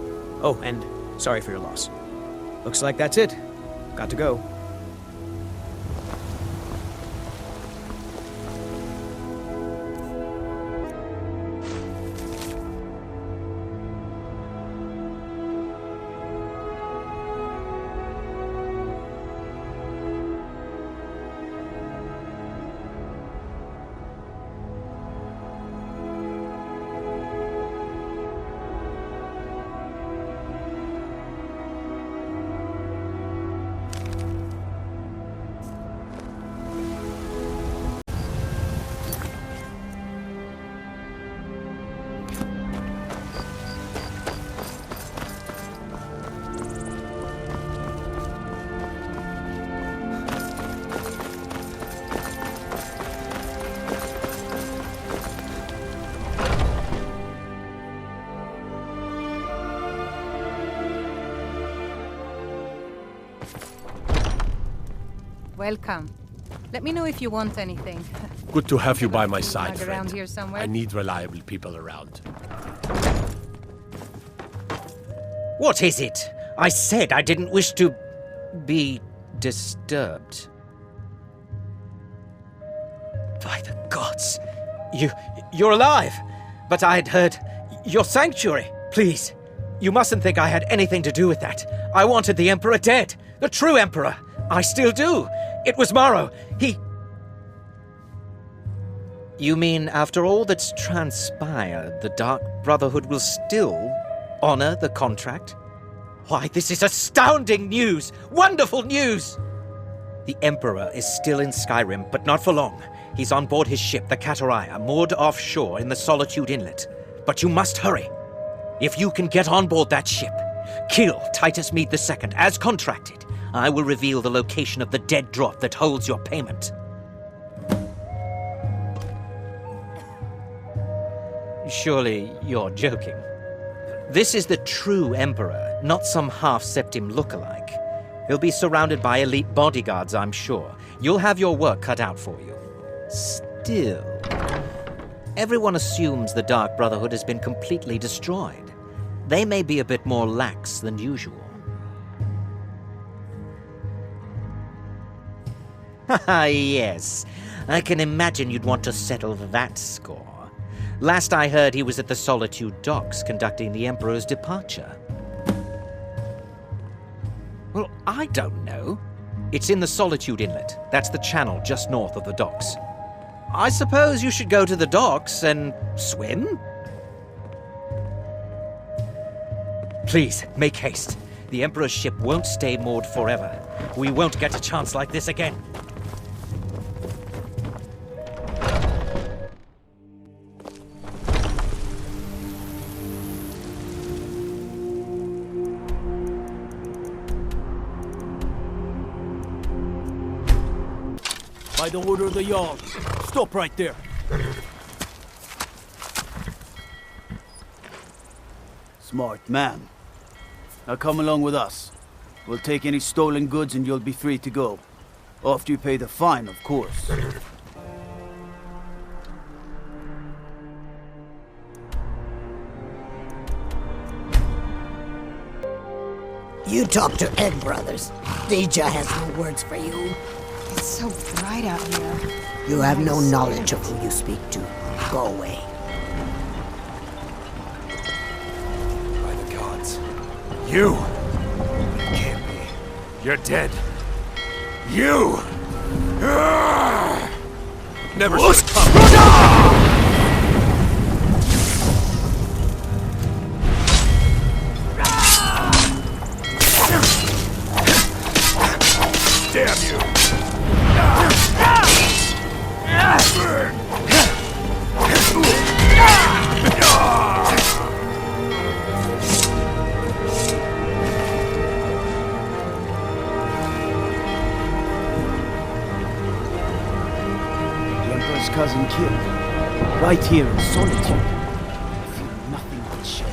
Oh, and sorry for your loss. Looks like that's it. Got to go. Welcome. Let me know if you want anything. Good to have you by my side, Hug around friend. here somewhere. I need reliable people around. What is it? I said I didn't wish to be disturbed. By the gods! You're alive! But I'd heard your sanctuary. Please, you mustn't think I had anything to do with that. I wanted the Emperor dead. The true Emperor. I still do. It was Maro. You mean after all that's transpired, the Dark Brotherhood will still honor the contract? Why, this is astounding news! Wonderful news! The Emperor is still in Skyrim, but not for long. He's on board his ship, the Kataraya, moored offshore in the Solitude Inlet. But you must hurry. If you can get on board that ship, kill Titus Mede II, as contracted, I will reveal the location of the dead drop that holds your payment. Surely you're joking. This is the true Emperor, not some half-septim lookalike. He'll be surrounded by elite bodyguards, I'm sure. You'll have your work cut out for you. Still, everyone assumes the Dark Brotherhood has been completely destroyed. They may be a bit more lax than usual. Haha, yes. I can imagine you'd want to settle that score. Last I heard, he was at the Solitude docks conducting the Emperor's departure. Well, I don't know. It's in the Solitude Inlet. That's the channel just north of the docks. I suppose you should go to the docks and swim? Please, make haste. The Emperor's ship won't stay moored forever. We won't get a chance like this again. By the order of the Jarl. Stop right there. Smart man. Now come along with us. We'll take any stolen goods and you'll be free to go. After you pay the fine, of course. You talk to Egg Brothers. Deja has no words for you. It's so bright out here. You have no knowledge of who you speak to. Go away. By the gods. You! It can't be. You're dead. You! Never should come. Damn you! The Emperor's cousin killed. Right here in Solitude. I feel nothing but shame.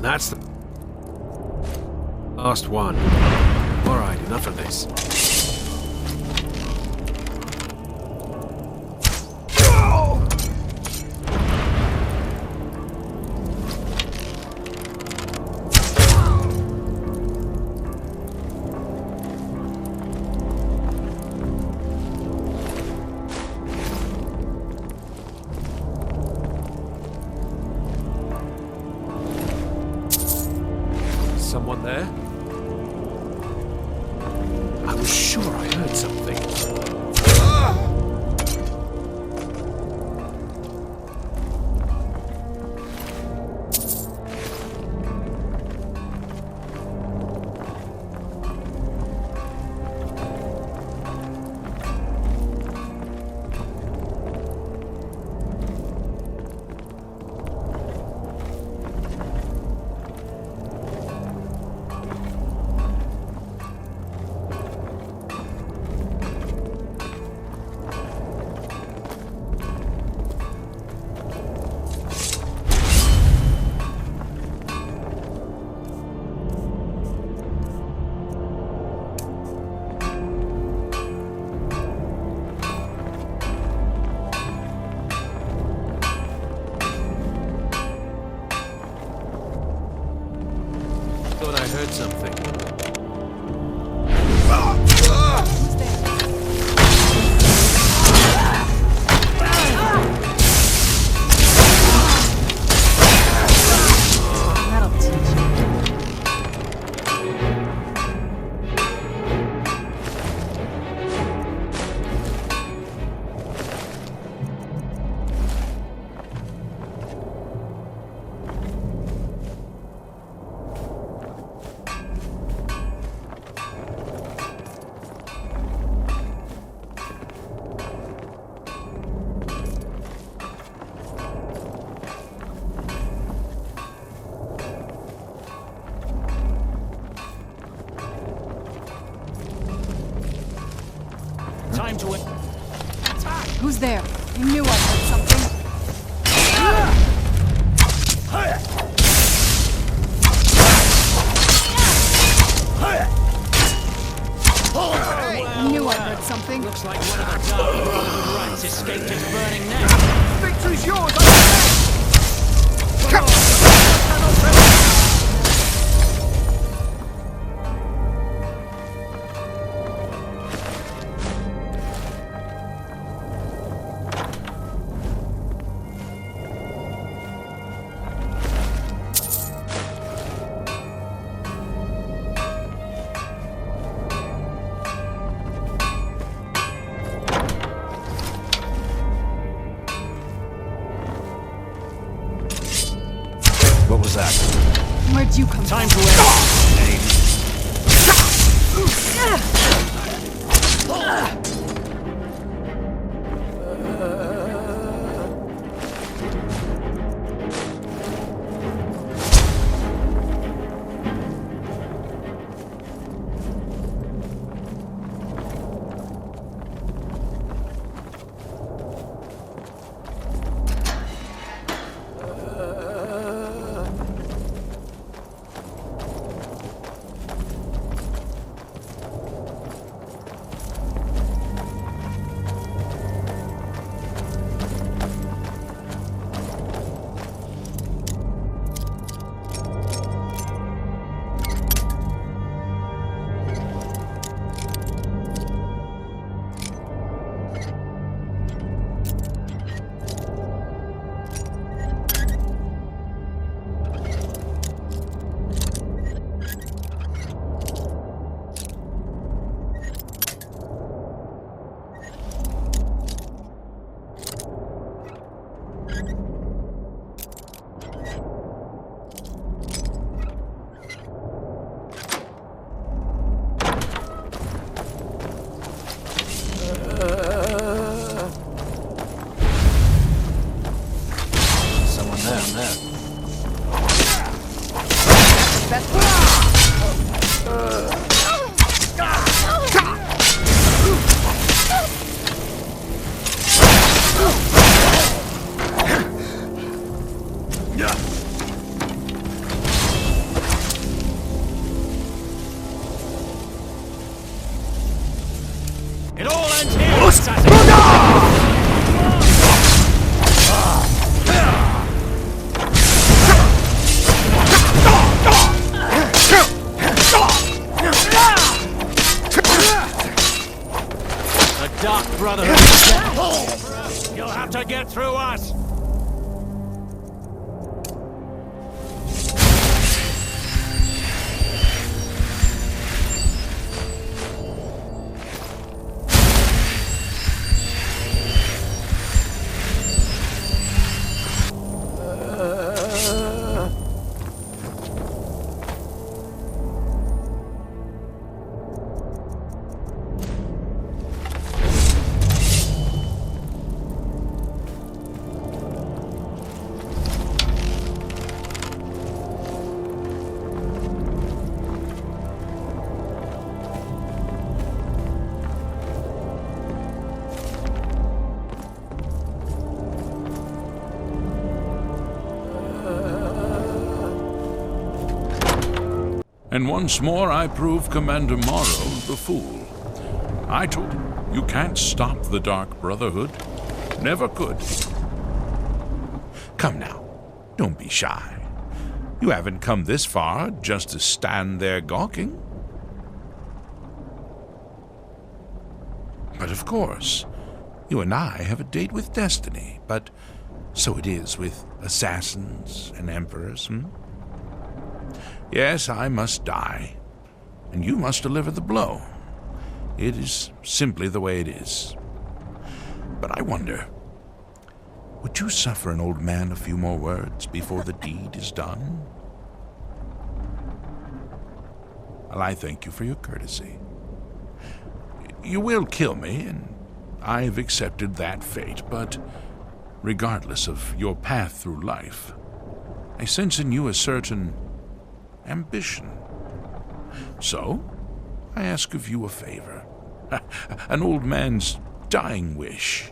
That's the last one. Alright, enough of this. Someone there? I was sure I heard something. Thought I heard something. That'll teach you. Time to attack! Who's there? I knew I heard something. I knew I heard something. Looks like one of the Dark Brotherhood rats escaped his burning neck. Victory's yours! What was that? Where'd you come Time from? to end. You'll have to get through us! And once more I prove Commander Maro the fool. I told him, you can't stop the Dark Brotherhood. Never could. Come now, don't be shy. You haven't come this far just to stand there gawking. But of course, you and I have a date with destiny, but so it is with assassins and emperors, Yes, I must die, and you must deliver the blow. It is simply the way it is. But I wonder, would you suffer an old man a few more words before the deed is done? Well, I thank you for your courtesy. You will kill me, and I have accepted that fate, but regardless of your path through life, I sense in you a certain ambition. So, I ask of you a favor. An old man's dying wish.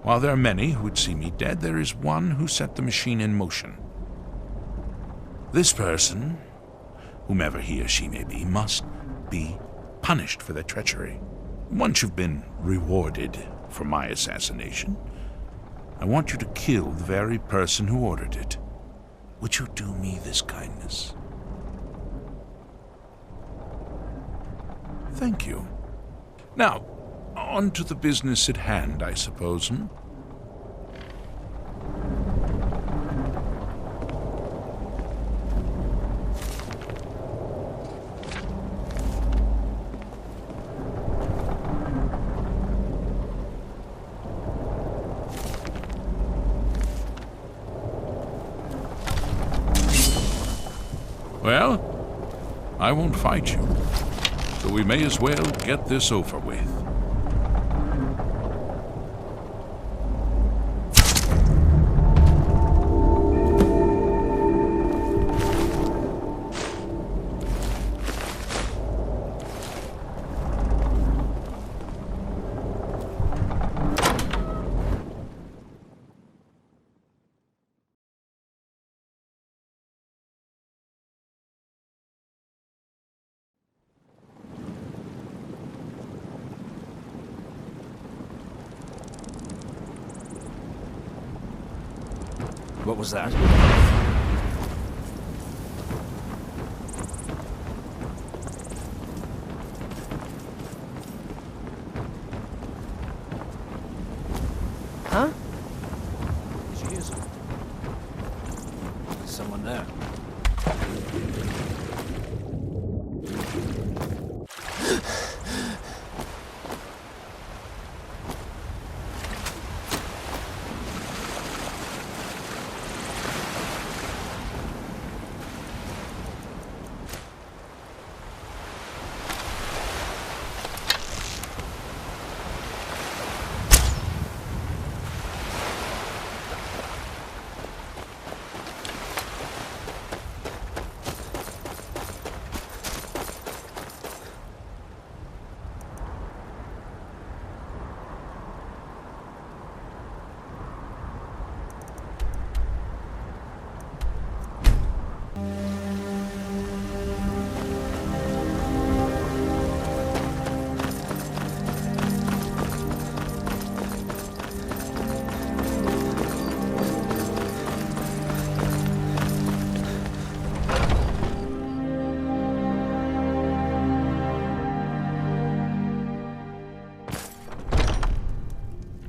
While there are many who would see me dead, there is one who set the machine in motion. This person, whomever he or she may be, must be punished for their treachery. Once you've been rewarded for my assassination, I want you to kill the very person who ordered it. Would you do me this kindness? Thank you. Now, on to the business at hand, I suppose, Well, I won't fight you, so we may as well get this over with. What was that? Huh? She is. There's someone there.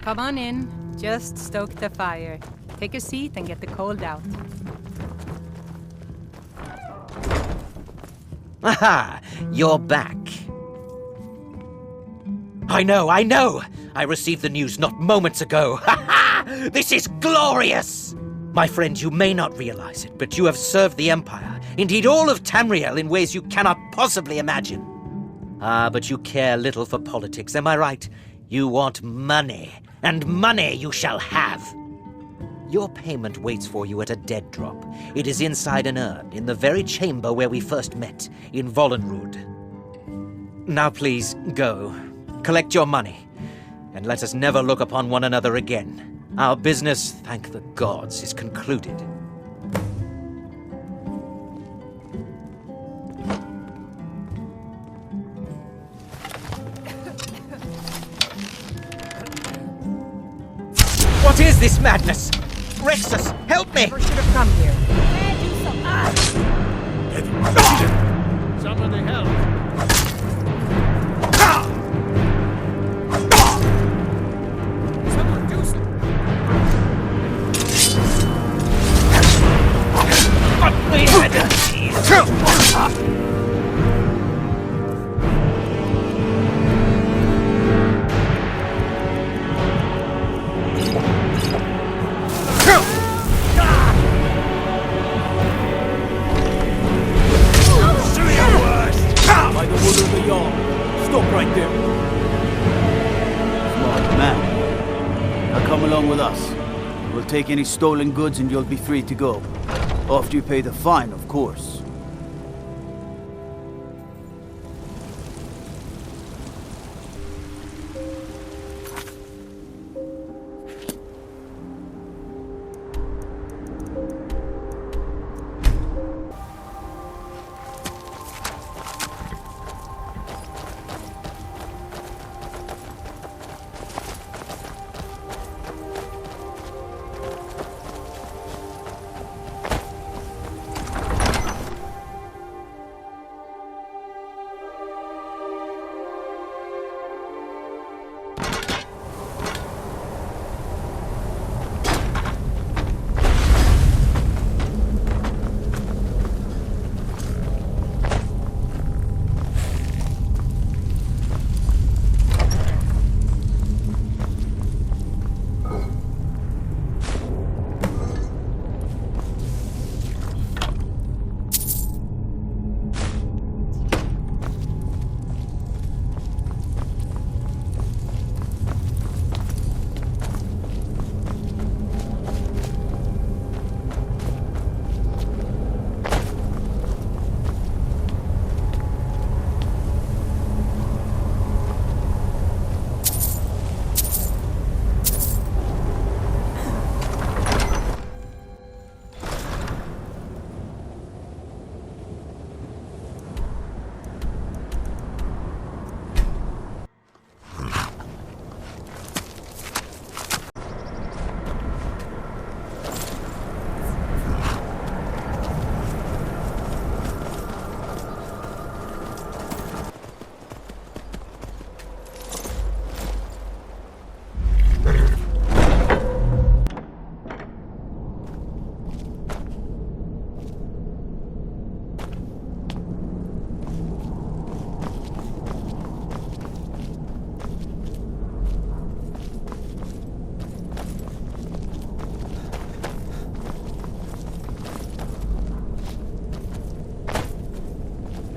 Come on in. Just stoke the fire. Take a seat and get the cold out. Aha! You're back. I know! I received the news not moments ago. Ha ha! This is glorious! My friend, you may not realize it, but you have served the Empire, indeed all of Tamriel, in ways you cannot possibly imagine. Ah, but you care little for politics, am I right? You want money, and money you shall have. Your payment waits for you at a dead drop. It is inside an urn, in the very chamber where we first met, in Vollenrud. Now please, go. Collect your money, and let us never look upon one another again. Our business, thank the gods, is concluded. What is this madness? Rexus, help me! Never should have come here. Somebody help! Someone do something! Stop right there. Smart man. Now come along with us. We'll take any stolen goods and you'll be free to go. After you pay the fine, of course.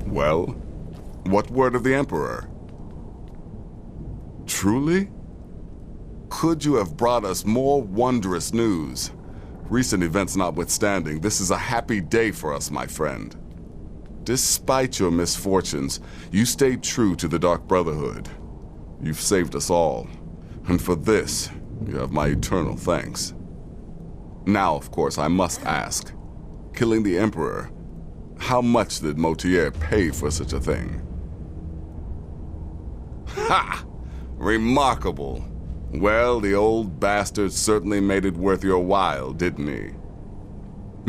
Well, what word of the Emperor? Truly? Could you have brought us more wondrous news? Recent events notwithstanding, this is a happy day for us, my friend. Despite your misfortunes, you stayed true to the Dark Brotherhood. You've saved us all, and for this, you have my eternal thanks. Now, of course, I must ask, killing the Emperor, how much did Motier pay for such a thing? Ha! Remarkable. Well, the old bastard certainly made it worth your while, didn't he?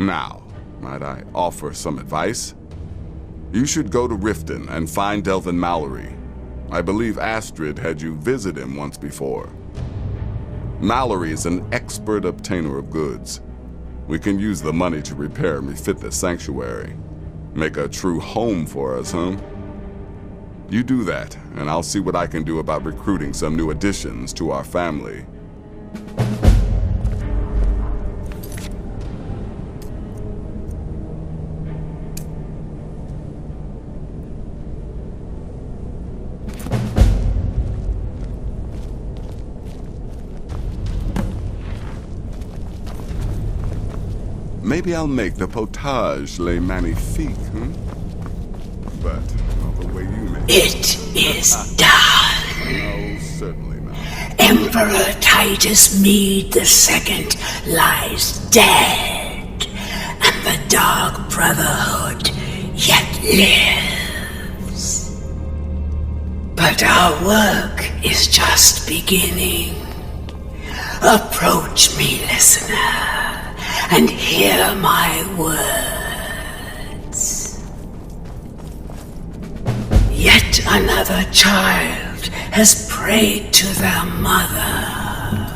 Now, might I offer some advice? You should go to Riften and find Delvin Mallory. I believe Astrid had you visit him once before. Mallory is an expert obtainer of goods. We can use the money to repair and refit the sanctuary. Make a true home for us, huh? You do that, and I'll see what I can do about recruiting some new additions to our family. Maybe I'll make the potage le magnifique, But not the way you make it. It is done. No, certainly not. Emperor Titus Mede II lies dead, and the Dark Brotherhood yet lives. But our work is just beginning. Approach me, listener, and hear my words. Yet another child has prayed to their mother.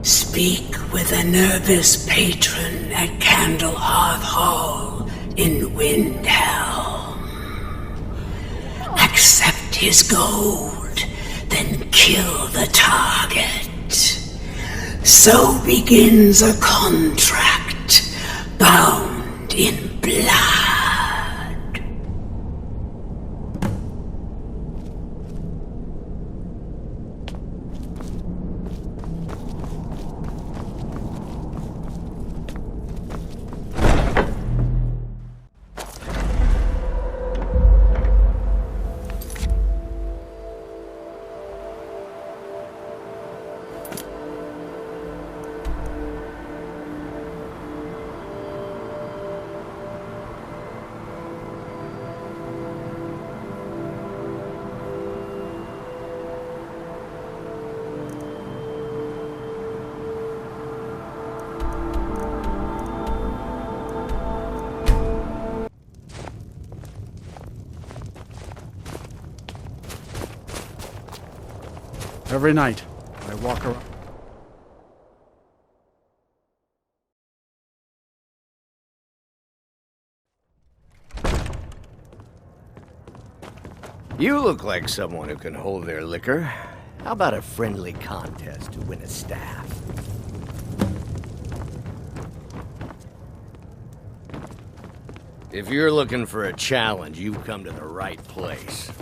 Speak with Enerbus patron at Candlehearth Hall in Windhelm. Accept his gold, then kill the target. So begins a contract bound in blood. Every night, I walk around. You look like someone who can hold their liquor. How about a friendly contest to win a staff? If you're looking for a challenge, you've come to the right place.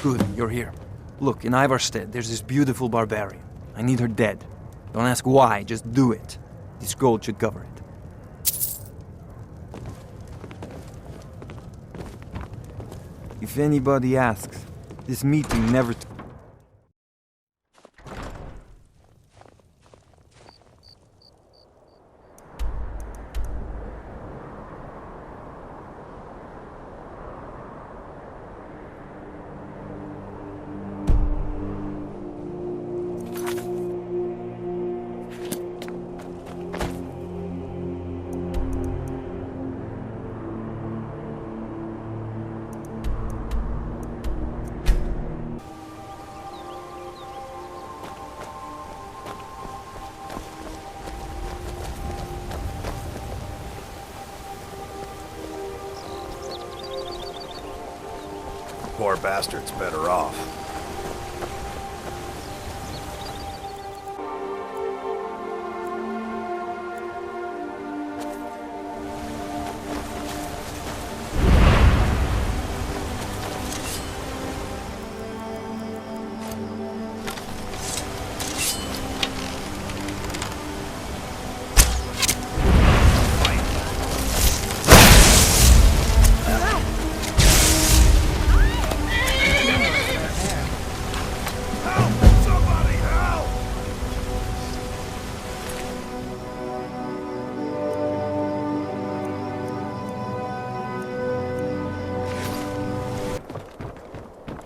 Good, you're here. Look, in Ivarstead, there's this beautiful barbarian. I need her dead. Don't ask why, just do it. This gold should cover it. If anybody asks, this meeting never... Poor bastard's better off.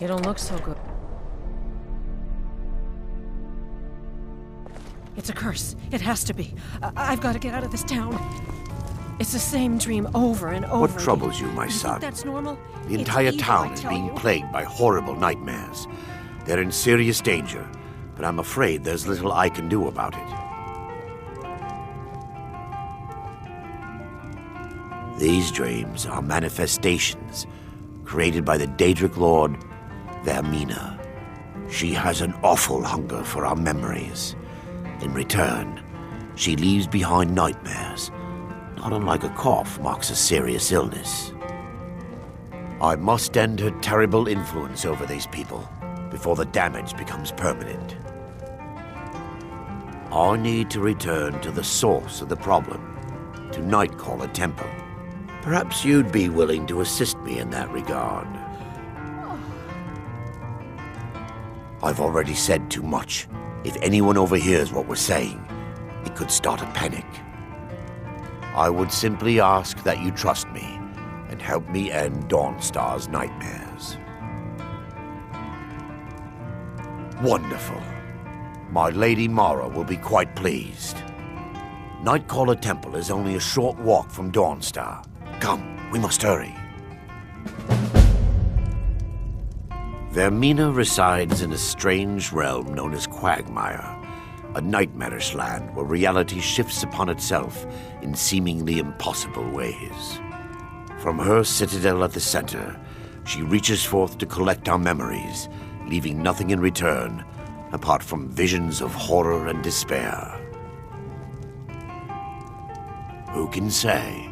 You don't look so good. It's a curse. It has to be. I've got to get out of this town. It's the same dream over and over. What troubles you, my You son? think that's normal? The It's entire evil, town I is tell being you. plagued by horrible nightmares. They're in serious danger, but I'm afraid there's little I can do about it. These dreams are manifestations created by the Daedric Lord, Vermina. She has an awful hunger for our memories. In return, she leaves behind nightmares, not unlike a cough marks a serious illness. I must end her terrible influence over these people before the damage becomes permanent. I need to return to the source of the problem, to Nightcaller Temple. Perhaps you'd be willing to assist me in that regard. I've already said too much. If anyone overhears what we're saying, it could start a panic. I would simply ask that you trust me and help me end Dawnstar's nightmares. Wonderful. My Lady Maro will be quite pleased. Nightcaller Temple is only a short walk from Dawnstar. Come, we must hurry. Vermina resides in a strange realm known as Quagmire, a nightmarish land where reality shifts upon itself in seemingly impossible ways. From her citadel at the center, she reaches forth to collect our memories, leaving nothing in return apart from visions of horror and despair. Who can say?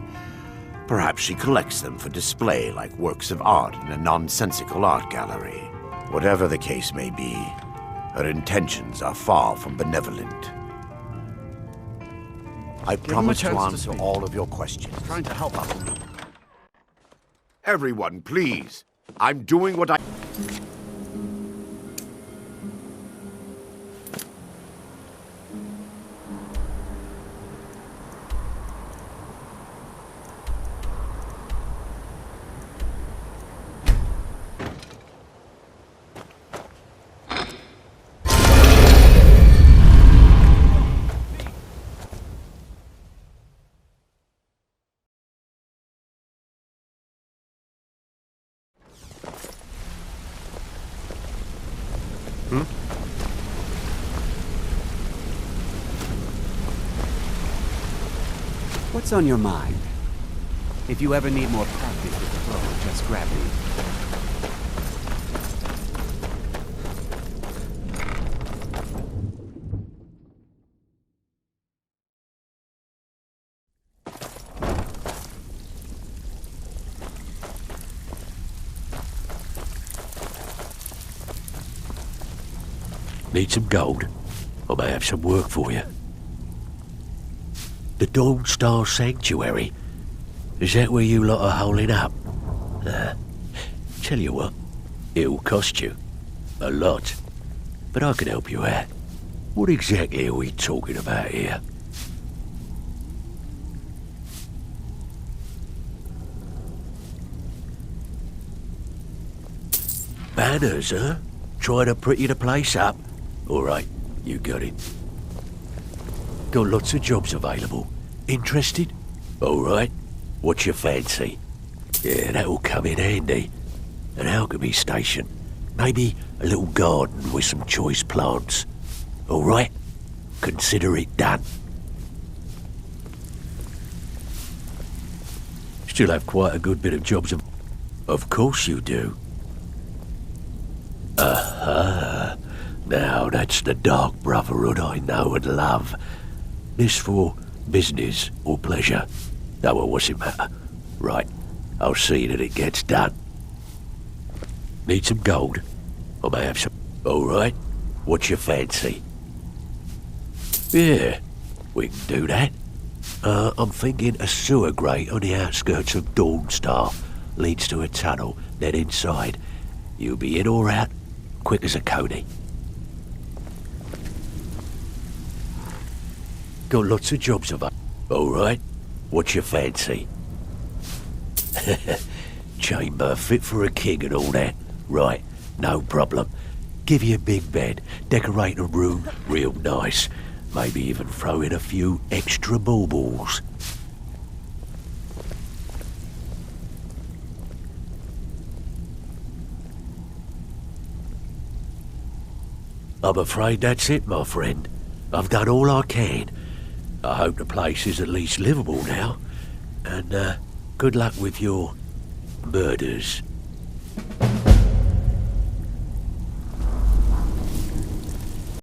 Perhaps she collects them for display like works of art in a nonsensical art gallery. Whatever the case may be, her intentions are far from benevolent. I promise to answer all of your questions. Trying to help out. Everyone, please. I'm doing what I... What's on your mind? If you ever need more practice with the bow, just grab me. Need some gold? I may have some work for you. The Dawnstar Sanctuary? Is that where you lot are holding up? Tell you what, it'll cost you. A lot. But I can help you out. What exactly are we talking about here? Banners, huh? Trying to pretty the place up? Alright, you got it. Got lots of jobs available. Interested? Alright. What's your fancy? Yeah, that'll come in handy. An alchemy station. Maybe a little garden with some choice plants. Alright? Consider it done. Still have quite a good bit of jobs of... Of course you do. Aha. Now that's the Dark Brotherhood I know and love. This for business or pleasure? No, well, what's it matter? Right, I'll see that it gets done. Need some gold? I may have some... Alright, what's your fancy? Yeah, we can do that. I'm thinking a sewer grate on the outskirts of Dawnstar leads to a tunnel, then inside. You'll be in or out, quick as a coney. Got lots of jobs available. Alright, what's your fancy? Chamber fit for a king and all that. Right, no problem. Give you a big bed, decorate a room real nice. Maybe even throw in a few extra baubles. I'm afraid that's it, my friend. I've done all I can. I hope the place is at least livable now. And, good luck with your murders.